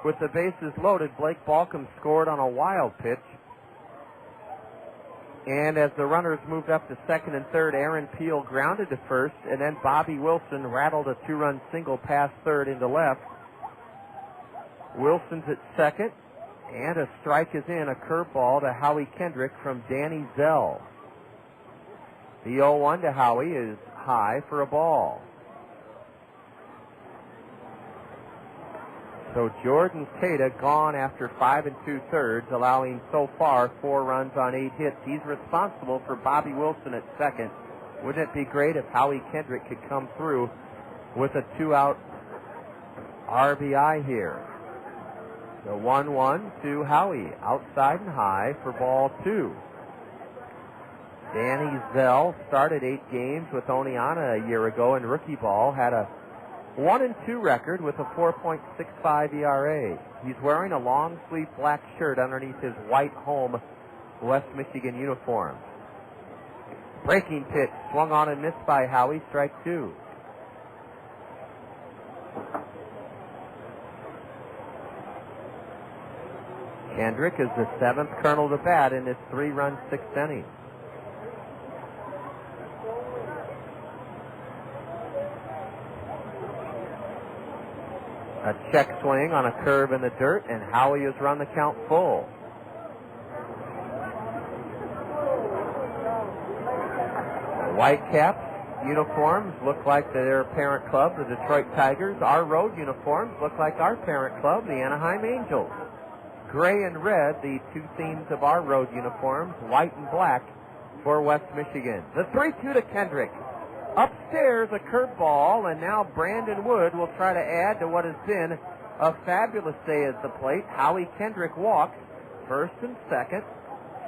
with the bases loaded, Blake Balcom scored on a wild pitch. And as the runners moved up to second and third, Aaron Peel grounded to first, and then Bobby Wilson rattled a 2-run single past third into left. Wilson's at second, and a strike is in, a curveball to Howie Kendrick from Danny Zell. The 0-1 to Howie is high for a ball. So Jordan Tata gone after 5 2/3, allowing so far 4 runs on 8 hits. He's responsible for Bobby Wilson at second. Wouldn't it be great if Howie Kendrick could come through with a 2-out RBI here? The 1-1 to Howie, outside and high for ball 2. Danny Zell started 8 games with Oneonta a year ago in rookie ball, had a 1-2 record with a 4.65 ERA. He's wearing a long sleeve black shirt underneath his white home West Michigan uniform. Breaking pitch, swung on and missed by Howie, strike 2. Kendrick is the 7th Kernel to bat in this 3-run 6th inning. A check swing on a curve in the dirt, and Howie has run the count full. Whitecaps uniforms look like their parent club, the Detroit Tigers. Our road uniforms look like our parent club, the Anaheim Angels. Gray and red, the two themes of our road uniforms, white and black for West Michigan. The 3-2 to Kendrick. Upstairs, a curveball, and now Brandon Wood will try to add to what has been a fabulous day at the plate. Howie Kendrick walks, first and second.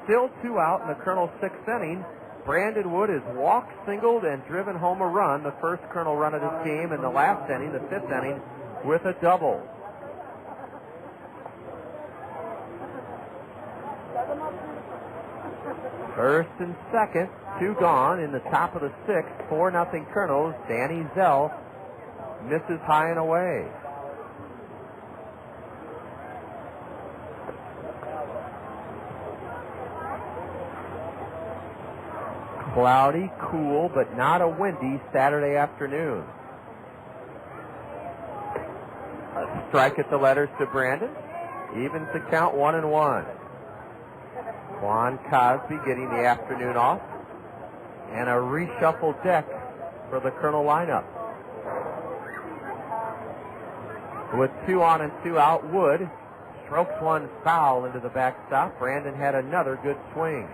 Still 2 out in the Kernels' 6th inning. Brandon Wood has walked, singled, and driven home a run, the first Kernel run of this game in the last inning, the 5th inning, with a double. First and second, 2 gone in the top of the 6th, 4-0 Kernels. Danny Zell misses high and away. Cloudy, cool, but not a windy Saturday afternoon. A strike at the letters to Brandon. Evens the count 1-1. Juan Cosby getting the afternoon off. And a reshuffled deck for the Kernel lineup. With 2 on and 2 out, Wood strokes one foul into the backstop. Brandon had another good swing.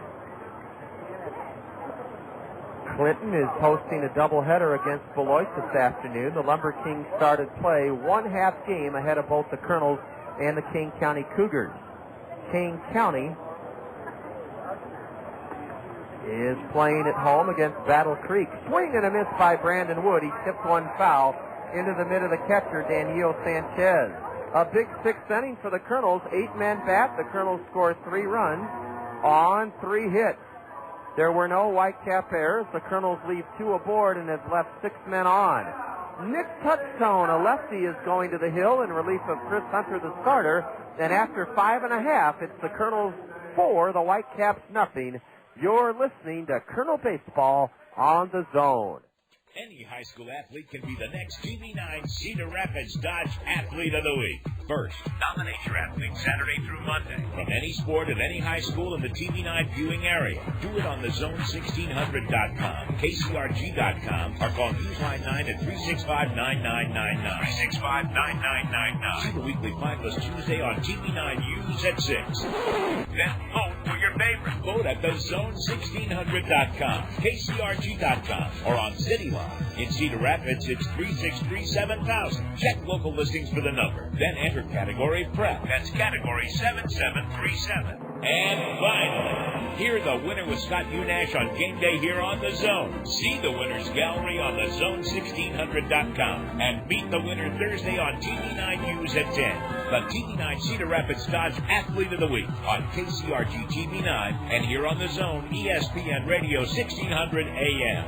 Clinton is hosting a doubleheader against Beloit this afternoon. The Lumber Kings started play 1/2 game ahead of both the Kernels and the Kane County Cougars. Kane County is playing at home against Battle Creek. Swing and a miss by Brandon Wood. He tipped one foul into the mid of the catcher, Daniel Sanchez. A big 6th inning for the Kernels. 8-man bat. The Kernels scored 3 runs on 3 hits. There were no Whitecap errors. The Kernels leave 2 aboard and have left 6 men on. Nick Touchstone, a lefty, is going to the hill in relief of Chris Hunter, the starter. And after 5 1/2, it's the Kernels 4, the Whitecaps nothing. You're listening to Kernel Baseball on the Zone. Any high school athlete can be the next TV9 Cedar Rapids Dodge Athlete of the Week. First, nominate your athlete Saturday through Monday from any sport at any high school in the TV9 viewing area. Do it on the Zone1600.com, KCRG.com, or call Newsline 9 at 365-9999. 365-9999. See the weekly finalist Tuesday on TV9 News at 6. Then vote for your favorite. Vote at the Zone1600.com, KCRG.com, or on CityLine. In Cedar Rapids, it's 363-7000. Check local listings for the number. Then enter category prep. That's category 7737. And finally, hear the winner with Scott Unash on game day here on The Zone. See the winner's gallery on the Zone1600.com. And meet the winner Thursday on TV9 News at 10. The TV9 Cedar Rapids Dodge Athlete of the Week on KCRG TV9 and here on The Zone ESPN Radio 1600 AM.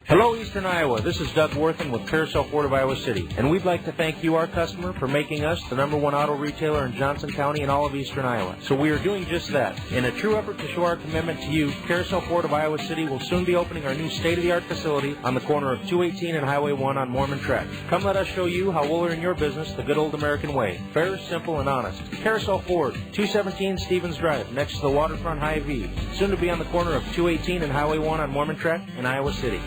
Hello, Eastern Iowa. This is Doug Worthen with Carousel Ford of Iowa City, and we'd like to thank you, our customer, for making us the #1 auto retailer in Johnson County and all of Eastern Iowa. So we are doing just that. In a true effort to show our commitment to you, Carousel Ford of Iowa City will soon be opening our new state-of-the-art facility on the corner of 218 and Highway 1 on Mormon Trek. Come let us show you how we'll earn your business the good old American way. Fair, simple, and honest. Carousel Ford, 217 Stevens Drive, next to the Waterfront Hy-Vee. Soon to be on the corner of 218 and Highway 1 on Mormon Trek in Iowa City.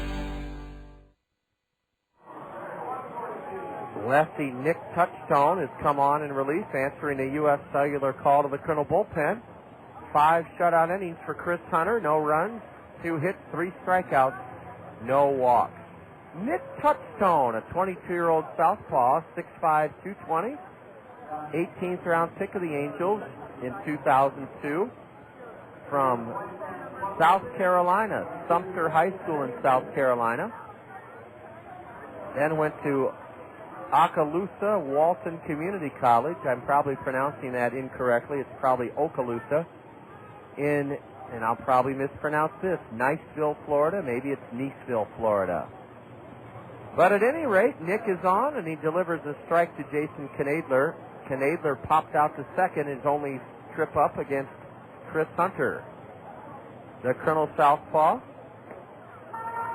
Lefty Nick Touchstone has come on in relief, answering a U.S. Cellular call to the Kernel bullpen. 5 shutout innings for Chris Hunter, no runs, 2 hits, 3 strikeouts, no walks. Nick Touchstone, a 22-year-old southpaw, 6'5", 220, 18th round pick of the Angels in 2002 from South Carolina, Sumter High School in South Carolina. Then went to Okaloosa Walton Community College. I'm probably pronouncing that incorrectly. It's probably Okaloosa. And I'll probably mispronounce this, Niceville, Florida. Maybe it's Niceville, Florida. But at any rate, Nick is on, and he delivers a strike to Jason Knadler. Knadler popped out to second, his only trip up against Chris Hunter. The Kernel southpaw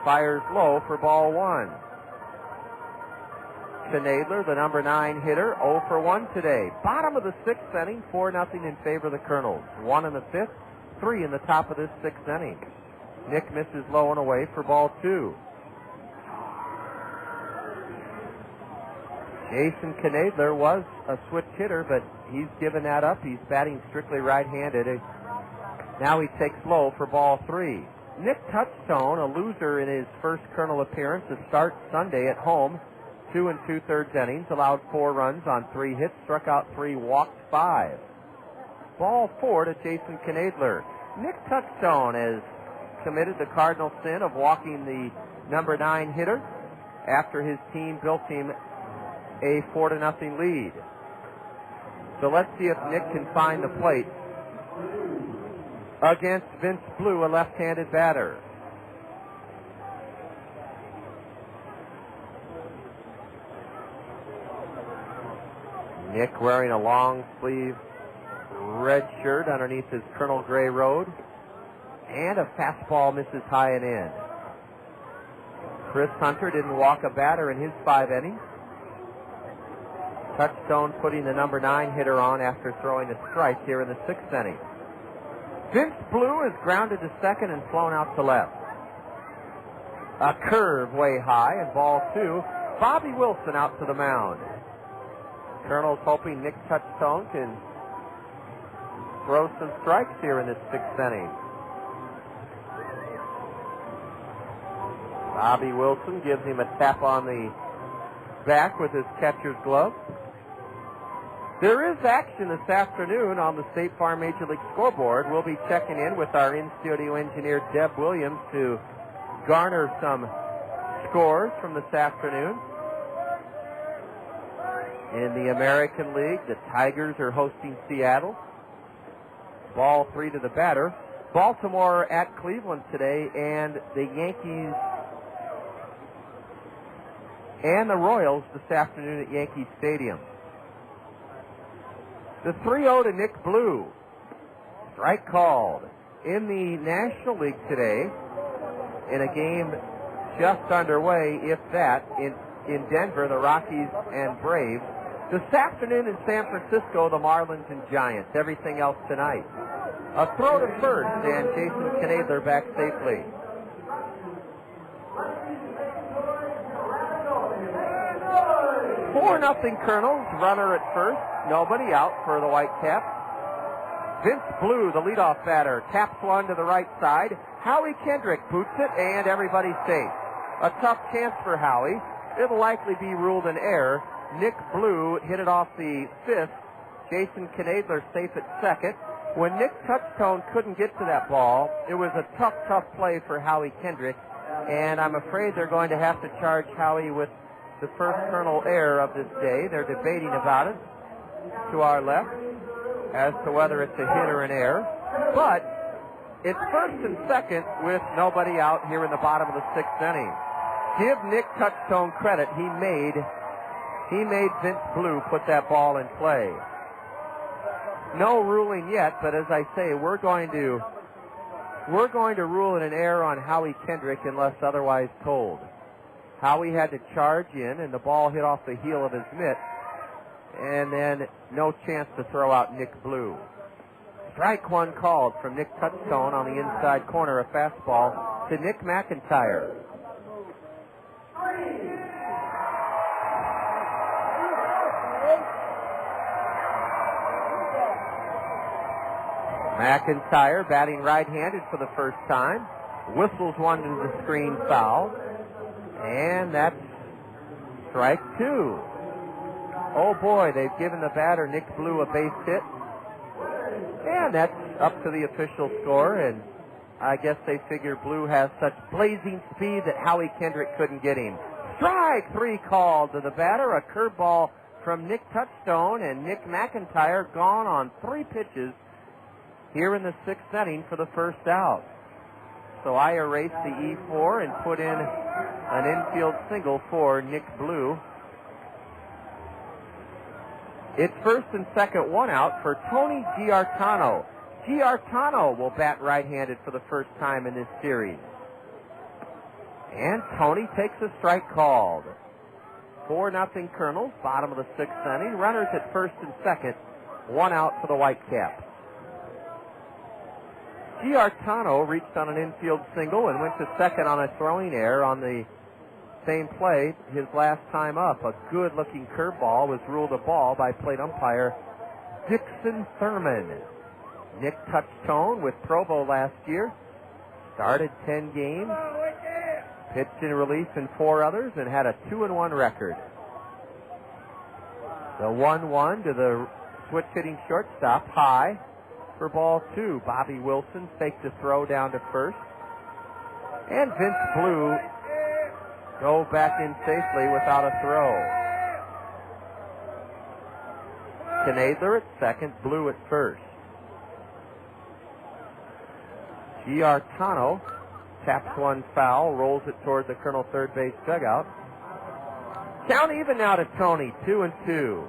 fires low for ball 1. Knadler, the number 9 hitter, 0 for 1 today. Bottom of the 6th inning, 4-0 in favor of the Kernels. 1 in the 5th, 3 in the top of this 6th inning. Nick misses low and away for ball 2. Jason Knadler was a switch hitter, but he's given that up. He's batting strictly right-handed. Now he takes low for ball 3. Nick Touchstone, a loser in his first Kernel appearance, to start Sunday at home. 2 2/3 innings, allowed 4 runs on 3 hits, struck out 3, walked 5. Ball 4 to Jason Knadler. Nick Touchstone has committed the cardinal sin of walking the number 9 hitter after his team built him a 4-0 lead. So let's see if Nick can find the plate against Vince Blue, a left-handed batter. Nick wearing a long sleeve red shirt underneath his Colonel Gray Road, and a fastball misses high and in. Chris Hunter didn't walk a batter in his 5 innings. Touchstone putting the number 9 hitter on after throwing a strike here in the 6th inning. Vince Blue is grounded to second and flown out to left. A curve way high, and ball 2. Bobby Wilson out to the mound. Colonel's hoping Nick Touchstone can throw some strikes here in this 6th inning. Bobby Wilson gives him a tap on the back with his catcher's glove. There is action this afternoon on the State Farm Major League scoreboard. We'll be checking in with our in-studio engineer, Deb Williams, to garner some scores from this afternoon. In the American League, the Tigers are hosting Seattle. Ball 3 to the batter. Baltimore at Cleveland today, and the Yankees and the Royals this afternoon at Yankee Stadium. The 3-0 to Nick Blue. Strike called. In the National League today, in a game just underway, if that, in Denver, the Rockies and Braves. This afternoon in San Francisco, the Marlins and Giants. Everything else tonight. A throw to first, and Jason Knadler back safely. Four nothing Kernels. Runner at first. Nobody out for the Whitecaps. Vince Blue, the leadoff batter, taps one to the right side. Howie Kendrick boots it, and everybody's safe. A tough chance for Howie. It'll likely be ruled an error. Nick Blue hit it off the 5th. Jason Knadler safe at second. When Nick Touchstone couldn't get to that ball, it was a tough play for Howie Kendrick, and I'm afraid they're going to have to charge Howie with the first Kernel error of this day. They're debating about it to our left as to whether it's a hit or an error. But it's first and second with nobody out here in the bottom of the 6th inning. Give Nick Touchstone credit. He made Vince Blue put that ball in play. No ruling yet, but as I say, we're going to rule it an error on Howie Kendrick unless otherwise told. Howie had to charge in, and the ball hit off the heel of his mitt, and then no chance to throw out Nick Blue. Strike one called from Nick Touchstone on the inside corner, a fastball to Nick McIntyre. McIntyre batting right-handed for the first time. Whistles one to the screen foul. And that's strike 2. Oh boy, they've given the batter Nick Blue a base hit. And that's up to the official score, and I guess they figure Blue has such blazing speed that Howie Kendrick couldn't get him. Strike 3 called to the batter, a curveball from Nick Touchstone, and Nick McIntyre gone on 3 pitches here in the 6th inning for the first out. So I erased the E4 and put in an infield single for Nick Blue. It's first and second, 1 out for Tony Giartano. Giartano will bat right-handed for the first time in this series. And Tony takes a strike called. 4-0 Kernels, bottom of the 6th inning. Runners at first and second, 1 out for the Whitecaps. Giartano reached on an infield single and went to second on a throwing error on the same play his last time up. A good-looking curveball was ruled a ball by plate umpire Dixon Thurman. Nick Touchtone with Provo last year. Started 10 games, pitched in relief in 4 others, and had a 2-1 record. The 1-1 to the switch-hitting shortstop, high for ball 2. Bobby Wilson faked a throw down to first. And Vince Blue drove back in safely without a throw. Knadler at second, Blue at first. Giartano taps one foul, rolls it toward the Colonel third base dugout. Count even now to Tony, 2-2.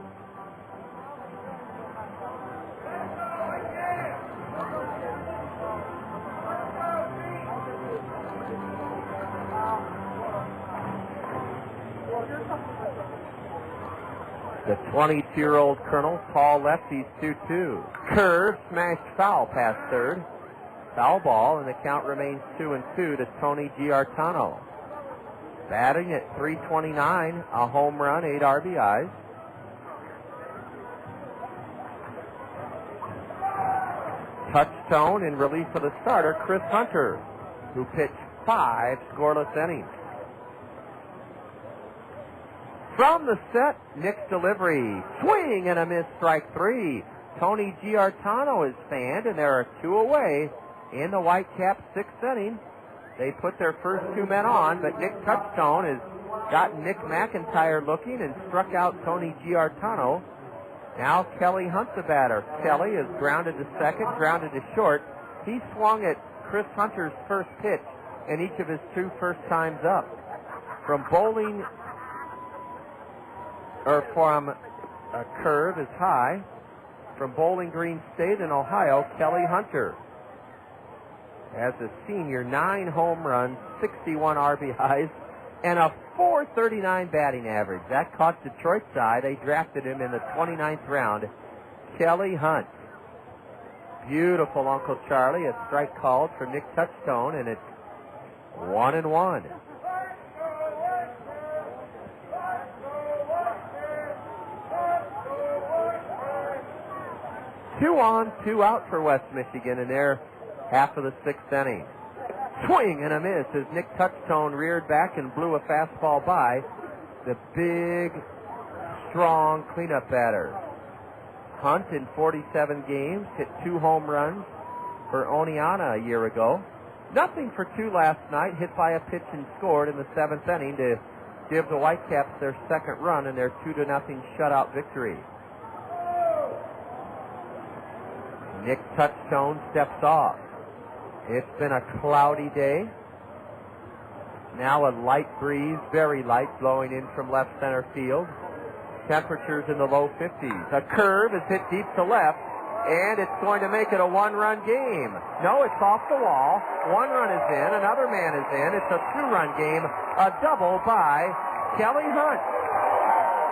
The 22-year-old Colonel, tall lefties, 2-2. Curve, smashed foul past third. Foul ball, and the count remains 2-2 to Tony Giartano. Batting at .329, a home run, 8 RBIs. Touchtone in relief of the starter, Chris Hunter, who pitched 5 scoreless innings. From the set, Nick's delivery. Swing and a miss, strike 3. Tony Giartano is fanned, and there are 2 away in the Whitecaps' 6th inning. They put their first 2 men on, but Nick Touchtone has gotten Nick McIntyre looking and struck out Tony Giartano. Now Kelly Hunt's the batter. Kelly is grounded to second, grounded to short. He swung at Chris Hunter's first pitch in each of his 2 first times up. From bowling, or from a curve is high. From Bowling Green State in Ohio, Kelly Hunter. As a senior, 9 home runs, 61 RBIs, and a .439 batting average. That caught Detroit's eye. They drafted him in the 29th round. Kelly Hunt. Beautiful Uncle Charlie. A strike called for Nick Touchtone, and it's 1-1. Two on, 2 out for West Michigan in their half of the 6th inning. Swing and a miss as Nick Touchtone reared back and blew a fastball by the big, strong cleanup batter. Hunt in 47 games hit 2 home runs for Oneonta a year ago. Nothing for 2 last night, hit by a pitch and scored in the 7th inning to give the Whitecaps their 2nd run in their 2-0 shutout victory. Nick Touchtone steps off. It's been a cloudy day. Now a light breeze, very light, blowing in from left center field. Temperatures in the low 50s. A curve is hit deep to left, and it's going to make it a 1-run game. No, it's off the wall. 1 run is in. Another man is in. It's a 2-run game. A double by Kelly Hunt.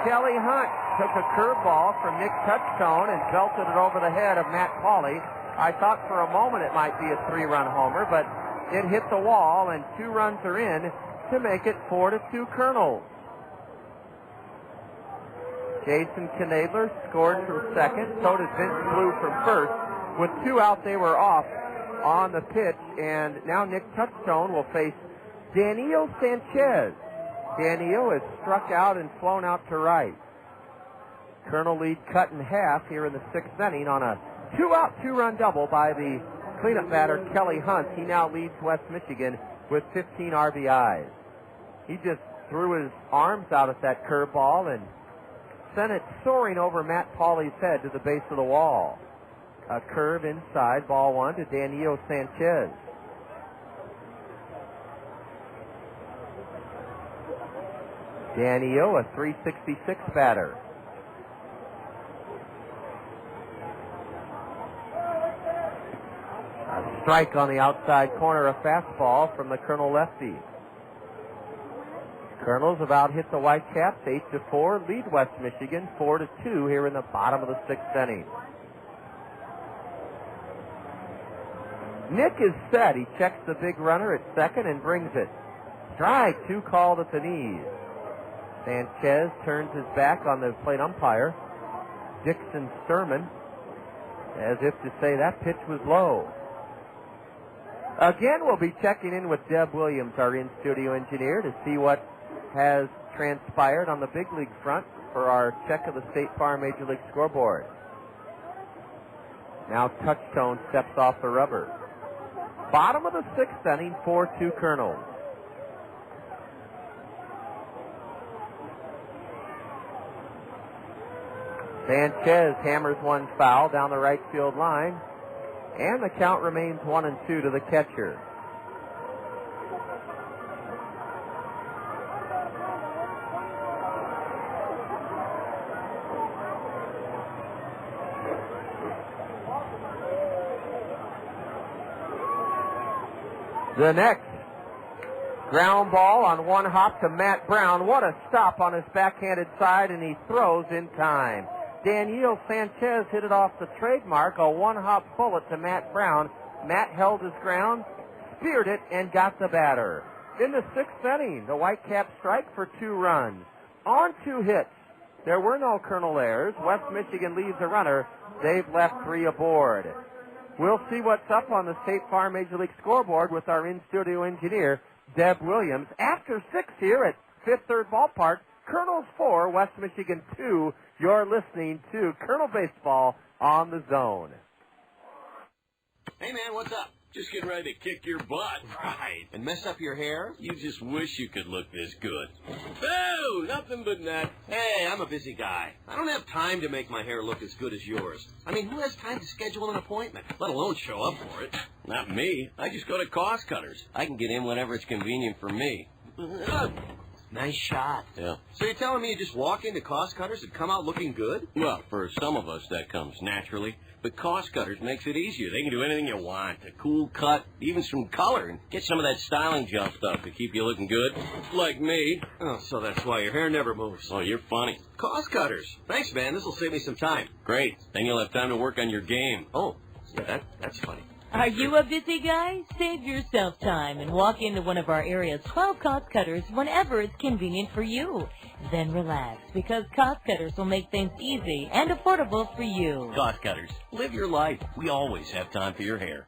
Kelly Hunt took a curveball from Nick Touchtone and belted it over the head of Matt Pauley. I thought for a moment it might be a 3-run homer, but it hit the wall, and 2 runs are in to make it 4-2 Kernels. Jason Knadler scored from second. So did Vince Blue from first. With 2 out, they were off on the pitch, and now Nick Touchtone will face Daniel Sanchez. Daniel is struck out and flown out to right. Colonel lead cut in half here in the 6th inning on a 2-out, 2-run double by the cleanup batter Kelly Hunt. He now leads West Michigan with 15 RBIs. He just threw his arms out at that curveball and sent it soaring over Matt Pauley's head to the base of the wall. A curve inside, ball 1 to Daniel Sanchez. Daniel, a .366 batter. A strike on the outside corner, a fastball from the Colonel lefty. Kernels have out-hit the Whitecaps 8-4, lead West Michigan 4-2 here in the bottom of the 6th inning. Nick is set. He checks the big runner at second and brings it. Strike, 2 called at the knees. Sanchez turns his back on the plate umpire. Dixon Sturman, as if to say that pitch was low. Again, we'll be checking in with Deb Williams, our in-studio engineer, to see what has transpired on the big league front for our check of the State Farm Major League scoreboard. Now Touchstone steps off the rubber. Bottom of the 6th inning, 4-2 Kernels. Sanchez hammers one foul down the right field line, and the count remains 1-2 to the catcher. The next ground ball on one hop to Matt Brown. What a stop on his backhanded side, and he throws in time. Daniel Sanchez hit it off the trademark, a one-hop bullet to Matt Brown. Matt held his ground, speared it, and got the batter. In the 6th inning, the Whitecaps strike for 2 runs. On 2 hits, there were no Kernel errors. West Michigan leaves a runner. They've left 3 aboard. We'll see what's up on the State Farm Major League scoreboard with our in-studio engineer, Deb Williams. After 6 here at Fifth Third Ballpark, Kernels 4, West Michigan 2. You're listening to Kernel Baseball on the Zone. Hey, man, what's up? Just getting ready to kick your butt. Right. And mess up your hair? You just wish you could look this good. Boo! Nothing but that. Hey, I'm a busy guy. I don't have time to make my hair look as good as yours. I mean, who has time to schedule an appointment, let alone show up for it? Not me. I just go to Cost Cutters. I can get in whenever it's convenient for me. Nice shot. Yeah. So you're telling me you just walk into Cost Cutters and come out looking good? Well, for some of us, that comes naturally. But Cost Cutters makes it easier. They can do anything you want. A cool cut, even some color, and get some of that styling gel stuff to keep you looking good. Like me. Oh, so that's why your hair never moves. Oh, you're funny. Cost Cutters. Thanks, man. This'll save me some time. Great. Then you'll have time to work on your game. Oh, yeah, that's funny. Are you a busy guy? Save yourself time and walk into one of our area's 12 Cost Cutters whenever it's convenient for you. Then relax, because Cost Cutters will make things easy and affordable for you. Cost Cutters. Live your life. We always have time for your hair.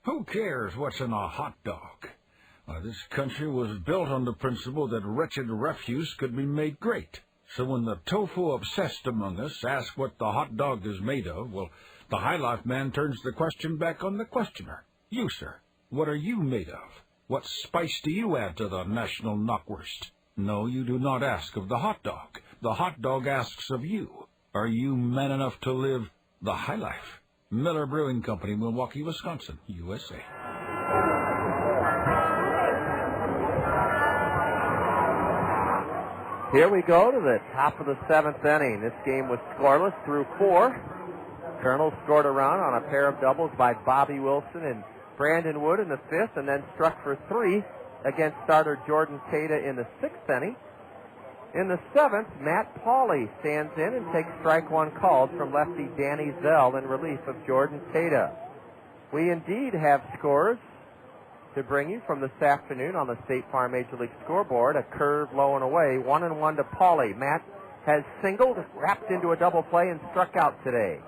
Who cares what's in a hot dog? This country was built on the principle that wretched refuse could be made great. So when the tofu obsessed among us ask what the hot dog is made of, well, the High Life man turns the question back on the questioner. You, sir, what are you made of? What spice do you add to the national knockwurst? No, you do not ask of the hot dog. The hot dog asks of you. Are you man enough to live the High Life? Miller Brewing Company, Milwaukee, Wisconsin, USA. Here we go to the top of the 7th inning. This game was scoreless through 4. Kernels scored a run on a pair of doubles by Bobby Wilson and Brandon Wood in the 5th, and then struck for 3 against starter Jordan Tata in the 6th inning. In the 7th, Matt Pauley stands in and takes strike 1 called from lefty Danny Zell in relief of Jordan Tata. We indeed have scores to bring you from this afternoon on the State Farm Major League scoreboard. A curve low and away, 1-1 to Pauley. Matt has singled, wrapped into a double play, and struck out today.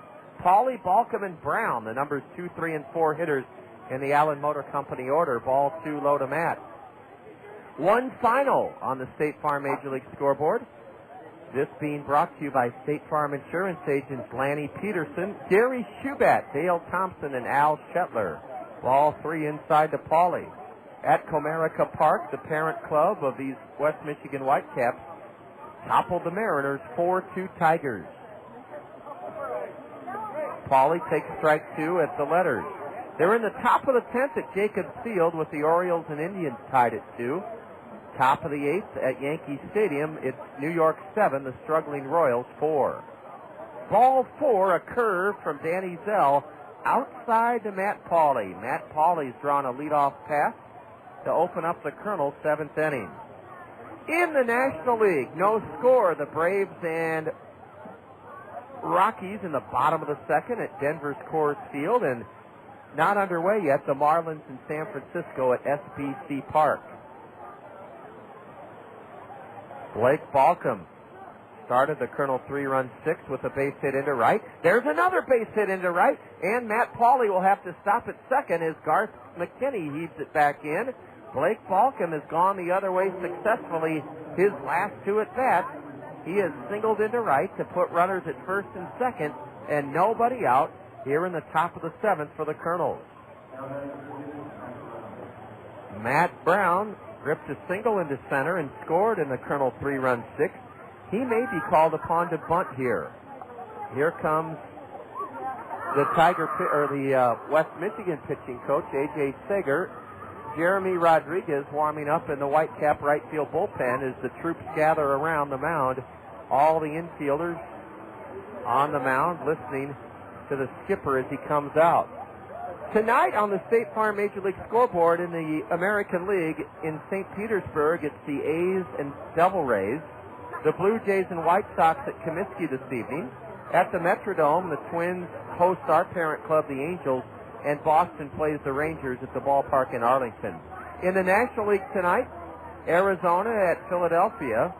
Pauley, Balcom, and Brown, the numbers 2, 3, and 4 hitters in the Allen Motor Company order. Ball 2 low to Matt. 1 final on the State Farm Major League scoreboard. This being brought to you by State Farm Insurance agents Lanny Peterson, Gary Schubat, Dale Thompson, and Al Shetler. Ball 3 inside to Pauley. At Comerica Park, the parent club of these West Michigan Whitecaps toppled the Mariners 4-2 Tigers. Pauley takes strike 2 at the letters. They're in the top of the 10th at Jacobs Field with the Orioles and Indians tied at 2. Top of the 8th at Yankee Stadium, it's New York 7, the struggling Royals 4. Ball 4, a curve from Danny Zell outside to Matt Pauley. Matt Pauley's drawn a leadoff pass to open up the Kernels' 7th inning. In the National League, no score. The Braves and Rockies in the bottom of the 2nd at Denver's Coors Field, and not underway yet. The Marlins in San Francisco at SBC Park. Blake Balcom started the Colonel 3-run sixth with a base hit into right. There's another base hit into right, and Matt Pauley will have to stop at second as Garth McKinney heaves it back in. Blake Balcom has gone the other way successfully his last two at-bats. He has singled into right to put runners at first and second, and nobody out here in the top of the seventh for the Colonels. Matt Brown ripped a single into center and scored in the Colonel 3-run sixth. He may be called upon to bunt here. Here comes the West Michigan pitching coach, A.J. Sager. Jeremy Rodriguez warming up in the Whitecap right field bullpen as the troops gather around the mound. All the infielders on the mound listening to the skipper as he comes out. Tonight on the State Farm Major League scoreboard in the American League in St. Petersburg, it's the A's and Devil Rays. The Blue Jays and White Sox at Comiskey this evening. At the Metrodome, the Twins host our parent club, the Angels, and Boston plays the Rangers at the ballpark in Arlington. In the National League tonight, Arizona at Philadelphia.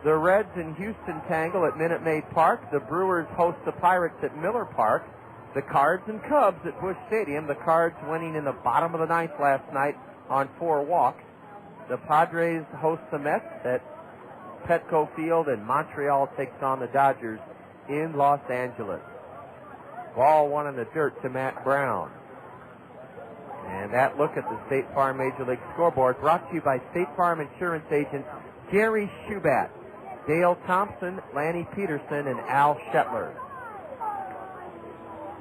The Reds and Houston tangle at Minute Maid Park. The Brewers host the Pirates at Miller Park. The Cards and Cubs at Busch Stadium. The Cards winning in the bottom of the ninth last night on 4 walks. The Padres host the Mets at Petco Field, and Montreal takes on the Dodgers in Los Angeles. Ball one in the dirt to Matt Brown. And that look at the State Farm Major League scoreboard brought to you by State Farm Insurance agent Gary Schubat, Dale Thompson, Lanny Peterson, and Al Shetler.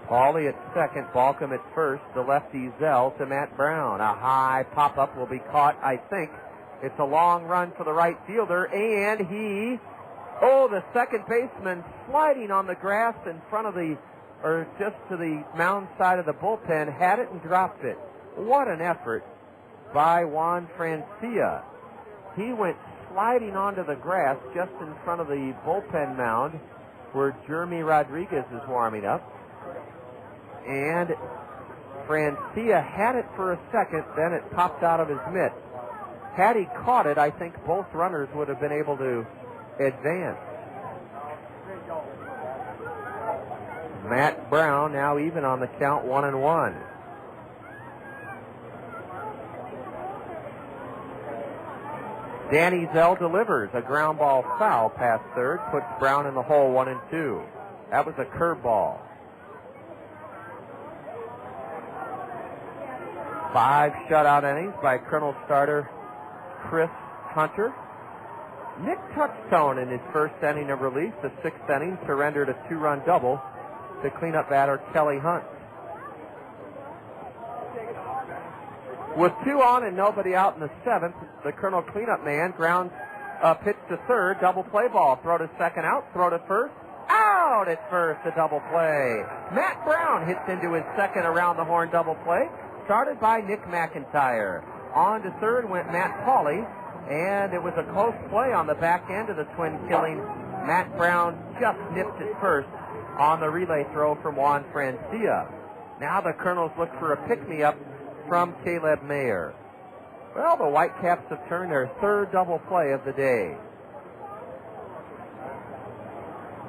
Pauley at second, Balcom at first, the lefty Zell to Matt Brown. A high pop-up will be caught, I think. It's a long run for the right fielder, and the second baseman sliding on the grass in front of just to the mound side of the bullpen, had it and dropped it. What an effort by Juan Francia. He went sliding onto the grass just in front of the bullpen mound where Jeremy Rodriguez is warming up. And Francia had it for a second, then it popped out of his mitt. Had he caught it, I think both runners would have been able to advance. Matt Brown now even on the count, 1-1. Danny Zell delivers a ground ball foul past third, puts Brown in the hole, 1-2. That was a curveball. 5 shutout innings by Colonel starter Chris Hunter. Nick Touchstone in his first inning of relief, the 6th inning, surrendered a 2-run double to cleanup batter Kelly Hunt. With 2 on and nobody out in the 7th, the Colonel cleanup man grounds a pitch to third, double play ball. Throw to second out, throw to first, out at first, a double play. Matt Brown hits into his second around the horn double play, started by Nick McIntyre. On to third went Matt Pauley, and it was a close play on the back end of the twin killing. Matt Brown just nipped it first on the relay throw from Juan Francia. Now the Colonels look for a pick-me-up from Caleb Mayer. Well, the Whitecaps have turned their 3rd double play of the day.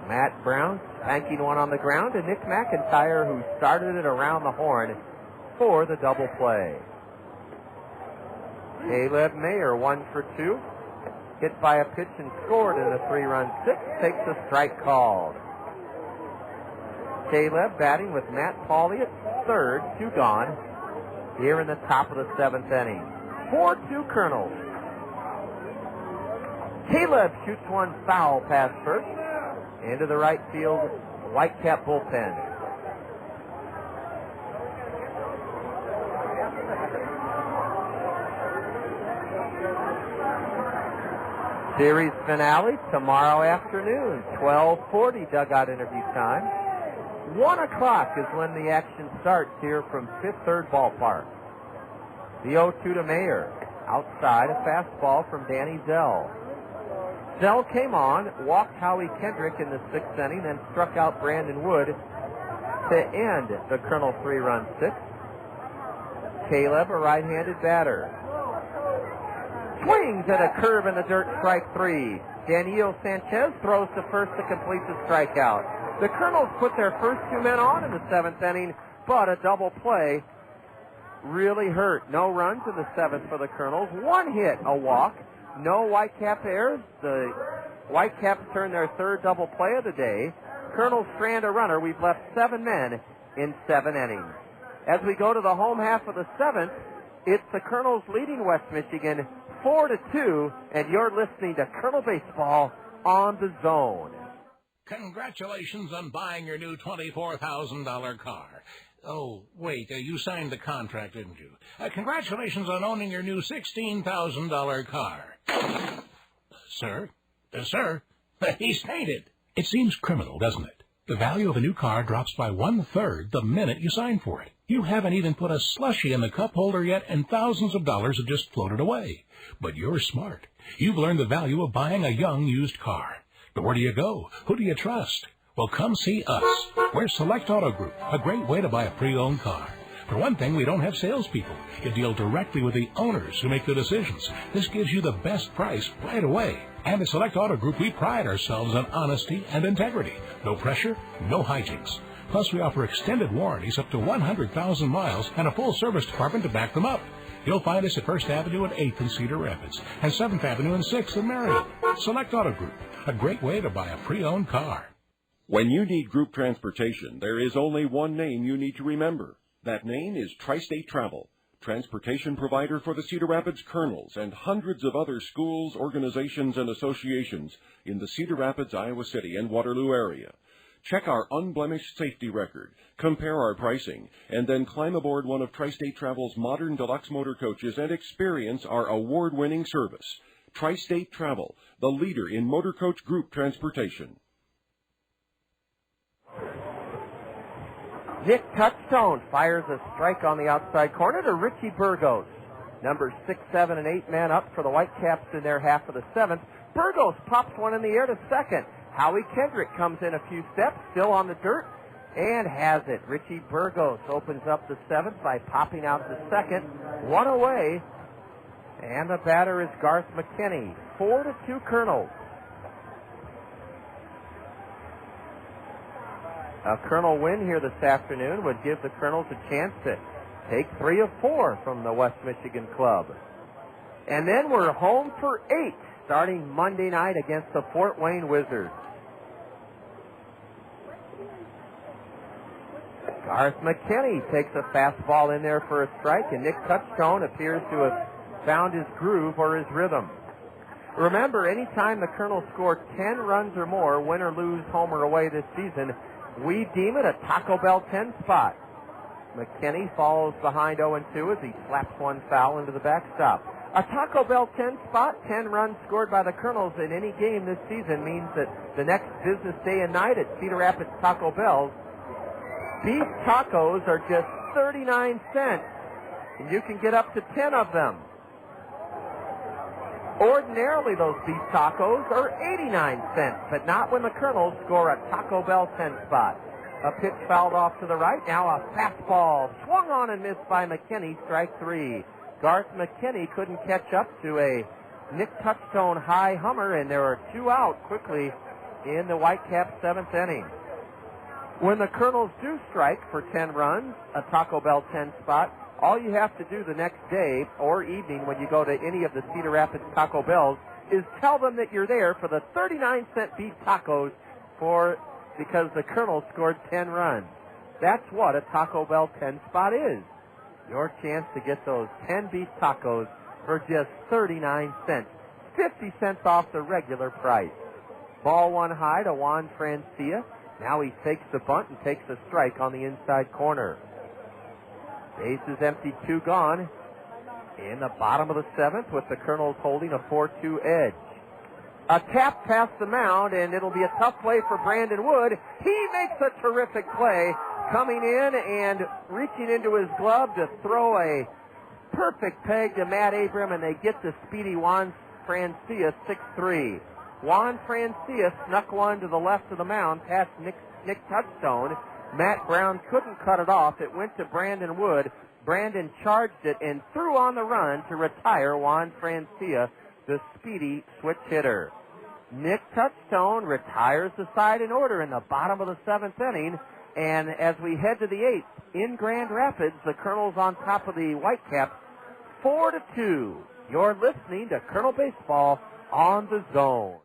Matt Brown spanking one on the ground, and Nick McIntyre, who started it around the horn for the double play. Caleb Mayer, 1 for 2. Hit by a pitch and scored in a 3-run 6. Takes a strike called. Caleb batting with Matt Pauley at third, 2 gone, here in the top of the 7th inning. 4-2 Colonels. Caleb shoots one foul past first into the right field Whitecap bullpen. Series finale tomorrow afternoon, 12:40 dugout interview time. 1 o'clock is when the action starts here from Fifth Third Ballpark. The 0-2 to Mayer. Outside, a fastball from Danny Zell. Zell came on, walked Howie Kendrick in the 6th inning, then struck out Brandon Wood to end the Colonel 3-run sixth. Caleb, a right-handed batter. Swings at a curve in the dirt, strike three. Daniel Sanchez throws to first to complete the strikeout. The Colonels put their first two men on in the seventh inning, but a double play really hurt. No runs in the seventh for the Colonels. One hit, a walk. No Whitecap errors. The Whitecaps turn their third double play of the day. Colonels strand a runner. We've left 7 men in 7 innings. As we go to the home half of the seventh, it's the Colonels leading West Michigan 4-2, and you're listening to Colonel Baseball on the Zone. Congratulations on buying your new $24,000 car. Oh, wait, you signed the contract, didn't you? Congratulations on owning your new $16,000 car. Sir? Sir? He's fainted. It seems criminal, doesn't it? The value of a new car drops by 1/3 the minute you sign for it. You haven't even put a slushie in the cup holder yet, and thousands of dollars have just floated away. But you're smart. You've learned the value of buying a young used car. But where do you go? Who do you trust? Well, come see us. We're Select Auto Group, a great way to buy a pre-owned car. For one thing, we don't have salespeople. You deal directly with the owners who make the decisions. This gives you the best price right away. And at Select Auto Group, we pride ourselves on honesty and integrity. No pressure, no hijinks. Plus, we offer extended warranties up to 100,000 miles and a full service department to back them up. You'll find us at 1st Avenue and 8th in Cedar Rapids, and 7th Avenue and 6th in Marion. Select Auto Group, a great way to buy a pre-owned car. When you need group transportation, there is only one name you need to remember. That name is Tri-State Travel, transportation provider for the Cedar Rapids Kernels and hundreds of other schools, organizations, and associations in the Cedar Rapids, Iowa City, and Waterloo area. Check our unblemished safety record, compare our pricing, and then climb aboard one of Tri-State Travel's modern deluxe motor coaches and experience our award-winning service. Tri-State Travel, the leader in motor coach group transportation. Nick Touchstone fires a strike on the outside corner to Richie Burgos. Numbers 6, 7, and 8 men up for the Whitecaps in their half of the seventh. Burgos pops one in the air to second. Howie Kendrick comes in a few steps, still on the dirt, and has it. Richie Burgos opens up the seventh by popping out the second. One away, and the batter is Garth McKinney. 4-2 Colonels. A Colonel win here this afternoon would give the Colonels a chance to take 3 of 4 from the West Michigan club. And then we're home for 8, starting Monday night against the Fort Wayne Wizards. Garth McKinney takes a fastball in there for a strike, and Nick Touchstone appears to have found his groove or his rhythm. Remember, anytime the Colonels score 10 runs or more, win or lose, home or away this season, we deem it a Taco Bell 10 spot. McKinney follows behind 0-2 as he slaps one foul into the backstop. A Taco Bell 10 spot, 10 runs scored by the Colonels in any game this season means that the next business day and night at Cedar Rapids Taco Bell's, beef tacos are just 39 cents, and you can get up to 10 of them. Ordinarily, those beef tacos are 89 cents, but not when the Colonels score a Taco Bell 10 spot. A pitch fouled off to the right. Now a fastball swung on and missed by McKinney, strike 3. Garth McKinney couldn't catch up to a Nick Touchstone high hummer, and there are 2 out quickly in the Whitecaps' 7th inning. When the Colonels do strike for 10 runs, a Taco Bell 10 spot, all you have to do the next day or evening when you go to any of the Cedar Rapids Taco Bells is tell them that you're there for the 39-cent beef tacos because the Colonels scored 10 runs. That's what a Taco Bell 10 spot is. Your chance to get those 10 beef tacos for just 39 cents. 50 cents off the regular price. Ball one high to Juan Francia. Now he fakes the bunt and takes a strike on the inside corner. Base is empty, 2 gone. In the bottom of the 7th with the Colonels holding a 4-2 edge. A tap past the mound, and it'll be a tough play for Brandon Wood. He makes a terrific play, coming in and reaching into his glove to throw a perfect peg to Matt Abram, and they get the speedy Juan Francia 6-3. Juan Francia snuck one to the left of the mound past Nick Touchstone, Matt Brown couldn't cut it off. It went to Brandon Wood. Brandon charged it and threw on the run to retire Juan Francia, the speedy switch hitter. Nick Touchstone retires the side in order in the bottom of the 7th inning. And as we head to the 8th, in Grand Rapids, the Kernels on top of the Whitecaps, 4-2. You're listening to Kernel Baseball on the Zone.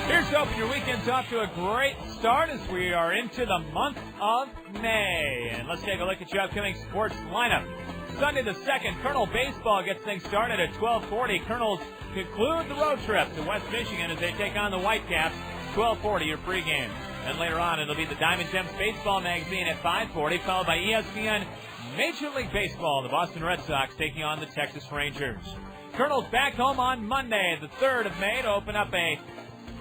Here's hoping your weekend's off to a great start as we are into the month of May. And let's take a look at your upcoming sports lineup. Sunday the 2nd, Kernel Baseball gets things started at 12:40. Kernels conclude the road trip to West Michigan as they take on the Whitecaps. 12:40, your pregame. And later on, it'll be the Diamond Gems Baseball Magazine at 5:40, followed by ESPN Major League Baseball. The Boston Red Sox taking on the Texas Rangers. Kernels back home on Monday, the 3rd of May, to open up a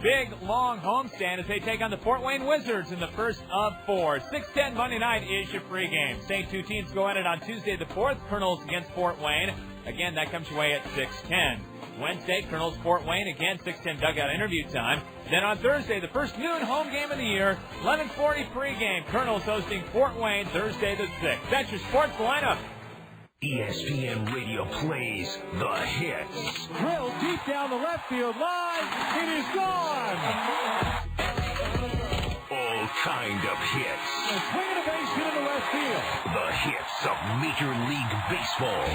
big, long homestand as they take on the Fort Wayne Wizards in the first of 4. 6:10 Monday night is your pregame. Same two teams go at it on Tuesday the 4th, Kernels against Fort Wayne. Again, that comes your way at 6:10. Wednesday, Kernels Fort Wayne, again, 6:10 dugout interview time. Then on Thursday, the first noon home game of the year, 11:40 pregame. Kernels hosting Fort Wayne Thursday the 6th. That's your sports lineup. ESPN Radio plays the hits. Drilled deep down the left field line. It is gone. All kind of hits. A swing and a base hit in the left field. The hits of Major League Baseball.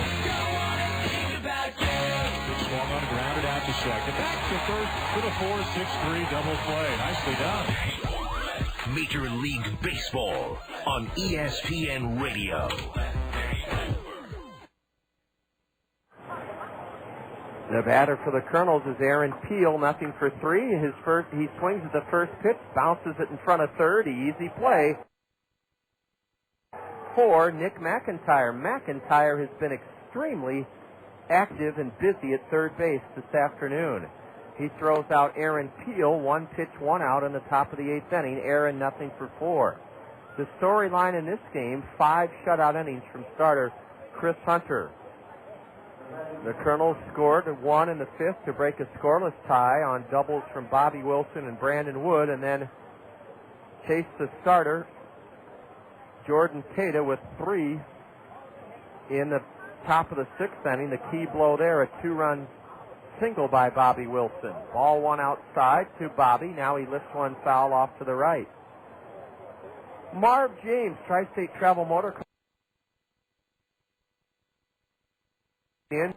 Swung on, grounded out to second. Back to first with a 4-6-3 double play. Nicely done. Major League Baseball on ESPN Radio. The batter for the Kernels is Aaron Peel, nothing for 3. He swings at the first pitch, bounces it in front of third. Easy play for Nick McIntyre. McIntyre has been extremely active and busy at third base this afternoon. He throws out Aaron Peel, 1 pitch, 1 out in the top of the 8th inning. Aaron nothing for 4. The storyline in this game, 5 shutout innings from starter Chris Hunter. The Kernels scored 1 in the 5th to break a scoreless tie on doubles from Bobby Wilson and Brandon Wood, and then chased the starter, Jordan Tata, with 3 in the top of the 6th inning. The key blow there, a 2-run single by Bobby Wilson. Ball 1 outside to Bobby. Now he lifts 1 foul off to the right. Marv James, Tri-State Travel Motor in.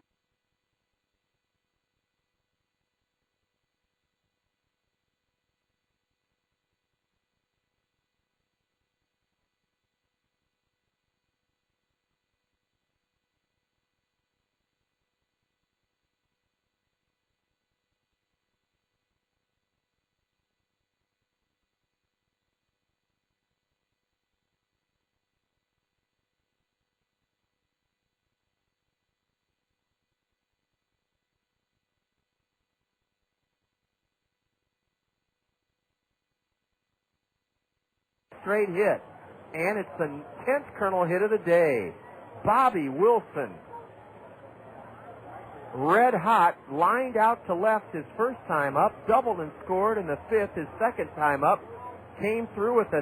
Straight hit, and it's the 10th Kernel hit of the day. Bobby Wilson, red hot, lined out to left his first time up, doubled and scored in the 5th. His second time up, came through with a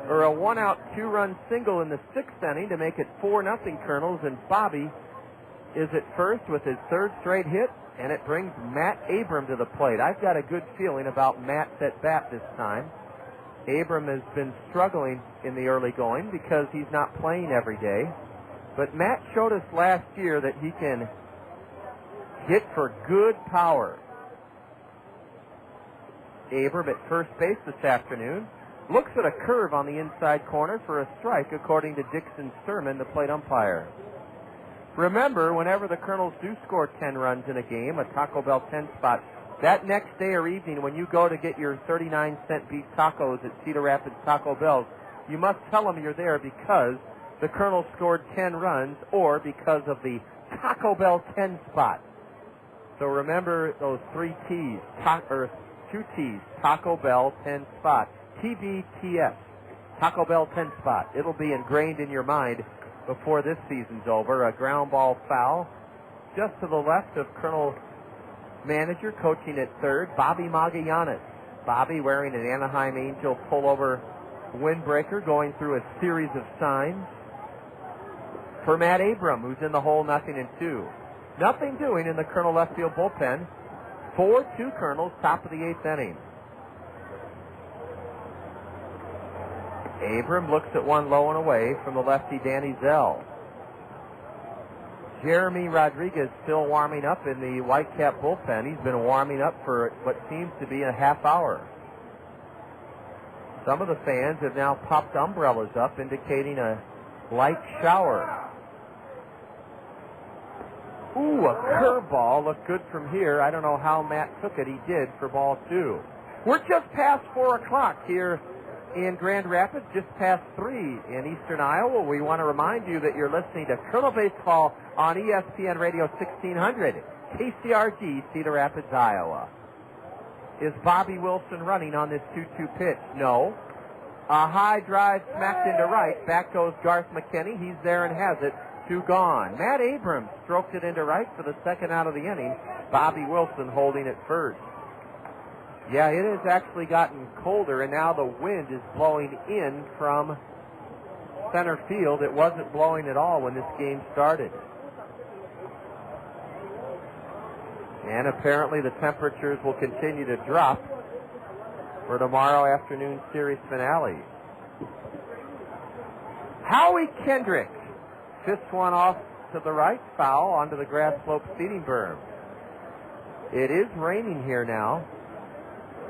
1-out 2-run single in the 6th inning to make it 4-0 Kernels, and Bobby is at first with his 3rd straight hit, and it brings Matt Abram to the plate. I've got a good feeling about Matt's at bat this time. Abram has been struggling in the early going because he's not playing every day. But Matt showed us last year that he can hit for good power. Abram at first base this afternoon looks at a curve on the inside corner for a strike, according to Dixon Sturman, the plate umpire. Remember, whenever the Kernels do score 10 runs in a game, a Taco Bell 10 spot, that next day or evening when you go to get your 39-cent beef tacos at Cedar Rapids Taco Bell, you must tell them you're there because the Kernels scored 10 runs or because of the Taco Bell 10 spot. So remember those 3 T's, 2 T's, Taco Bell 10 spot, TBTS, Taco Bell 10 spot. It'll be ingrained in your mind before this season's over. A ground ball foul just to the left of Colonel Manager, coaching at third, Bobby Magallanes. Bobby wearing an Anaheim Angel pullover windbreaker, going through a series of signs. For Matt Abram, who's in the hole, 0-2. Nothing doing in the Colonel left field bullpen. 4-2 Colonels, top of the 8th inning. Abram looks at one low and away from the lefty Danny Zell. Jeremy Rodriguez still warming up in the Whitecap bullpen. He's been warming up for what seems to be a half hour. Some of the fans have now popped umbrellas up, indicating a light shower. Ooh, a curveball. Looked good from here. I don't know how Matt took it. He did for ball 2. We're just past 4 o'clock here in Grand Rapids, just past 3 in Eastern Iowa. We want to remind you that you're listening to Colonel Baseball on ESPN Radio 1600, KCRG, Cedar Rapids, Iowa. Is Bobby Wilson running on this 2-2 pitch? No. A high drive smacked into right. Back goes Garth McKinney. He's there and has it. 2 gone. Matt Abrams stroked it into right for the second out of the inning. Bobby Wilson holding it first. Yeah, it has actually gotten colder, and now the wind is blowing in from center field. It wasn't blowing at all when this game started. And apparently the temperatures will continue to drop for tomorrow afternoon series finale. Howie Kendrick fists one off to the right, foul onto the grass slope seating berm. It is raining here now,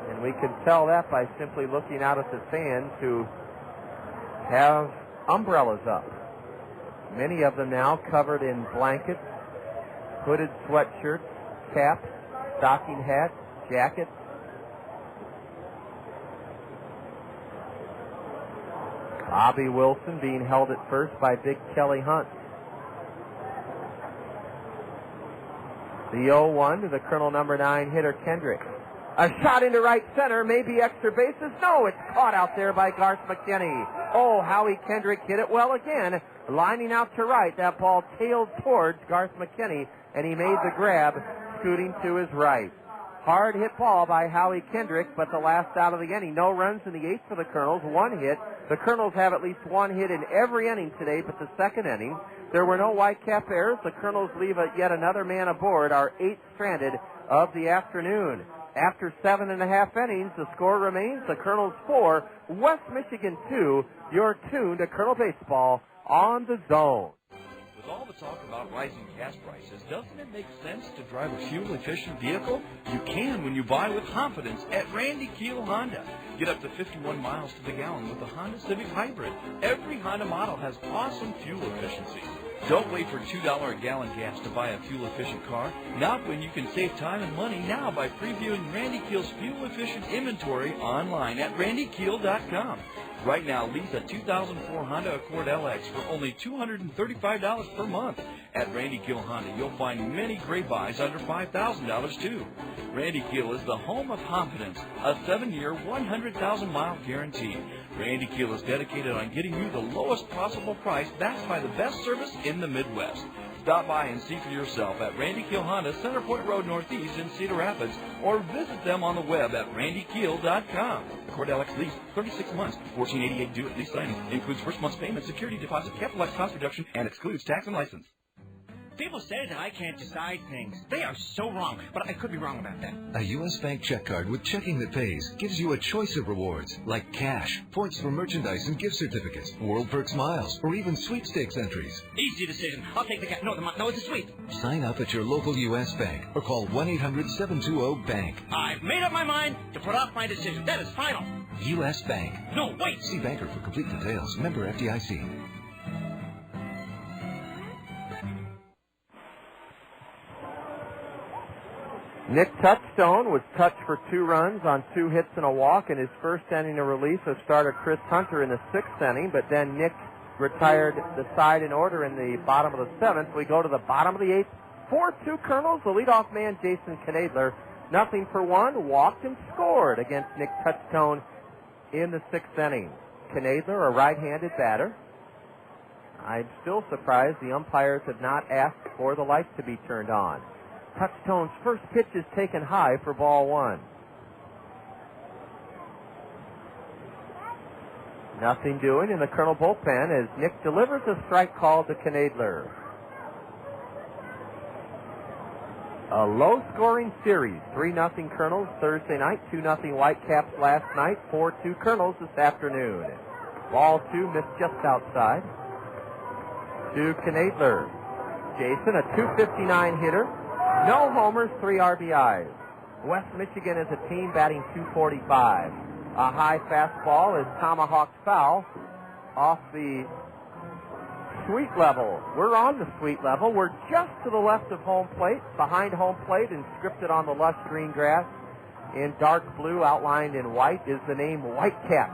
and we can tell that by simply looking out at the fans who have umbrellas up. Many of them now covered in blankets, hooded sweatshirts, caps, stocking hats, jackets. Bobby Wilson being held at first by Big Kelly Hunt. The 0-1 to the Colonel number 9 hitter Kendrick. A shot into right center, maybe extra bases. No, it's caught out there by Garth McKinney. Oh, Howie Kendrick hit it well again. Lining out to right, that ball tailed towards Garth McKinney, and he made the grab, scooting to his right. Hard hit ball by Howie Kendrick, but the last out of the inning. No runs in the 8th for the Colonels, 1 hit. The Colonels have at least 1 hit in every inning today, but the second inning, there were no Whitecap errors. The Colonels leave yet another man aboard, our 8th stranded of the afternoon. After 7.5 innings, the score remains the Colonels 4, West Michigan 2. You're tuned to Colonel Baseball on the Zone. With all the talk about rising gas prices, doesn't it make sense to drive a fuel-efficient vehicle? You can when you buy with confidence at Randy Keel Honda. Get up to 51 miles to the gallon with the Honda Civic Hybrid. Every Honda model has awesome fuel efficiency. Don't wait for $2 a gallon gas to buy a fuel-efficient car. Not when you can save time and money now by previewing Randy Keel's fuel-efficient inventory online at randykeel.com. Right now, lease a 2004 Honda Accord LX for only $235 per month. At Randy Keel Honda, you'll find many great buys under $5,000 too. Randy Keel is the home of confidence, a 7-year, 100,000-mile guarantee. Randy Keel is dedicated on getting you the lowest possible price, backed by the best service in the Midwest. Stop by and see for yourself at Randy Keel Honda, Center Point Road Northeast in Cedar Rapids, or visit them on the web at randykeel.com. Accord LX lease, 36 months, $14.88 due at lease signing. Includes first month's payment, security deposit, capitalized cost reduction, and excludes tax and license. People say that I can't decide things. They are so wrong, but I could be wrong about that. A U.S. Bank check card with checking that pays gives you a choice of rewards, like cash, points for merchandise and gift certificates, World Perks miles, or even sweepstakes entries. Easy decision. I'll take the cash. No, it's a sweep. Sign up at your local U.S. Bank or call 1-800-720-BANK. I've made up my mind to put off my decision. That is final. U.S. Bank. No, wait. See banker for complete details. Member FDIC. Nick Touchstone was touched for 2 runs on 2 hits and a walk in his first inning of relief of starter Chris Hunter in the 6th inning, but then Nick retired the side in order in the bottom of the 7th. We go to the bottom of the 8th. 4-2 Colonels. The leadoff man, Jason Knadler, 0-for-1, walked and scored against Nick Touchstone in the 6th inning. Knadler, a right-handed batter. I'm still surprised the umpires have not asked for the lights to be turned on. Touchstone's first pitch is taken high for ball 1. Nothing doing in the Colonel bullpen as Nick delivers a strike call to Knadler. A low-scoring series, 3-0 Kernels Thursday night, 2-0 Whitecaps last night, 4-2 Kernels this afternoon. Ball 2 missed just outside. To Knadler. Jason, a .259 hitter. No homers, 3 RBIs. West Michigan is a team batting .245. A high fastball is tomahawked foul off the sweet level. We're on the sweet level. We're just to the left of home plate, behind home plate, and scripted on the lush green grass in dark blue, outlined in white, is the name Whitecaps.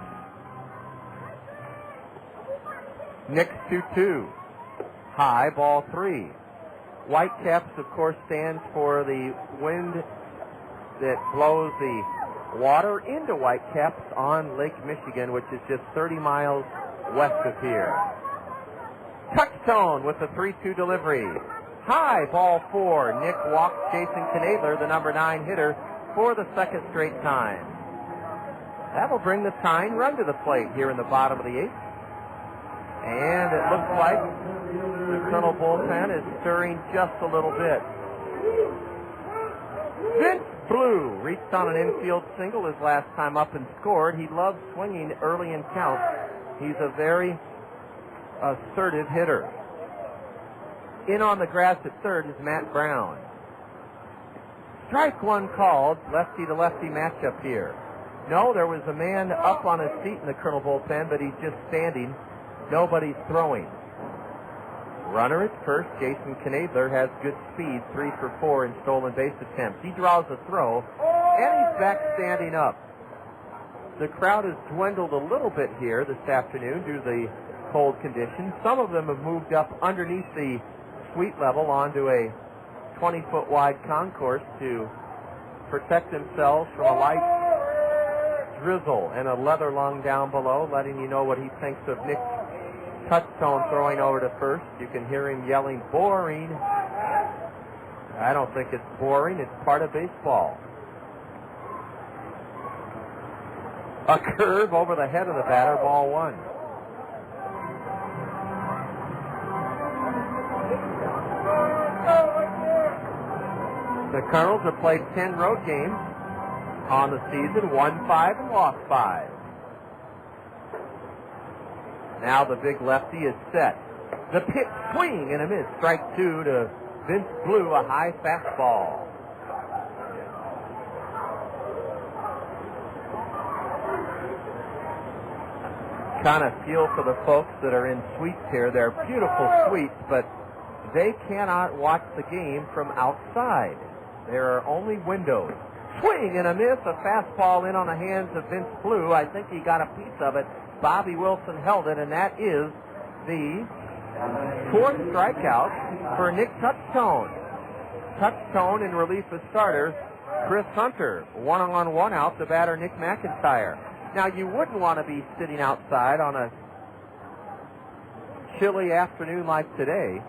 Nick's 2-2. High, ball 3. Whitecaps, of course, stands for the wind that blows the water into Whitecaps on Lake Michigan, which is just 30 miles west of here. Touchstone with the 3-2 delivery. High, ball 4. Nick walks Jason Knadler, the number 9 hitter, for the second straight time. That will bring the tying run to the plate here in the bottom of the 8th. And it looks like the Colonel bullpen is stirring just a little bit. Vince Blue reached on an infield single his last time up and scored. He loves swinging early in counts. He's a very assertive hitter. In on the grass at third is Matt Brown. Strike 1 called, lefty-to-lefty matchup here. No, there was a man up on his feet in the Colonel bullpen, but he's just standing. Nobody's throwing. Runner at first, Jason Knadler, has good speed, 3 for 4 in stolen base attempts. He draws a throw, and he's back standing up. The crowd has dwindled a little bit here this afternoon due to the cold conditions. Some of them have moved up underneath the suite level onto a 20-foot wide concourse to protect themselves from a light drizzle and a leather lung down below, letting you know what he thinks of Nick Touchstone throwing over to first. You can hear him yelling, boring. I don't think it's boring. It's part of baseball. A curve over the head of the batter, ball 1. The Colonels have played 10 road games on the season, won 5 and lost 5. Now the big lefty is set. The pitch, swing and a miss. Strike 2 to Vince Blue, a high fastball. Kind of feel for the folks that are in suites here. They're beautiful suites, but they cannot watch the game from outside. There are only windows. Swing and a miss. A fastball in on the hands of Vince Blue. I think he got a piece of it. Bobby Wilson held it, and that is the 4th strikeout for Nick Touchstone. Touchstone in relief of starter Chris Hunter. 1-on-1 out, the batter Nick McIntyre. Now, you wouldn't want to be sitting outside on a chilly afternoon like today.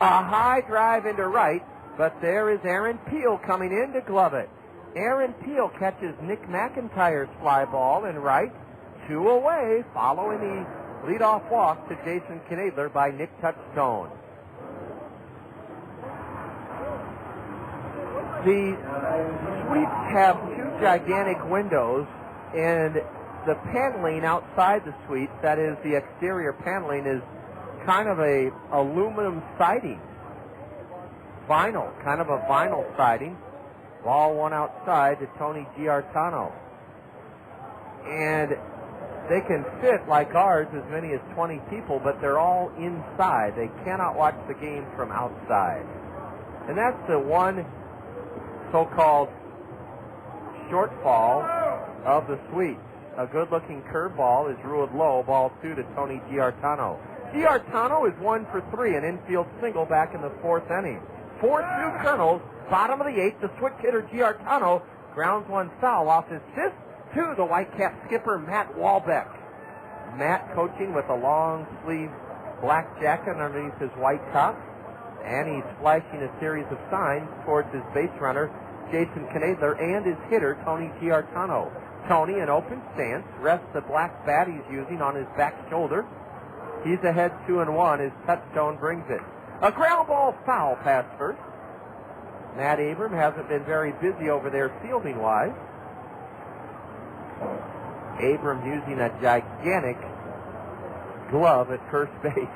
A high drive into right, but there is Aaron Peel coming in to glove it. Aaron Peel catches Nick McIntyre's fly ball in right. 2 away, following the leadoff walk to Jason Knadler by Nick Touchstone. The suites have 2 gigantic windows, and the paneling outside the suites, that is the exterior paneling, is kind of a aluminum siding. Vinyl, kind of a vinyl siding. Ball 1 outside to Tony Giartano. And they can fit, like ours, as many as 20 people, but they're all inside. They cannot watch the game from outside. And that's the one so-called shortfall of the suites. A good-looking curveball is ruled low, ball 2 to Tony Giartano. Giartano is 1 for 3, an infield single back in the 4th inning. 4-2 Kernels, bottom of the 8th, the switch hitter Giartano grounds one foul off his fifth to the Whitecap skipper Matt Walbeck. Matt coaching with a long sleeve black jacket underneath his white top, and he's flashing a series of signs towards his base runner, Jason Knadler, and his hitter, Tony Giartano. Tony, in open stance, rests the black bat he's using on his back shoulder. He's ahead 2-1. His touchstone brings it. A ground ball foul past first. Matt Abram hasn't been very busy over there fielding-wise. Abram using a gigantic glove at first base.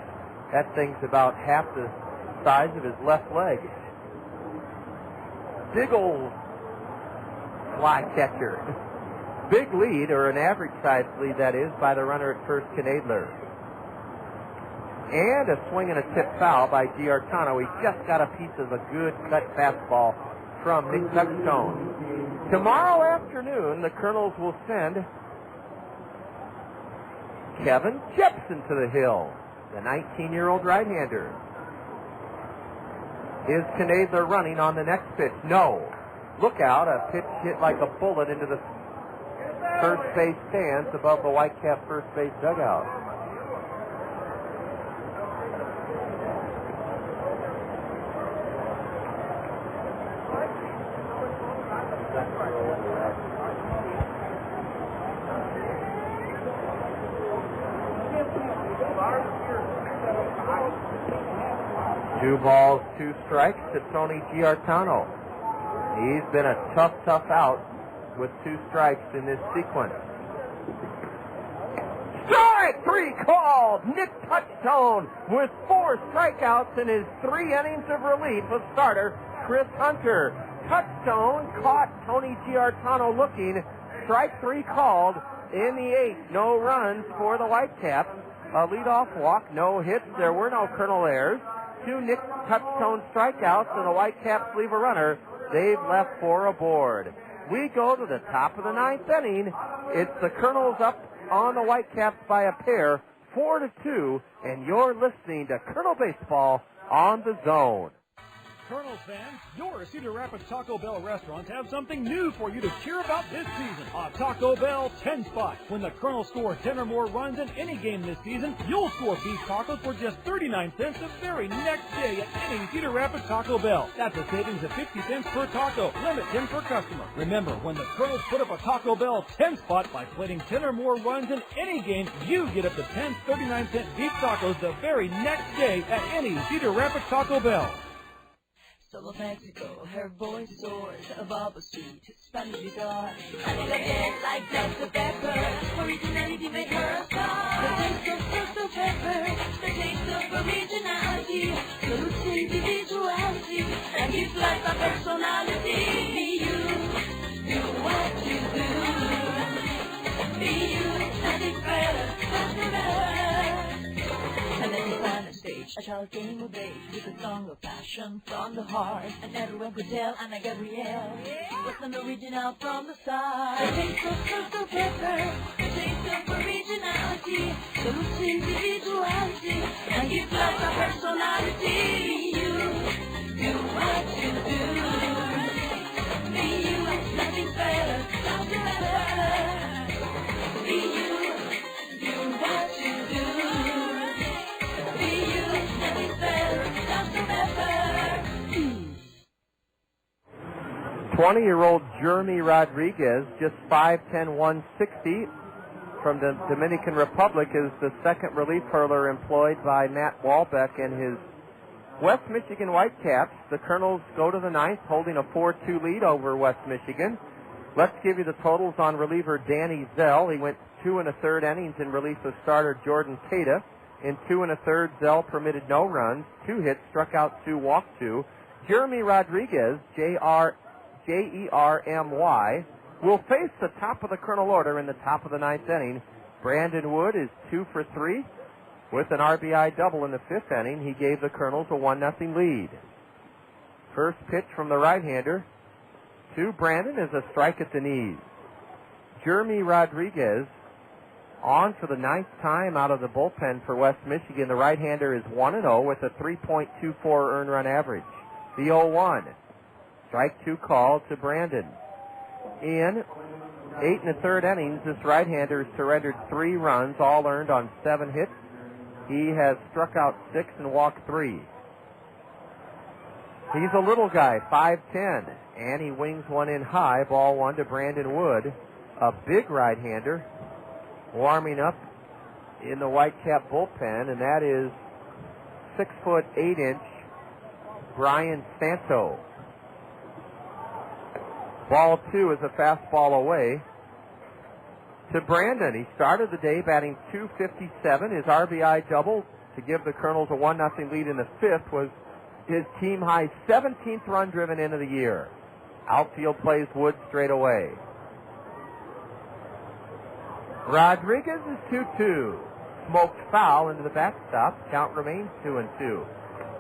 That thing's about half the size of his left leg. Big old fly catcher. Big lead, or an average-sized lead, that is, by the runner at first, Knadler. And a swing and a tip foul by Giartano. He just got a piece of a good cut fastball from Nick Touchstone. Tomorrow afternoon, the Kernels will send Kevin Jepson to the hill, the 19-year-old right-hander. Is Knadler running on the next pitch? No. Look out, a pitch hit like a bullet into the first base stands above the Whitecap first base dugout. Two balls, two strikes to Tony Giartano. He's been a tough out with two strikes in this sequence. Strike three called! Nick Touchstone with 4 strikeouts in his 3 innings of relief of starter Chris Hunter. Touchstone caught Tony Giartano looking. Strike 3 called in the 8th. No runs for the Whitecaps. A leadoff walk, no hits. There were no Kernel errors. 2 Nick Touchstone strikeouts, and the Whitecaps leave a runner. They've left 4 aboard. We go to the top of the 9th inning. It's the Kernels up on the Whitecaps by a pair, 4-2, and you're listening to Kernel Baseball on the Zone. Kernels fans, your Cedar Rapids Taco Bell restaurants have something new for you to cheer about this season. A Taco Bell 10 spot. When the Kernels score 10 or more runs in any game this season, you'll score beef tacos for just 39 cents the very next day at any Cedar Rapids Taco Bell. That's a savings of 50 cents per taco. Limit 10 per customer. Remember, when the Kernels put up a Taco Bell 10 spot by plating 10 or more runs in any game, you get up to 10 39-cent beef tacos the very next day at any Cedar Rapids Taco Bell. Soul of Mexico, her voice soars above a sweet Spanish guitar. I need a head like Dr. Pepper, originality make her a star. The taste of Dr. Pepper, the taste of originality, the roots individuality, and gives life a personality. Be you, do what you do. Be you, nothing better, nothing better. And then you find a stage, a child came of age with a song of passion from the heart. And everyone could tell Ana Gabrielle was an original from the start. The taste of Dr. Pepper, the taste of originality, the roots individuality, and give life a personality. You do what you do. Be you, nothing better, nothing better. Be you, do what you do. 20-year-old Jeremy Rodriguez, just 5'10", 160, from the Dominican Republic, is the second relief hurler employed by Matt Walbeck and his West Michigan Whitecaps. The Kernels go to the 9th, holding a 4-2 lead over West Michigan. Let's give you the totals on reliever Danny Zell. He went 2 1/3 innings in relief of starter Jordan Tata. In 2 1/3, Zell permitted no runs, 2 hits, struck out 2, walked 2. Jeremy Rodriguez, Jermy, will face the top of the Kernel order in the top of the 9th inning. Brandon Wood is 2 for 3 with an RBI double in the 5th inning. He gave the Kernels a 1-0 lead. First pitch from the right-hander to Brandon is a strike at the knees. Jeremy Rodriguez on for the 9th time out of the bullpen for West Michigan. The right-hander is 1-0 with a 3.24 earned run average. The 0-1. Strike 2 called to Brandon. In 8 1/3 innings, this right-hander surrendered 3 runs, all earned on 7 hits, He has struck out 6 and walked 3. He's a little guy, 5'10", and he wings one in high. Ball 1 to Brandon Wood, a big right-hander, warming up in the Whitecap bullpen, and that is 6'8" Brian Santo. Ball 2 is a fastball away to Brandon. He started the day batting .257. His RBI double to give the Kernels a 1-0 lead in the 5th was his team-high 17th run driven into the year. Outfield plays Wood straight away. Rodriguez is 2-2. Smoked foul into the backstop. Count remains 2-2.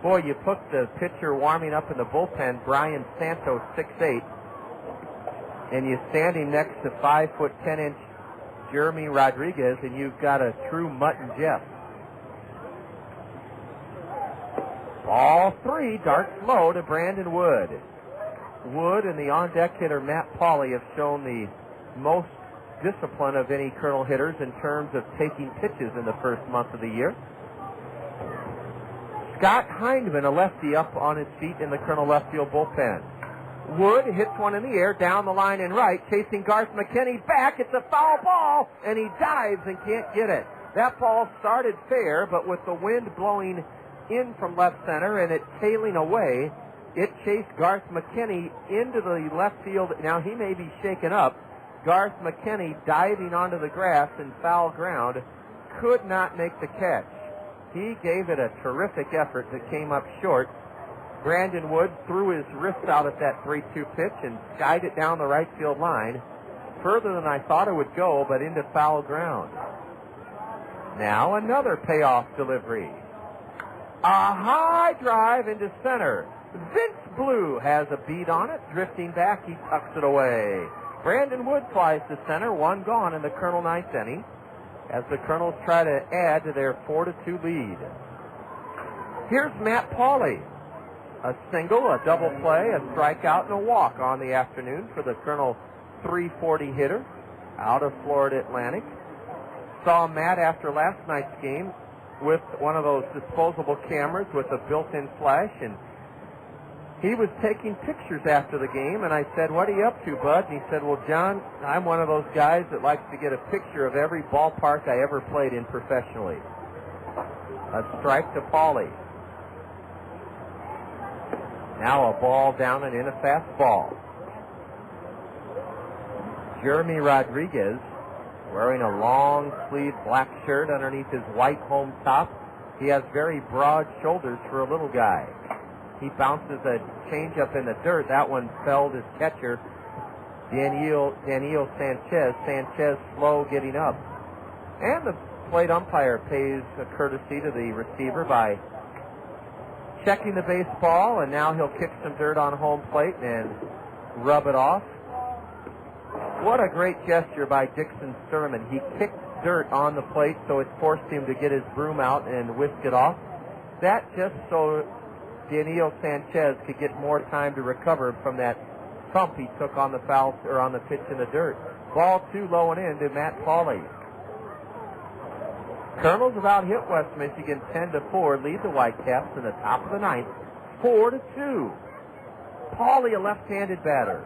Boy, you put the pitcher warming up in the bullpen, Brian Santos, 6'8", and you stand him next to 5'10" Jeremy Rodriguez, and you've got a true Mutt and Jeff. Ball 3 darts low to Brandon Wood. Wood and the on-deck hitter Matt Pauley have shown the most discipline of any Colonel hitters in terms of taking pitches in the first month of the year. Scott Hindman, a lefty, up on his feet in the Colonel left field bullpen. Wood hits one in the air, down the line and right, chasing Garth McKinney back. It's a foul ball, and he dives and can't get it. That ball started fair, but with the wind blowing in from left center and it tailing away, it chased Garth McKinney into the left field. Now he may be shaken up. Garth McKinney diving onto the grass in foul ground, could not make the catch. He gave it a terrific effort that came up short. Brandon Wood threw his wrist out at that 3-2 pitch and skied it down the right field line, further than I thought it would go, but into foul ground. Now another payoff delivery. A high drive into center. Vince Blue has a beat on it. Drifting back, he tucks it away. Brandon Wood flies to center, 1 gone in the Colonel 9th inning, as the Colonels try to add to their 4-2 lead. Here's Matt Pauley. A single, a double play, a strikeout, and a walk on the afternoon for the Colonel 340 hitter out of Florida Atlantic. Saw Matt after last night's game with one of those disposable cameras with a built-in flash, and he was taking pictures after the game, and I said, "What are you up to, bud?" And he said, "Well, John, I'm one of those guys that likes to get a picture of every ballpark I ever played in professionally." A strike to Pauley. Now a ball down and in, a fastball. Jeremy Rodriguez, wearing a long-sleeved black shirt underneath his white home top. He has very broad shoulders for a little guy. He bounces a changeup in the dirt. That one felled his catcher, Daniel Sanchez. Sanchez slow getting up. And the plate umpire pays a courtesy to the receiver by checking the baseball, and now he'll kick some dirt on home plate and rub it off. What a great gesture by Dixon Sturman. He kicked dirt on the plate, so it forced him to get his broom out and whisk it off. That just so Daniel Sanchez could get more time to recover from that thump he took on the foul or on the pitch in the dirt. Ball 2 low and in to Matt Pauley. Kernels about hit West Michigan 10-4, lead the Whitecaps in the top of the 9th, 4-2. Pauley, a left-handed batter,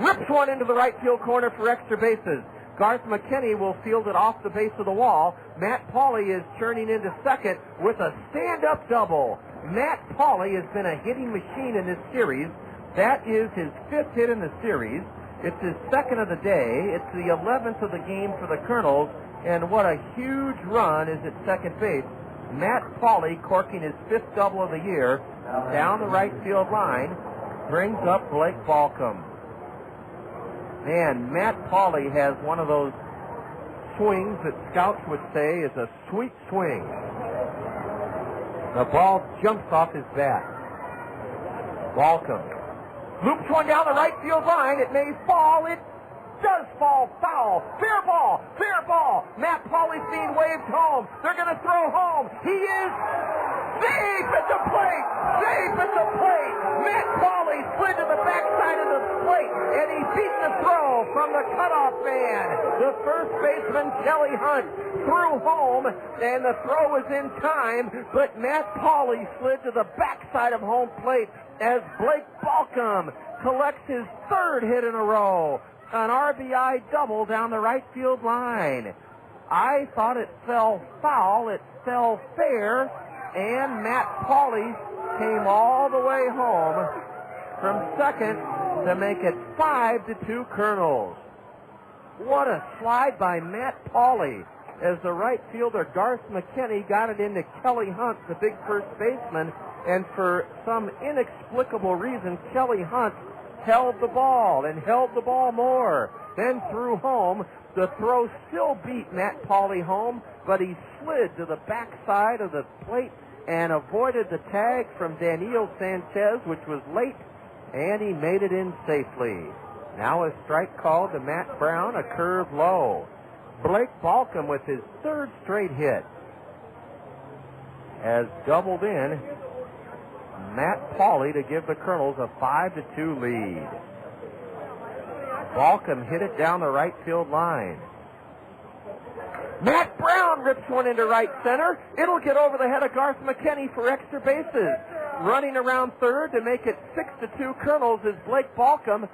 rips one into the right field corner for extra bases. Garth McKinney will field it off the base of the wall. Matt Pauley is turning into second with a stand-up double. Matt Pauley has been a hitting machine in this series. That is his 5th hit in the series. It's his 2nd of the day. It's the 11th of the game for the Kernels. And what a huge run is at second base. Matt Pauley corking his 5th double of the year down the right field line, brings up Blake Balcom. Man, Matt Pauley has one of those swings that scouts would say is a sweet swing. The ball jumps off his bat. Balcom loops one down the right field line. It may fall. It does fall foul. Fair ball. Fair ball. Matt Pauley's being waved home. They're going to throw home. He is safe at the plate. Safe at the plate. Matt Pauley slid to the backside of the plate, and he beat the throw. ball from the cutoff man. The first baseman, Kelly Hunt, threw home, and the throw was in time, but Matt Pauley slid to the backside of home plate as Blake Balcom collects his third hit in a row. An RBI double down the right field line. I thought it fell foul. It fell fair, and Matt Pauley came all the way home from second to make it 5-2 Kernels. What a slide by Matt Pauley as the right fielder Garth McKinney got it into Kelly Hunt, the big first baseman, and for some inexplicable reason, Kelly Hunt held the ball and held the ball more, then threw home. The throw still beat Matt Pauley home, but he slid to the backside of the plate and avoided the tag from Daniel Sanchez, which was late, and he made it in safely. Now a strike called to Matt Brown, a curve low. Blake Balcom with his third straight hit has doubled in Matt Pauley to give the Kernels a 5-2 lead. Balcom hit it down the right field line. Matt Brown rips one into right center. It'll get over the head of Garth McKinney for extra bases. Running around third to make it 6-2 Kernels is Blake Balcom.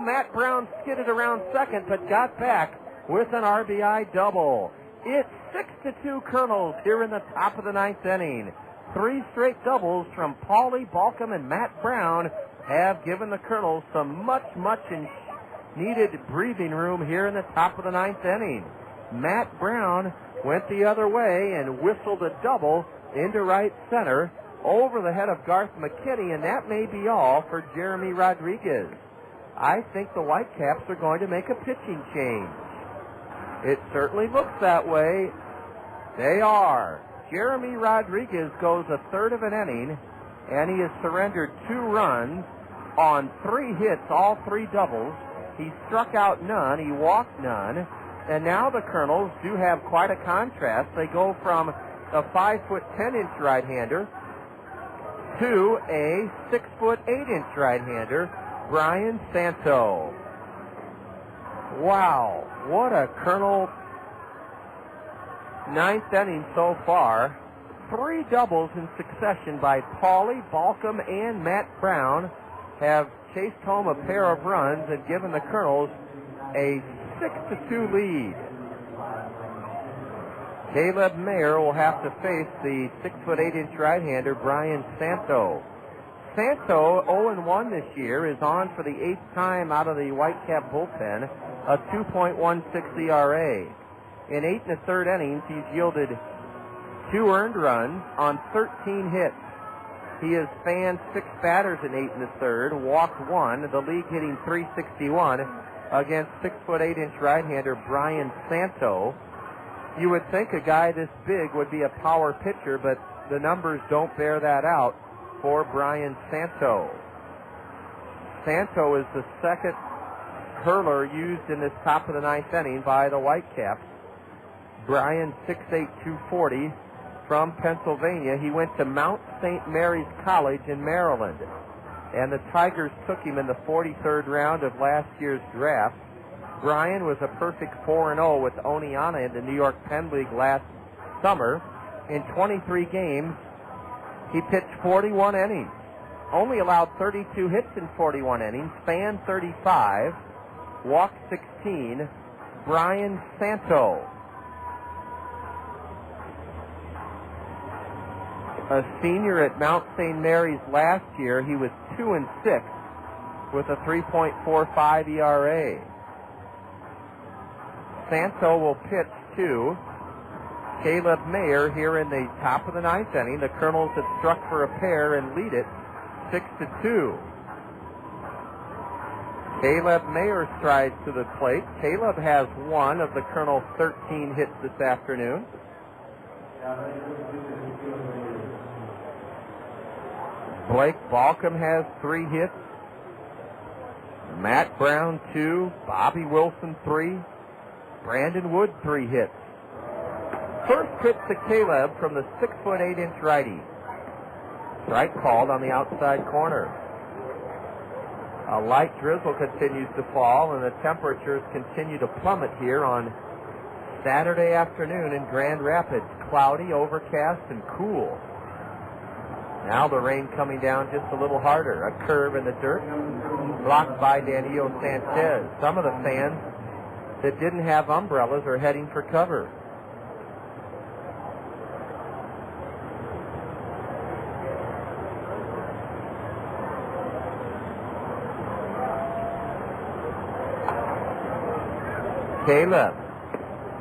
Matt Brown skidded around second but got back with an RBI double. It's 6-2 Kernels here in the top of the ninth inning. Three straight doubles from Pauley, Balcom, and Matt Brown have given the Kernels some much needed breathing room here in the top of the ninth inning. Matt Brown went the other way and whistled a double into right center over the head of Garth McKinney, and that may be all for Jeremy Rodriguez. I think the Whitecaps are going to make a pitching change. It certainly looks that way. They are. Jeremy Rodriguez goes a third of an inning, and he has surrendered 2 runs on 3 hits, all 3 doubles. He struck out none. He walked none. And now the Kernels do have quite a contrast. They go from a 5'10" right-hander to a 6'8" right-hander, Brian Santo. Wow, what a Kernel ninth inning so far. 3 doubles in succession by Pauley, Balcom, and Matt Brown have chased home a pair of runs and given the Kernels a 6-2 lead. Caleb Mayer will have to face the 6'8" right-hander Brian Santo. Santo, 0-1 this year, is on for the 8th time out of the Whitecap bullpen, a 2.16 ERA. In 8 1/3 innings, he's yielded 2 earned runs on 13 hits. He has fanned 6 batters in 8 1/3, walked 1, the league hitting .361 against 6'8" right-hander Brian Santo. You would think a guy this big would be a power pitcher, but the numbers don't bear that out for Brian Santo. Santo is the second hurler used in this top of the ninth inning by the Whitecaps. Brian, 6'8", 240, from Pennsylvania. He went to Mount St. Mary's College in Maryland, and the Tigers took him in the 43rd round of last year's draft. Brian was a perfect 4-0 with Oneonta in the New York Penn League last summer. In 23 games, he pitched 41 innings, only allowed 32 hits in 41 innings, fanned 35, walked 16. Brian Santo, a senior at Mount St. Mary's last year, he was 2-6 with a 3.45 ERA. Santo will pitch to Caleb Mayer here in the top of the ninth inning. The Kernels have struck for a pair and lead it 6-2. Caleb Mayer strides to the plate. Caleb has one of the Kernels' 13 hits this afternoon. Blake Balcom has 3 hits. Matt Brown 2. Bobby Wilson 3. Brandon Wood 3 hits. First pitch to Caleb from the 6'8" righty. Strike called on the outside corner. A light drizzle continues to fall, and the temperatures continue to plummet here on Saturday afternoon in Grand Rapids. Cloudy, overcast, and cool. Now the rain coming down just a little harder. A curve in the dirt, blocked by Danilo Sanchez. Some of the fans that didn't have umbrellas are heading for cover. Caleb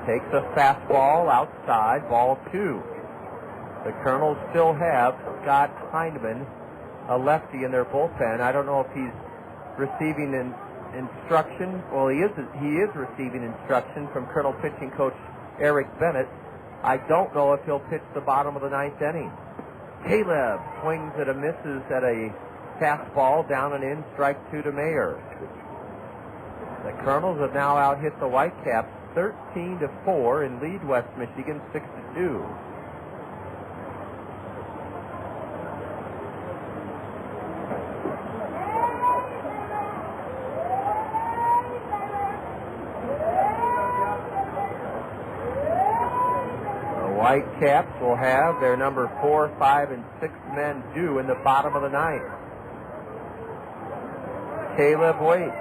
takes a fastball outside, ball 2. The Kernels still have Scott Heineman, a lefty, in their bullpen. I don't know if he's receiving instruction. Well, he is receiving instruction from Colonel pitching coach Eric Bennett. I don't know if he'll pitch the bottom of the 9th inning. Caleb swings at a misses at a fastball, down and in, strike 2 to Mayer. The Kernels have now out-hit the Whitecaps 13-4 and lead West Michigan 6-2. Whitecaps will have their number 4, 5, and 6 men due in the bottom of the 9th. Caleb waits,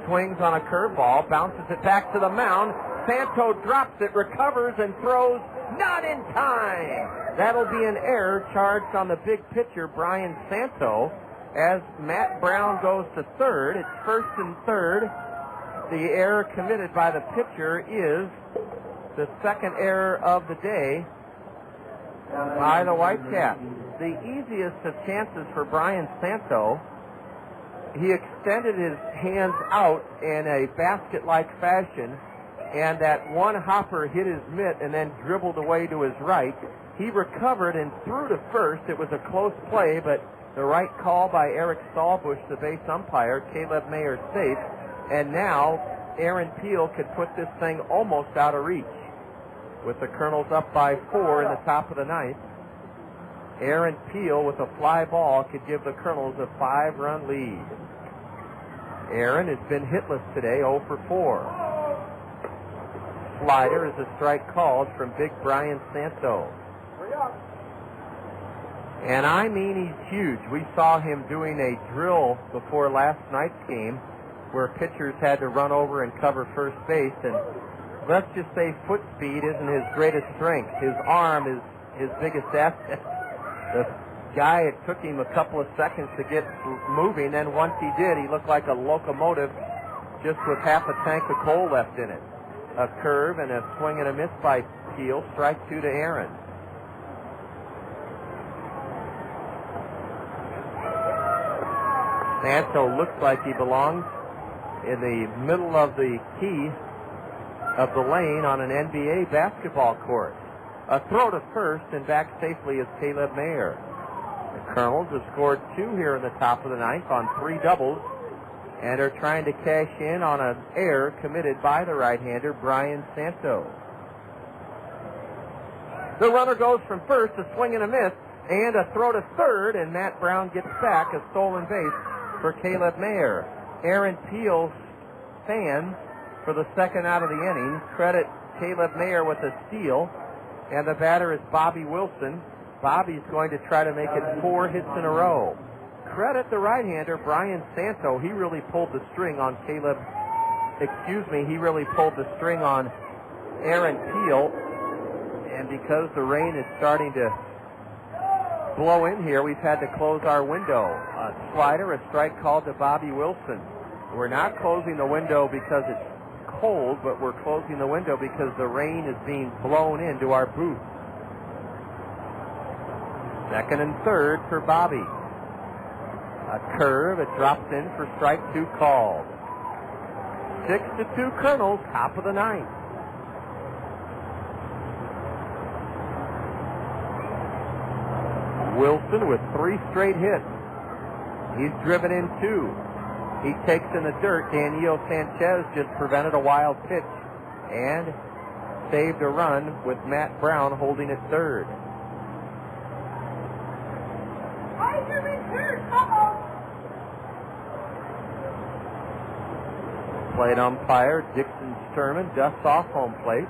swings on a curveball, bounces it back to the mound. Santo drops it, recovers, and throws not in time. That'll be an error charged on the big pitcher, Brian Santo, as Matt Brown goes to third. It's first and third. The error committed by the pitcher is the second error of the day by the Whitecaps. The easiest of chances for Brian Santo. He extended his hands out in a basket-like fashion, and that one hopper hit his mitt and then dribbled away to his right. He recovered and threw to first. It was a close play, but the right call by Eric Stahlbusch, the base umpire. Caleb Mayer safe, and now Aaron Peel could put this thing almost out of reach. With the Kernels up by 4 in the top of the 9th, Aaron Peel with a fly ball could give the Kernels a 5-run lead. Aaron has been hitless today, 0 for 4. Slider is a strike called from big Brian Santo. And I mean, he's huge. We saw him doing a drill before last night's game where pitchers had to run over and cover first base, and let's just say foot speed isn't his greatest strength. His arm is his biggest asset. The guy, it took him a couple of seconds to get moving, and once he did, he looked like a locomotive just with half a tank of coal left in it. A curve and a swing and a miss by Peel. Strike 2 to Aaron. Santo looks like he belongs in the middle of the key of the lane on an NBA basketball court. A throw to first, and back safely is Caleb Mayer. The Kernels have scored 2 here in the top of the 9th on 3 doubles and are trying to cash in on an error committed by the right-hander, Brian Santo. The runner goes from first, a swing and a miss, and a throw to third, and Matt Brown gets back, a stolen base for Caleb Mayer. Aaron Peel's fans, for the second out of the inning, credit Caleb Mayer with a steal, and the batter is Bobby Wilson. Bobby's going to try to make it 4 hits in a row. Credit the right-hander, Brian Santo. He really pulled the string on he really pulled the string on Aaron Peel. And because the rain is starting to blow in here, we've had to close our window. A slider, a strike called to Bobby Wilson. We're not closing the window because it's cold, but we're closing the window because the rain is being blown into our booth. Second and third for Bobby. A curve, it drops in for strike 2 called. 6-2 Kernels, top of the 9th. Wilson with 3 straight hits. He's driven in 2. He takes in the dirt. Danilo Sanchez just prevented a wild pitch and saved a run with Matt Brown holding at third. Plate umpire Dixon Sturman dusts off home plate.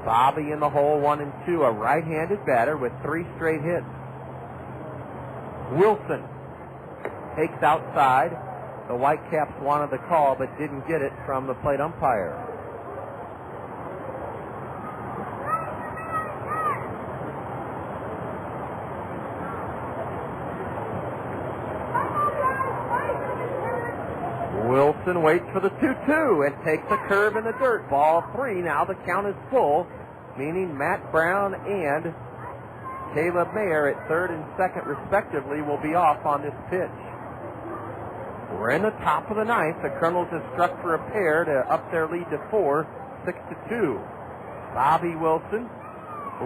Bobby in the hole, 1-2, a right-handed batter with 3 straight hits. Wilson takes outside. The Whitecaps wanted the call but didn't get it from the plate umpire. Wilson waits for the 2-2 and takes a curve in the dirt. Ball 3. Now the count is full, meaning Matt Brown and Caleb Mayer at third and second respectively will be off on this pitch. We're in the top of the ninth. The Kernels have struck for a pair to up their lead to 4, 6-2. Bobby Wilson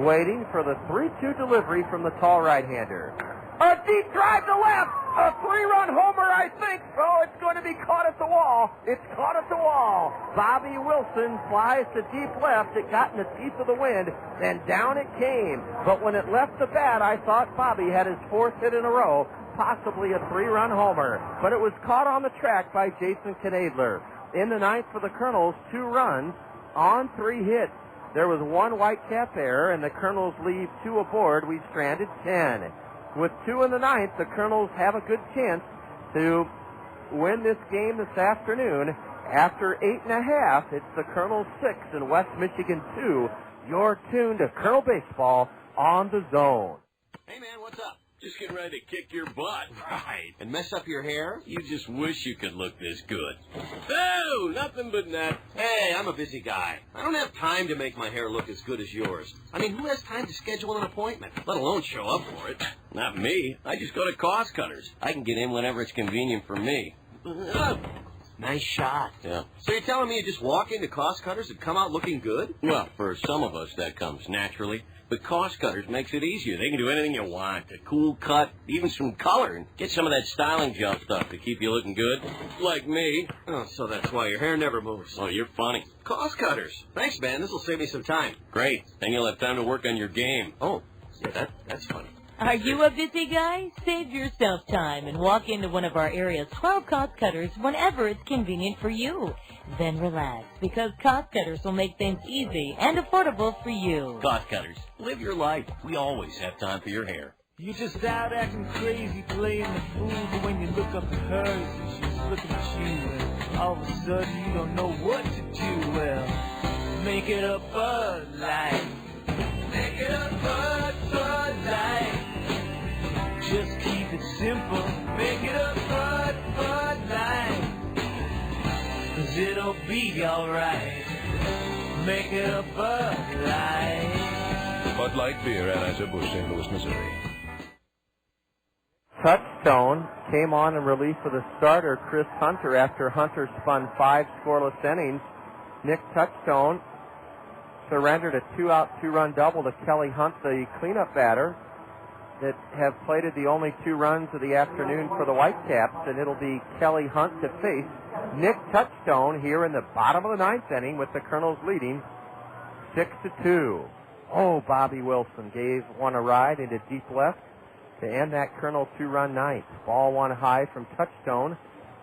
waiting for the 3-2 delivery from the tall right-hander. A deep drive to left. A 3-run homer, I think. Oh, it's going to be caught at the wall. It's caught at the wall. Bobby Wilson flies to deep left. It got in the teeth of the wind, and down it came. But when it left the bat, I thought Bobby had his 4th hit in a row, possibly a 3-run homer. But it was caught on the track by Jason Knadler. In the ninth for the Kernels, 2 runs on 3 hits. There was 1 Whitecap error, and the Kernels leave 2 aboard. We've stranded 10. With 2 in the ninth, the Kernels have a good chance to win this game this afternoon. After 8.5, it's the Kernels 6 and West Michigan 2. You're tuned to Kernel Baseball on the Zone. Hey, man, what's up? Just getting ready to kick your butt. Right. And mess up your hair? You just wish you could look this good. Oh, nothing but that. Hey, I'm a busy guy. I don't have time to make my hair look as good as yours. I mean, who has time to schedule an appointment, let alone show up for it? Not me. I just go to Cost Cutters. I can get in whenever it's convenient for me. Nice shot. Yeah. So you're telling me you just walk into Cost Cutters and come out looking good? Well, for some of us, that comes naturally. But Cost Cutters makes it easier. They can do anything you want. A cool cut, even some color, and get some of that styling gel stuff to keep you looking good. Like me. Oh, so that's why your hair never moves. Oh, you're funny. Cost Cutters. Thanks, man. This will save me some time. Great. Then you'll have time to work on your game. Oh, yeah, that's funny. Are you a busy guy? Save yourself time and walk into one of our area's 12 Cost Cutters whenever it's convenient for you. Then relax, because Cost Cutters will make things easy and affordable for you. Cost Cutters. Live your life. We always have time for your hair. You just out acting crazy, playing the fool, but when you look up at her, and she's looking at you, and all of a sudden you don't know what to do. Well, make it a Bud Light. Make it a Bud Light. Just keep it simple. Make it a Bud Light. 'Cause it'll be alright. Make it a Bud Light. Bud Light Beer, Anheuser-Busch, St. Louis, Missouri. Touchstone came on in relief for the starter, Chris Hunter, after Hunter spun 5 scoreless innings. Nick Touchstone surrendered a 2-out, 2-run double to Kelly Hunt, the cleanup batter, that have plated the only 2 runs of the afternoon for the Whitecaps, and it'll be Kelly Hunt to face Nick Touchstone here in the bottom of the 9th inning with the Kernels leading 6-2. Oh, Bobby Wilson gave one a ride into deep left to end that Kernel 2-run ninth. Ball 1 high from Touchstone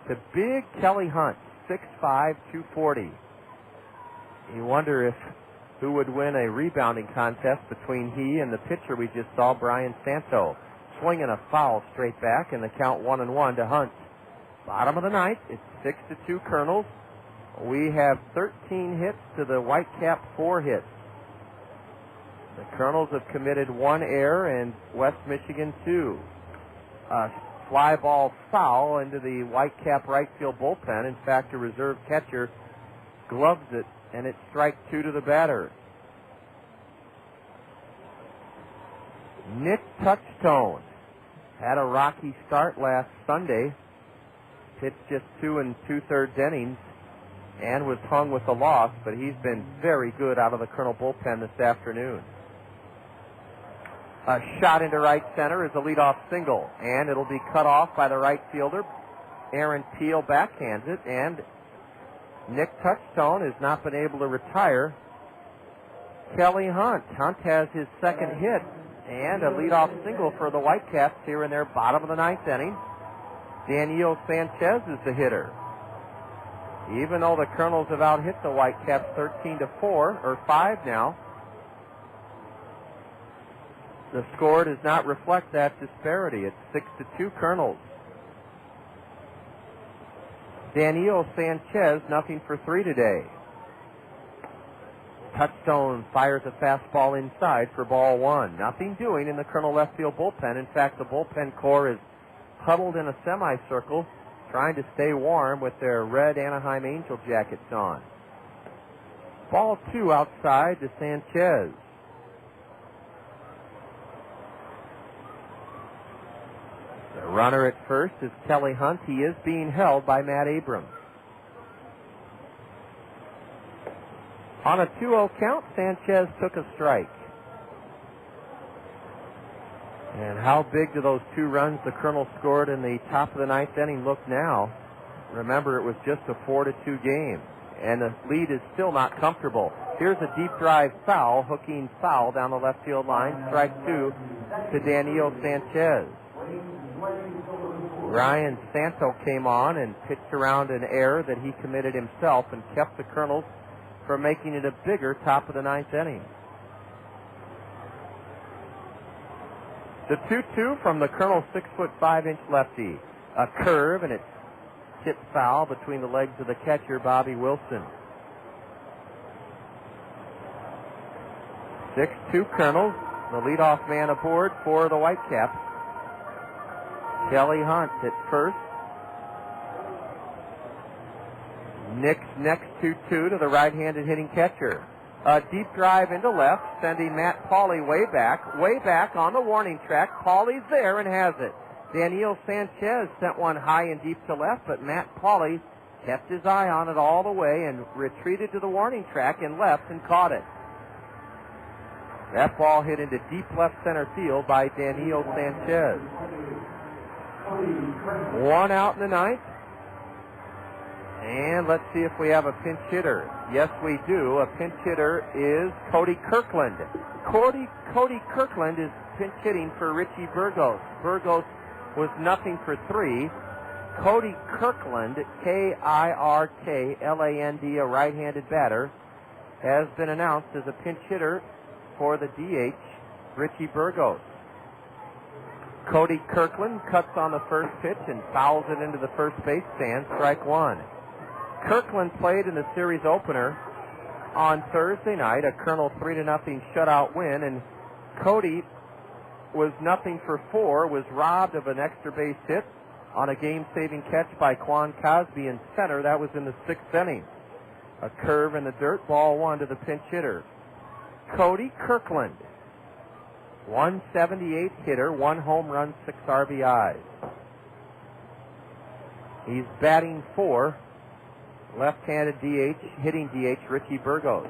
to big Kelly Hunt, 6'5", 240. You wonder who would win a rebounding contest between he and the pitcher we just saw, Brian Santo. Swinging a foul straight back, and the count 1-1 to Hunt. Bottom of the ninth, it's 6-2 Kernels. We have 13 hits to the Whitecap 4 hits. The Kernels have committed 1 error and West Michigan 2. A fly ball foul into the Whitecap right field bullpen. In fact, a reserve catcher gloves it, and it's strike 2 to the batter. Nick Touchstone had a rocky start last Sunday. Pitched just 2 2/3 innings and was hung with a loss, but he's been very good out of the Kernel bullpen this afternoon. A shot into right center is a leadoff single, and it'll be cut off by the right fielder. Aaron Peel backhands it, and Nick Touchstone has not been able to retire Kelly Hunt. Hunt has his 2nd hit and a leadoff single for the Whitecaps here in their bottom of the 9th inning. Daniel Sanchez is the hitter. Even though the Kernels have out-hit the Whitecaps 13-4, or 5 now, the score does not reflect that disparity. It's 6-2 Kernels. Daniel Sanchez, nothing for 3 today. Touchstone fires a fastball inside for ball 1. Nothing doing in the Kernel left field bullpen. In fact, the bullpen core is huddled in a semicircle, trying to stay warm with their red Anaheim Angel jackets on. Ball 2 outside to Sanchez. The runner at first is Kelly Hunt. He is being held by Matt Abrams. On a 2-0 count, Sanchez took a strike. And how big do those 2 runs the Kernels scored in the top of the 9th inning look now? Remember, it was just a 4-2 game, and the lead is still not comfortable. Here's a deep drive foul, hooking foul down the left field line. Strike 2 to Daniel Sanchez. Ryan Santo came on and pitched around an error that he committed himself and kept the Kernels from making it a bigger top of the 9th inning. The 2-2 from the Kernels 6'5" lefty. A curve, and it's tipped foul between the legs of the catcher, Bobby Wilson. 6-2 Kernels, the leadoff man aboard for the Whitecaps. Kelly Hunt at first. Nick's next 2-2 to the right-handed hitting catcher. A deep drive into left, sending Matt Pauley way back on the warning track. Pauley's there and has it. Daniel Sanchez sent one high and deep to left, but Matt Pauley kept his eye on it all the way and retreated to the warning track and left and caught it. That ball hit into deep left center field by Daniel Sanchez. 1 out in the 9th. And let's see if we have a pinch hitter. Yes, we do. A pinch hitter is Cody Kirkland. Cody Kirkland is pinch hitting for Richie Burgos. Burgos was nothing for 3. Cody Kirkland, Kirkland, a right-handed batter, has been announced as a pinch hitter for the DH, Richie Burgos. Cody Kirkland cuts on the first pitch and fouls it into the first base stand, strike 1. Kirkland played in the series opener on Thursday night, a Kernel 3-0 shutout win, and Cody was nothing for 4, was robbed of an extra base hit on a game-saving catch by Quan Cosby in center. That was in the 6th inning. A curve in the dirt, ball 1 to the pinch hitter. Cody Kirkland, 178 hitter, 1 home run, 6 RBIs. He's batting 4. Left-handed DH, hitting DH, Richie Burgos.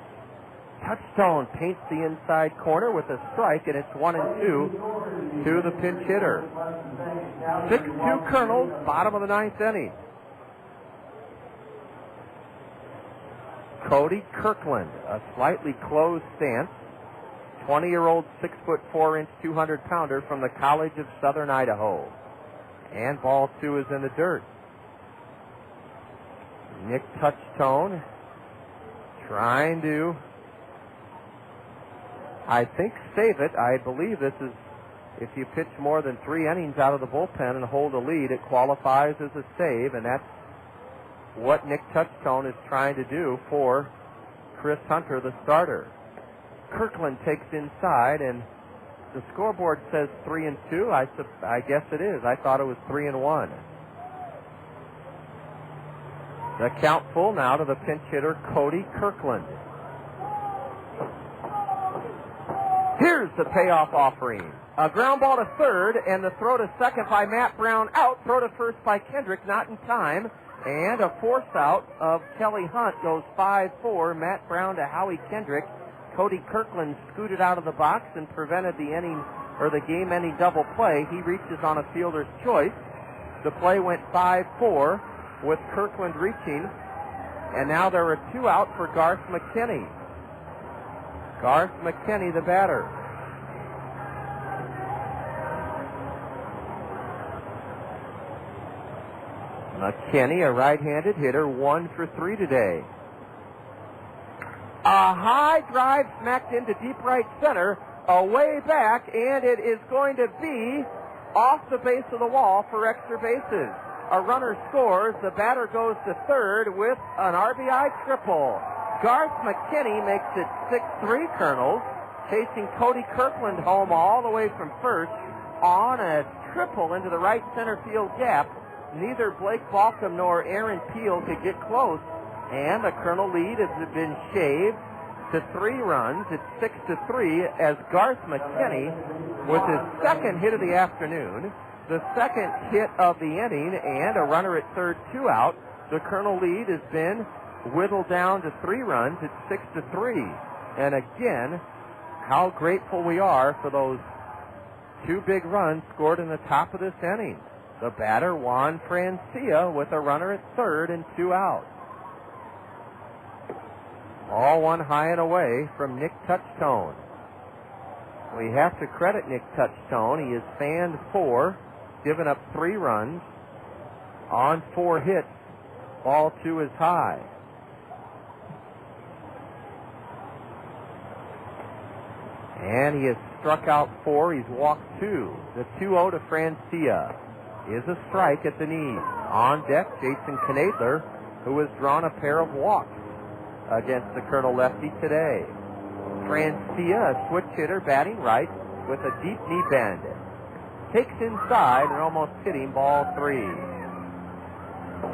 Touchstone paints the inside corner with a strike, and it's 1-2 to the pinch hitter. 6-2 Kernels, bottom of the 9th inning. Cody Kirkland, a slightly closed stance, 20-year-old, 6'4", 200-pounder from the College of Southern Idaho. And ball 2 is in the dirt. Nick Touchstone trying to, I think, save it. I believe this is, if you pitch more than 3 innings out of the bullpen and hold a lead, it qualifies as a save, and that's what Nick Touchstone is trying to do for Chris Hunter, the starter. Kirkland takes inside, and the scoreboard says 3-2. I guess it is. I thought it was 3-1. The count full now to the pinch hitter, Cody Kirkland. Here's the payoff offering. A ground ball to third, and the throw to second by Matt Brown out. Throw to first by Kendrick, not in time. And a force out of Kelly Hunt goes 5-4. Matt Brown to Howie Kendrick. Cody Kirkland scooted out of the box and prevented the inning, or the game-ending double play. He reaches on a fielder's choice. The play went 5-4 with Kirkland reaching. And now there are 2 out for Garth McKinney. Garth McKinney, the batter. McKinney, a right-handed hitter, 1 for 3 today. A high drive smacked into deep right center, away back, and it is going to be off the base of the wall for extra bases. A runner scores. The batter goes to third with an RBI triple. Garth McKinney makes it 6-3 Kernels, chasing Cody Kirkland home all the way from first on a triple into the right center field gap. Neither Blake Balcom nor Aaron Peel could get close, and the Kernel lead has been shaved to 3 runs. It's 6-3 as Garth McKinney, with his second hit of the afternoon, the second hit of the inning, and a runner at third, 2 out. The Kernel lead has been whittled down to 3 runs. It's 6-3. And again, how grateful we are for those 2 big runs scored in the top of this inning. The batter, Juan Francia, with a runner at third and 2 out. All one high and away from Nick Touchtone. We have to credit Nick Touchtone. He has fanned 4, given up 3 runs on 4 hits. Ball 2 is high. And he has struck out 4. He's walked 2. The 2-0 to Francia is a strike at the knees. On deck, Jason Knadler, who has drawn a pair of walks against the Kernel lefty today. Francia, a switch hitter, batting right with a deep knee bend. Takes inside and almost hit him, ball 3.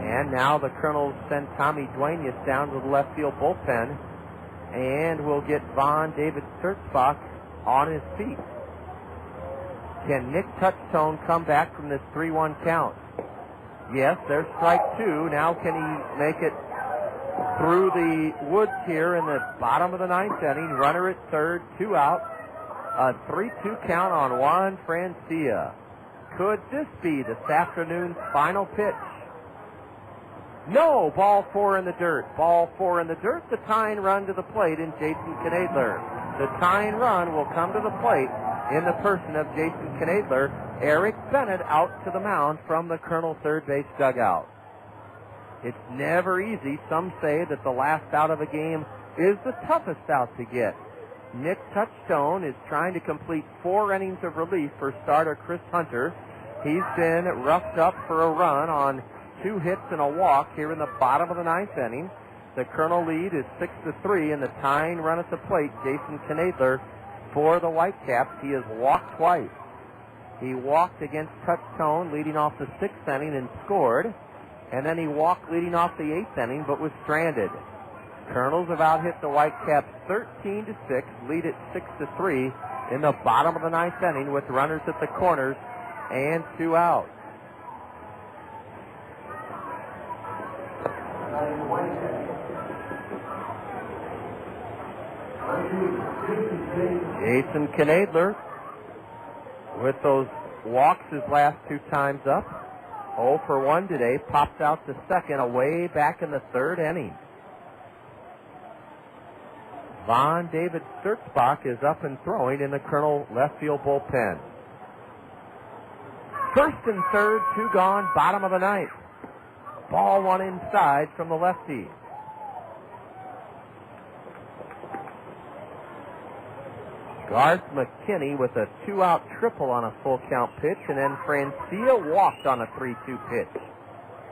And now the Kernels send Tommy Duenas down to the left field bullpen, and will get Von David Sturzbach on his feet. Can Nick Touchtone come back from this 3-1 count? Yes, there's strike 2. Now can he make it through the woods here in the bottom of the 9th inning? Runner at third, 2 out. A 3-2 count on Juan Francia. Could this be this afternoon's final pitch? No, ball 4 in the dirt. Ball 4 in the dirt. The tying run to the plate in Jason Knadler. The tying run will come to the plate in the person of Jason Knadler. Eric Bennett out to the mound from the Kernel third base dugout. It's never easy. Some say that the last out of a game is the toughest out to get. Nick Touchtone is trying to complete 4 innings of relief for starter Chris Hunter. He's been roughed up for a run on 2 hits and a walk here in the bottom of the 9th inning. The Kernel lead is 6-3, and the tying run at the plate, Jason Knadler, for the Whitecaps. He has walked twice. He walked against Touchtone leading off the 6th inning and scored, and then he walked leading off the 8th inning but was stranded. Kernels have out-hit the Whitecaps 13-6, lead it 6-3 in the bottom of the 9th inning with runners at the corners and 2 out. Jason Knadler, with those walks his last 2 times up, 0 for 1 today, pops out to second away back in the 3rd inning. Von David Sturzbach is up and throwing in the Kernel left field bullpen. 1st and 3rd, 2 gone, bottom of the 9th. Ball 1 inside from the lefty. Garth McKinney with a 2-out triple on a full count pitch, and then Francia walked on a 3-2 pitch.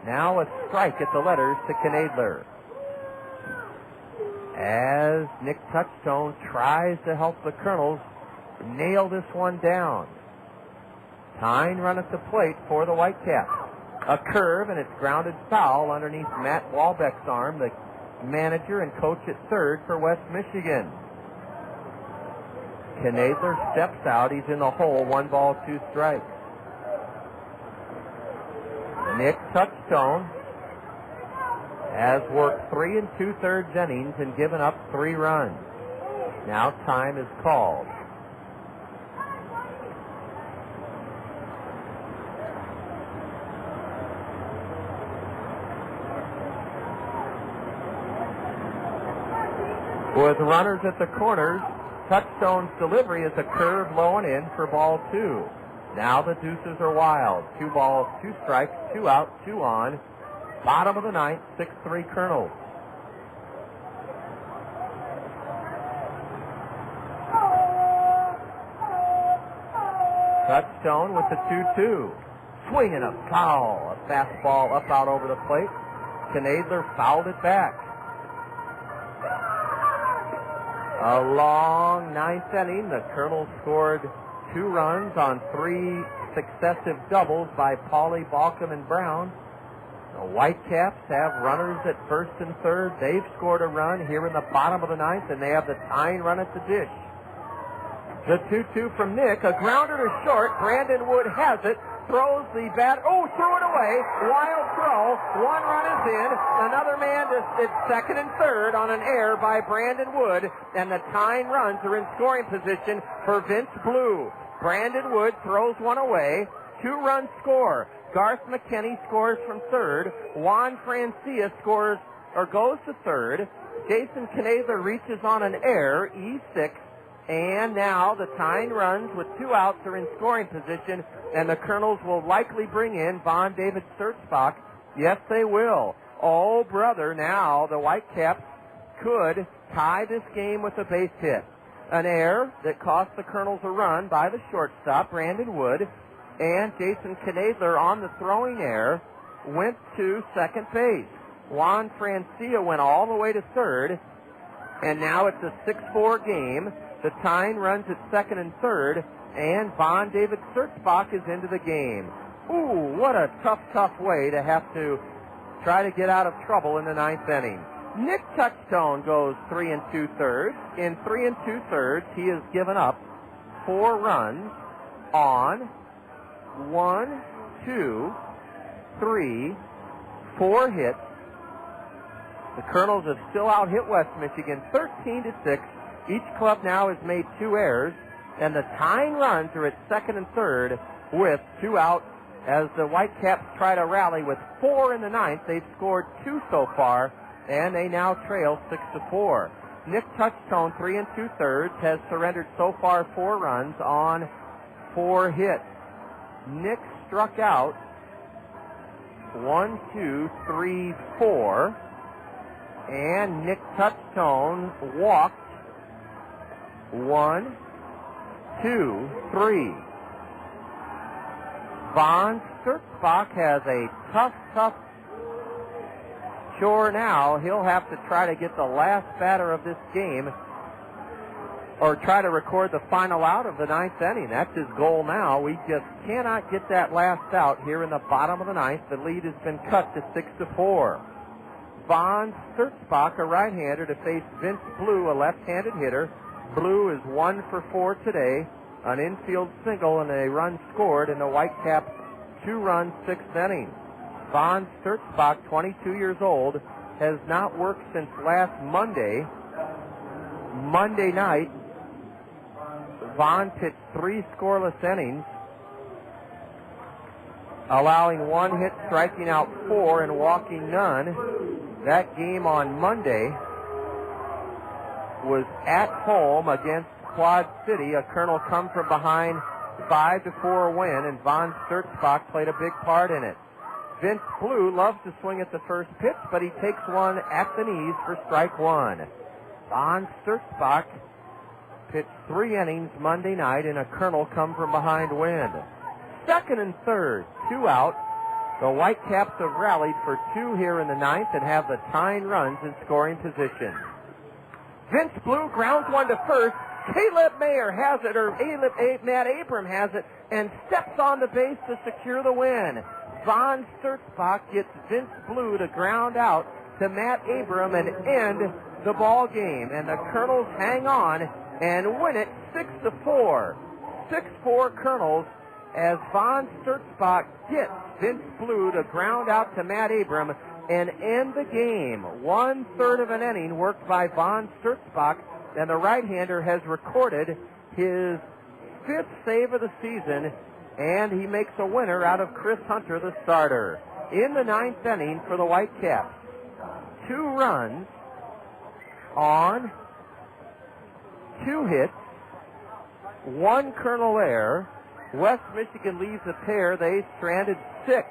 Now a strike at the letters to Knadler. As Nick Touchtone tries to help the Kernels nail this one down. Tying run at the plate for the Whitecaps. A curve, and it's grounded foul underneath Matt Walbeck's arm, the manager and coach at third for West Michigan. Knadler steps out. He's in the hole. 1 ball, 2 strikes. Nick Touchtone has worked 3 2/3 innings and given up 3 runs. Now time is called. With runners at the corners, Touchstone's delivery is a curve low and in for ball 2. Now the deuces are wild. 2 balls, 2 strikes, 2 out, 2 on. bottom of the ninth, 6-3 Kernels. Touchstone with the 2-2. Swinging a foul. A fastball up out over the plate. Knadler fouled it back. A long ninth inning. The Kernels scored 2 runs on 3 successive doubles by Pauly, Balcom, and Brown. The Whitecaps have runners at first and third. They've scored a run here in the bottom of the ninth, and they have the tying run at the dish. The 2-2 from Nick. A grounder to short. Brandon Wood has it. Throws the bat. Oh, threw it away. Wild throw. 1 run is in. Another man is second and third on an error by Brandon Wood. And the tying runs are in scoring position for Vince Blue. Brandon Wood throws 1 away. 2-run score. Garth McKinney scores from third. Juan Francia scores or goes to third. Jason Knadler reaches on an error. E6. And now the tying runs with 2 outs are in scoring position, and the Kernels will likely bring in Von David Sturzbach. Yes, they will. Oh, brother, now the Whitecaps could tie this game with a base hit. An error that cost the Kernels a run by the shortstop, Brandon Wood, and Jason Knadler on the throwing error went to second base. Juan Francia went all the way to third, and now it's a 6-4 game. The tying runs at second and third, and Von David Sturzbach is into the game. Ooh, what a tough way to have to try to get out of trouble in the ninth inning. Nick Touchstone goes 3 2/3. In 3 2/3, he has given up 4 runs on 1, 2, 3, 4 hits. The Kernels have still out-hit West Michigan 13-6. Each club now has made 2 errors, and the tying runs are at second and third with 2 out as the Whitecaps try to rally with 4 in the ninth. They've scored 2 so far, and they now trail 6-4. Nick Touchstone, 3 2/3, has surrendered so far 4 runs on 4 hits. Nick struck out 1, 2, 3, 4, and Nick Touchstone walked 1, 2, 3. Von Sturzbach has a tough chore now. He'll have to try to get the last batter of this game or try to record the final out of the ninth inning. That's his goal now. We just cannot get that last out here in the bottom of the ninth. The lead has been cut to 6-4. Von Sturzbach, a right-hander, to face Vince Blue, a left-handed hitter. Blue is 1 for 4 today, an infield single and a run scored in the Whitecaps' 2-run 6th inning. Von Sturzbach, 22 years old, has not worked since last Monday. Monday night, Von pitched 3 scoreless innings, allowing 1 hit, striking out 4, and walking none. That game on Monday was at home against Quad City. A Kernel come from behind 5-4 win, and Von Sturzbach played a big part in it. Vince Blue loves to swing at the first pitch, but he takes one at the knees for strike 1. Von Sturzbach pitched 3 innings Monday night in a Kernel come from behind win. Second and third, 2 out. The Whitecaps have rallied for 2 here in the ninth and have the tying runs in scoring position. Vince Blue grounds one to first. Caleb Mayer has it, or Matt Abram has it, and steps on the base to secure the win. Von Sturzbach gets Vince Blue to ground out to Matt Abram and end the ball game. And the Kernels hang on and win it 6-4. 6-4 Kernels as Von Sturzbach gets Vince Blue to ground out to Matt Abram and end the game. 1/3 of an inning worked by Von Sturzbach, and the right-hander has recorded his 5th save of the season, and he makes a winner out of Chris Hunter, the starter. In the 9th inning for the Whitecaps, 2 runs on 2 hits, 1 Kernel error. West Michigan leaves a pair. They stranded 6.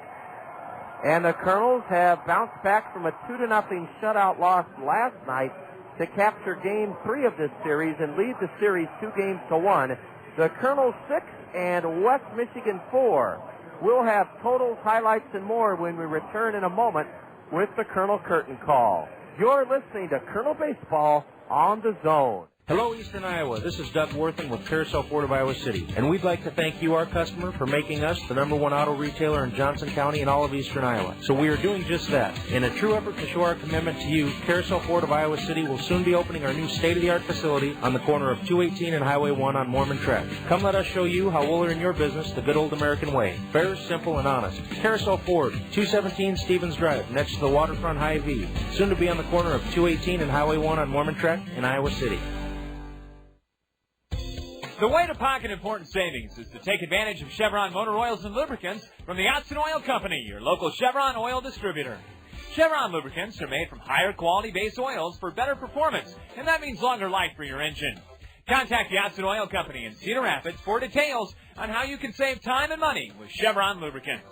And the Kernels have bounced back from a 2-0 shutout loss last night to capture Game 3 of this series and lead the series 2-1. The Kernels 6 and West Michigan 4. We'll have totals, highlights, and more when we return in a moment with the Kernel Curtain Call. You're listening to Kernel Baseball on the Zone. Hello, Eastern Iowa. This is Doug Worthen with Carousel Ford of Iowa City, and we'd like to thank you, our customer, for making us the #1 auto retailer in Johnson County and all of Eastern Iowa. So we are doing just that. In a true effort to show our commitment to you, Carousel Ford of Iowa City will soon be opening our new state-of-the-art facility on the corner of 218 and Highway 1 on Mormon Track. Come let us show you how we'll earn your business the good old American way. Fair, simple, and honest. Carousel Ford, 217 Stevens Drive, next to the Waterfront Hy-Vee. Soon to be on the corner of 218 and Highway 1 on Mormon Track in Iowa City. The way to pocket important savings is to take advantage of Chevron motor oils and lubricants from the Otson Oil Company, your local Chevron oil distributor. Chevron lubricants are made from higher quality base oils for better performance, and that means longer life for your engine. Contact the Otson Oil Company in Cedar Rapids for details on how you can save time and money with Chevron lubricants.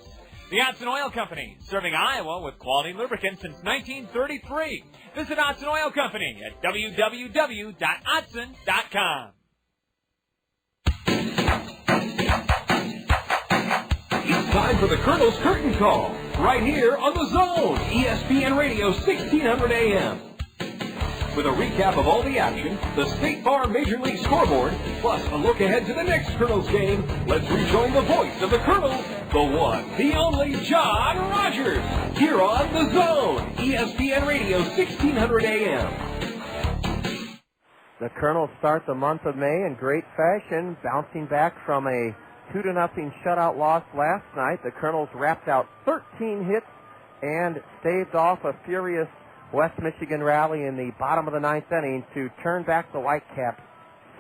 The Otson Oil Company, serving Iowa with quality lubricants since 1933. Visit Otson Oil Company at www.otson.com. It's time for the Kernels Curtain Call, right here on the Zone, ESPN Radio 1600 AM. With a recap of all the action, the State Farm Major League scoreboard, plus a look ahead to the next Kernels game, let's rejoin the voice of the Kernels, the one, the only John Rogers, here on the Zone, ESPN Radio 1600 AM. The Kernels start the month of May in great fashion, bouncing back from a 2-0 shutout loss last night. The Kernels wrapped out 13 hits and staved off a furious West Michigan rally in the bottom of the ninth inning to turn back the Whitecaps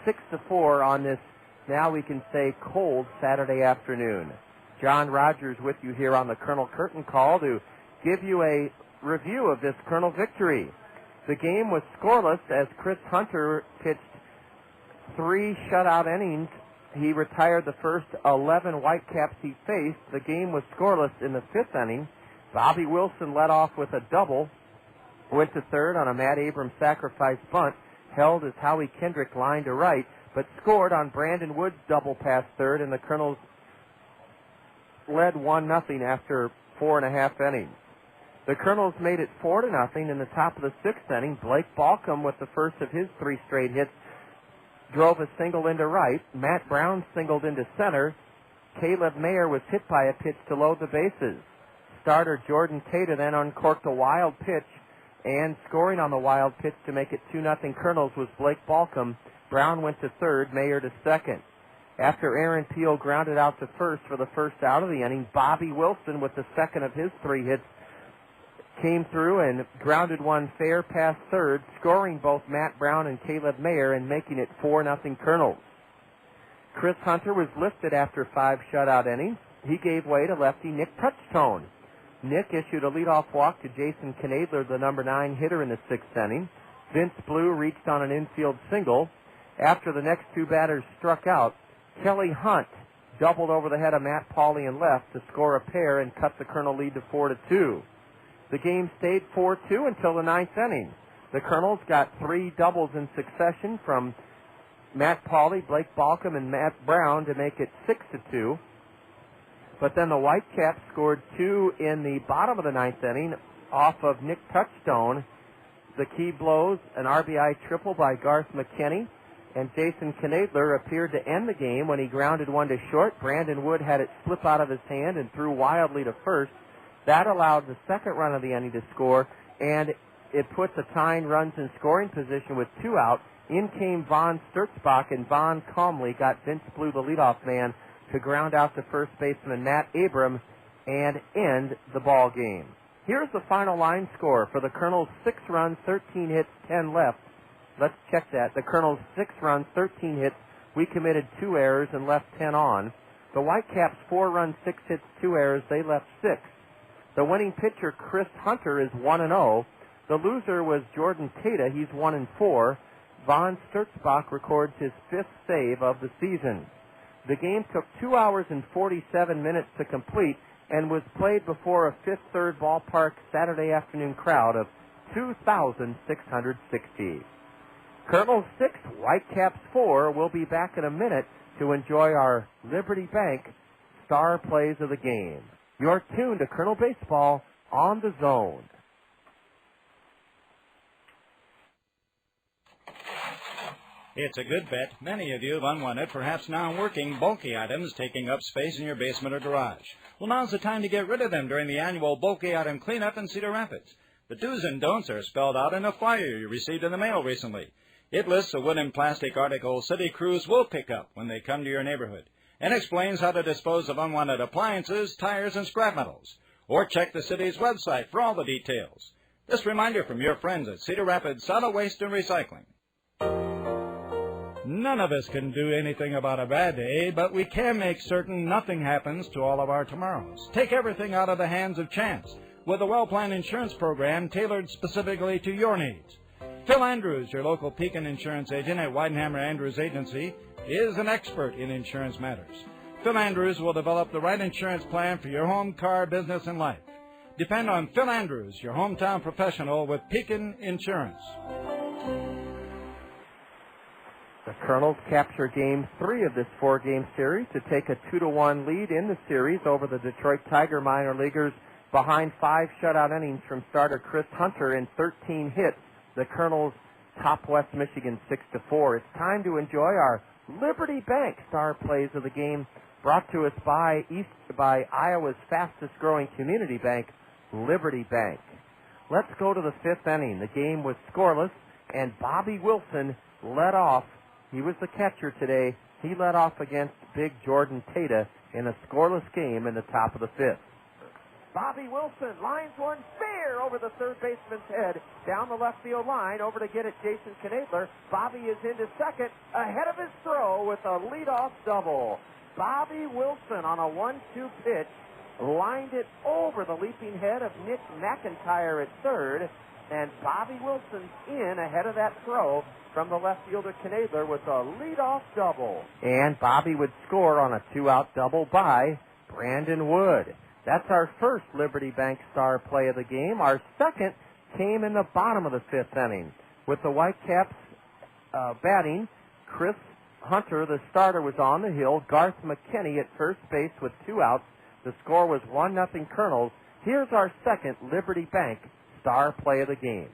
6-4 on this, now we can say, cold Saturday afternoon. John Rogers with you here on the Kernel Curtain Call to give you a review of this Kernel victory. The game was scoreless as Chris Hunter pitched 3 shutout innings. He retired the first 11 Whitecaps he faced. The game was scoreless in the 5th inning. Bobby Wilson led off with a double, went to third on a Matt Abrams sacrifice bunt, held as Howie Kendrick lined to right, but scored on Brandon Wood's double past third, and the Kernels led 1-0 after 4.5 innings. The Kernels made it 4-0 in the top of the 6th inning. Blake Balcom, with the first of his 3 straight hits, drove a single into right. Matt Brown singled into center. Caleb Mayer was hit by a pitch to load the bases. Starter Jordan Tata then uncorked a wild pitch, and scoring on the wild pitch to make it 2-0 Kernels was Blake Balcom. Brown went to third, Mayer to second. After Aaron Peel grounded out to first for the first out of the inning, Bobby Wilson, with the second of his 3 hits, came through and grounded one fair past third, scoring both Matt Brown and Caleb Mayer and making it 4-0 Kernels. Chris Hunter was lifted after 5 shutout innings. He gave way to lefty Nick Touchstone. Nick issued a leadoff walk to Jason Knadler, the number 9 hitter in the 6th inning. Vince Blue reached on an infield single. After the next 2 batters struck out, Kelly Hunt doubled over the head of Matt Pauley and left to score a pair and cut the Kernel lead to 4-2. The game stayed 4-2 until the 9th inning. The Kernels got 3 doubles in succession from Matt Pauley, Blake Balcom, and Matt Brown to make it 6-2. But then the Whitecaps scored 2 in the bottom of the 9th inning off of Nick Touchstone. The key blows, an RBI triple by Garth McKinney, and Jason Knadler appeared to end the game when he grounded one to short. Brandon Wood had it slip out of his hand and threw wildly to first. That allowed the second run of the inning to score, and it put the tying runs in scoring position with 2 out. In came Von Sturzbach, and Von calmly got Vince Blue, the leadoff man, to ground out to first baseman Matt Abrams and end the ball game. Here's the final line score for the Kernels: 6 runs, 13 hits, 10 left. Let's check that. The Kernels: 6 runs, 13 hits. We committed 2 errors and left 10 on. The Whitecaps: 4 runs, 6 hits, 2 errors. They left 6. The winning pitcher, Chris Hunter, is 1-0. The loser was Jordan Tata. He's 1-4. Von Sturzbach records his 5th save of the season. The game took 2 hours and 47 minutes to complete, and was played before a Fifth Third Ballpark Saturday afternoon crowd of 2,660. Kernels 6, Whitecaps 4 will be back in a minute to enjoy our Liberty Bank star plays of the game. You're tuned to Kernel Baseball on the Zone. It's a good bet. Many of you have unwanted, perhaps now working, bulky items taking up space in your basement or garage. Well, now's the time to get rid of them during the annual bulky item cleanup in Cedar Rapids. The do's and don'ts are spelled out in a flyer you received in the mail recently. It lists the wood and plastic articles city crews will pick up when they come to your neighborhood, and explains how to dispose of unwanted appliances, tires, and scrap metals. Or check the city's website for all the details. This reminder from your friends at Cedar Rapids Solid Waste and Recycling. None of us can do anything about a bad day, but we can make certain nothing happens to all of our tomorrows. Take everything out of the hands of chance with a well-planned insurance program tailored specifically to your needs. Phil Andrews, your local Pekin insurance agent at Weidenhammer Andrews Agency, is an expert in insurance matters. Phil Andrews will develop the right insurance plan for your home, car, business, and life. Depend on Phil Andrews, your hometown professional with Pekin Insurance. The Kernels capture Game 3 of this 4-game series to take a 2-1 lead in the series over the Detroit Tiger minor leaguers behind 5 shutout innings from starter Chris Hunter and 13 hits. The Kernels top West Michigan 6-4. It's time to enjoy our Liberty Bank star plays of the game, brought to us by Iowa's fastest-growing community bank, Liberty Bank. Let's go to the 5th inning. The game was scoreless, and Bobby Wilson led off. He was the catcher today. He led off against big Jordan Tata in a scoreless game in the top of the 5th. Bobby Wilson lines one fair over the third baseman's head, down the left field line, over to get it Jason Knadler. Bobby is into second, ahead of his throw with a leadoff double. Bobby Wilson on a 1-2 pitch lined it over the leaping head of Nick McIntyre at third, and Bobby Wilson's in ahead of that throw from the left fielder Knadler with a leadoff double. And Bobby would score on a 2-out double by Brandon Wood. That's our first Liberty Bank star play of the game. Our second came in the bottom of the 5th inning. With the Whitecaps batting, Chris Hunter, the starter, was on the hill. Garth McKinney at first base with 2 outs. The score was 1-0 Kernels. Here's our second Liberty Bank star play of the game.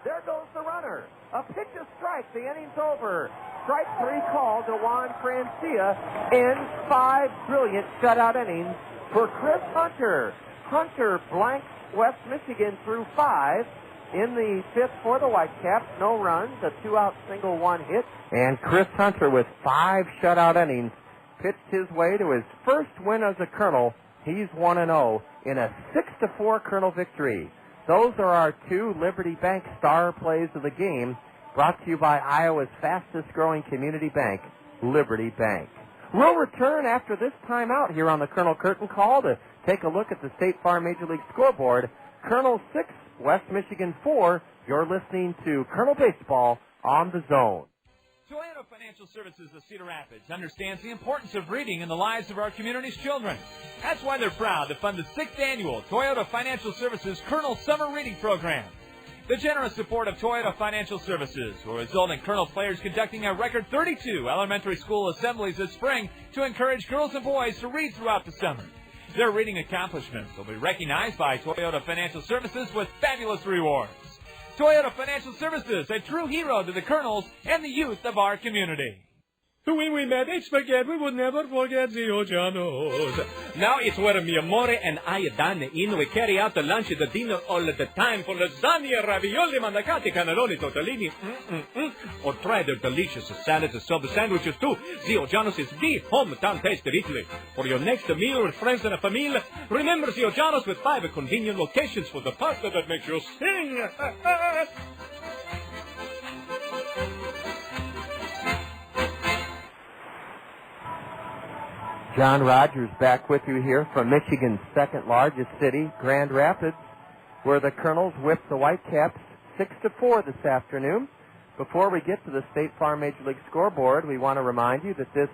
There goes the runner. A pitch, a strike. The inning's over. Strike 3 called to Juan Francia. Ends 5 brilliant shutout innings for Chris Hunter. Hunter blanks West Michigan through 5 in the 5th for the Whitecaps. No runs, a 2-out single, 1 hit. And Chris Hunter with 5 shutout innings pitched his way to his first win as a Colonel. He's 1-0 in a 6-4 Colonel victory. Those are our 2 Liberty Bank star plays of the game, brought to you by Iowa's fastest-growing community bank, Liberty Bank. We'll return after this timeout here on the Colonel Curtain Call to take a look at the State Farm Major League scoreboard. Colonel 6, West Michigan 4. You're listening to Colonel Baseball on the Zone. Toyota Financial Services of Cedar Rapids understands the importance of reading in the lives of our community's children. That's why they're proud to fund the 6th annual Toyota Financial Services Colonel Summer Reading Program. The generous support of Toyota Financial Services will result in Colonel players conducting a record 32 elementary school assemblies this spring to encourage girls and boys to read throughout the summer. Their reading accomplishments will be recognized by Toyota Financial Services with fabulous rewards. Toyota Financial Services, a true hero to the Colonels and the youth of our community. When we met, it's forget we would never forget the Ojanos. Now it's where mi amore and I dine in. We carry out the lunch and the dinner all the time for lasagna, ravioli, mandacati, cannelloni, tortellini. Or try their delicious salads and sub sandwiches too. The Ojanos is the hometown taste of Italy. For your next meal with friends and a family, remember the Ojanos with 5 convenient locations for the pasta that makes you sing. John Rogers back with you here from Michigan's second largest city, Grand Rapids, where the Colonels whipped the Whitecaps 6-4 this afternoon. Before we get to the State Farm Major League scoreboard, we want to remind you that this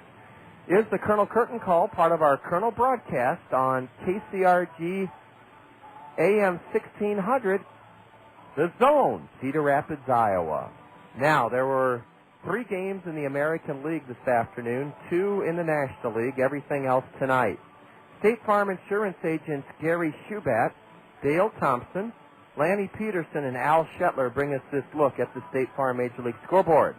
is the Colonel Curtain Call, part of our Colonel broadcast on KCRG AM 1600, The Zone, Cedar Rapids, Iowa. Now, there were 3 games in the American League this afternoon, 2 in the National League, everything else tonight. State Farm Insurance agents Gary Schubat, Dale Thompson, Lanny Peterson, and Al Shetler bring us this look at the State Farm Major League scoreboard.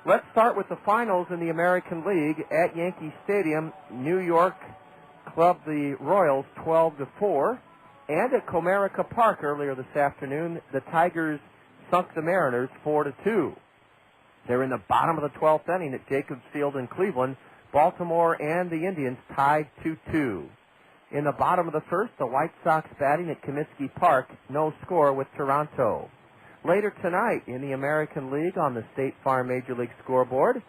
Let's start with the finals in the American League at Yankee Stadium. New York clubbed the Royals 12-4. And at Comerica Park earlier this afternoon, the Tigers sunk the Mariners 4-2. They're in the bottom of the 12th inning at Jacobs Field in Cleveland. Baltimore and the Indians tied 2-2. In the bottom of the first, the White Sox batting at Comiskey Park, no score with Toronto. Later tonight in the American League on the State Farm Major League scoreboard,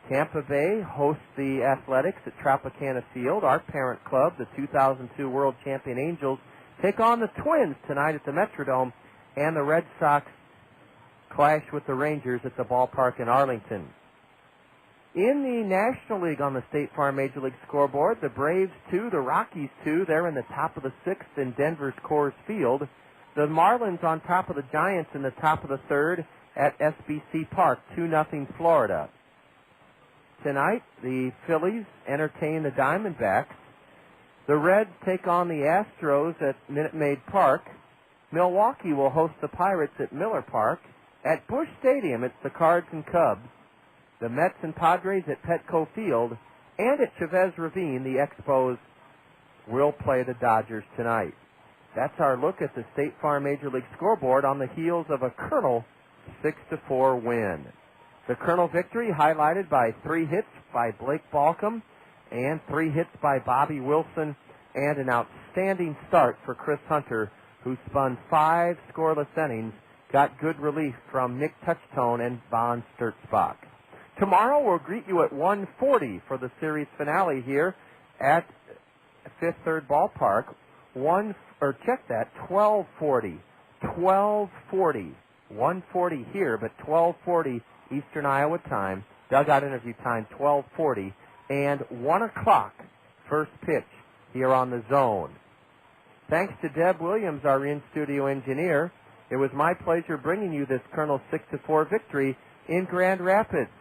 Tampa Bay hosts the Athletics at Tropicana Field. Our parent club, the 2002 World Champion Angels, take on the Twins tonight at the Metrodome, and the Red Sox clash with the Rangers at the ballpark in Arlington. In the National League on the State Farm Major League scoreboard, the Braves 2, the Rockies 2, they're in the top of the 6th in Denver's Coors Field. The Marlins on top of the Giants in the top of the 3rd at SBC Park, 2-0 Florida. Tonight, the Phillies entertain the Diamondbacks. The Reds take on the Astros at Minute Maid Park. Milwaukee will host the Pirates at Miller Park. At Busch Stadium, it's the Cards and Cubs. The Mets and Padres at Petco Field. And at Chavez Ravine, the Expos will play the Dodgers tonight. That's our look at the State Farm Major League scoreboard on the heels of a Colonel 6-4 win. The Colonel victory highlighted by 3 hits by Blake Balcom and 3 hits by Bobby Wilson, and an outstanding start for Chris Hunter, who spun 5 scoreless innings, got good relief from Nick Touchtone and Von Sturtzbach. Tomorrow we'll greet you at 1:40 for the series finale here at Fifth Third Ballpark. 12:40. 12:40. 1:40 here, but 12:40 Eastern Iowa time. Dugout interview time, 12:40. And 1 o'clock, first pitch here on the Zone. Thanks to Deb Williams, our in-studio engineer. It was my pleasure bringing you this Colonel 6-4 victory in Grand Rapids.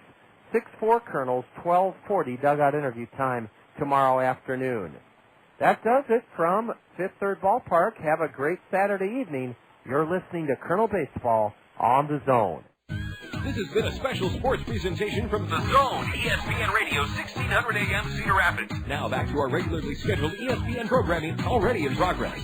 6-4 Colonels, 12:40 dugout interview time tomorrow afternoon. That does it from Fifth Third Ballpark. Have a great Saturday evening. You're listening to Colonel Baseball on the Zone. This has been a special sports presentation from the Zone, ESPN Radio, 1600 AM, Cedar Rapids. Now back to our regularly scheduled ESPN programming, already in progress.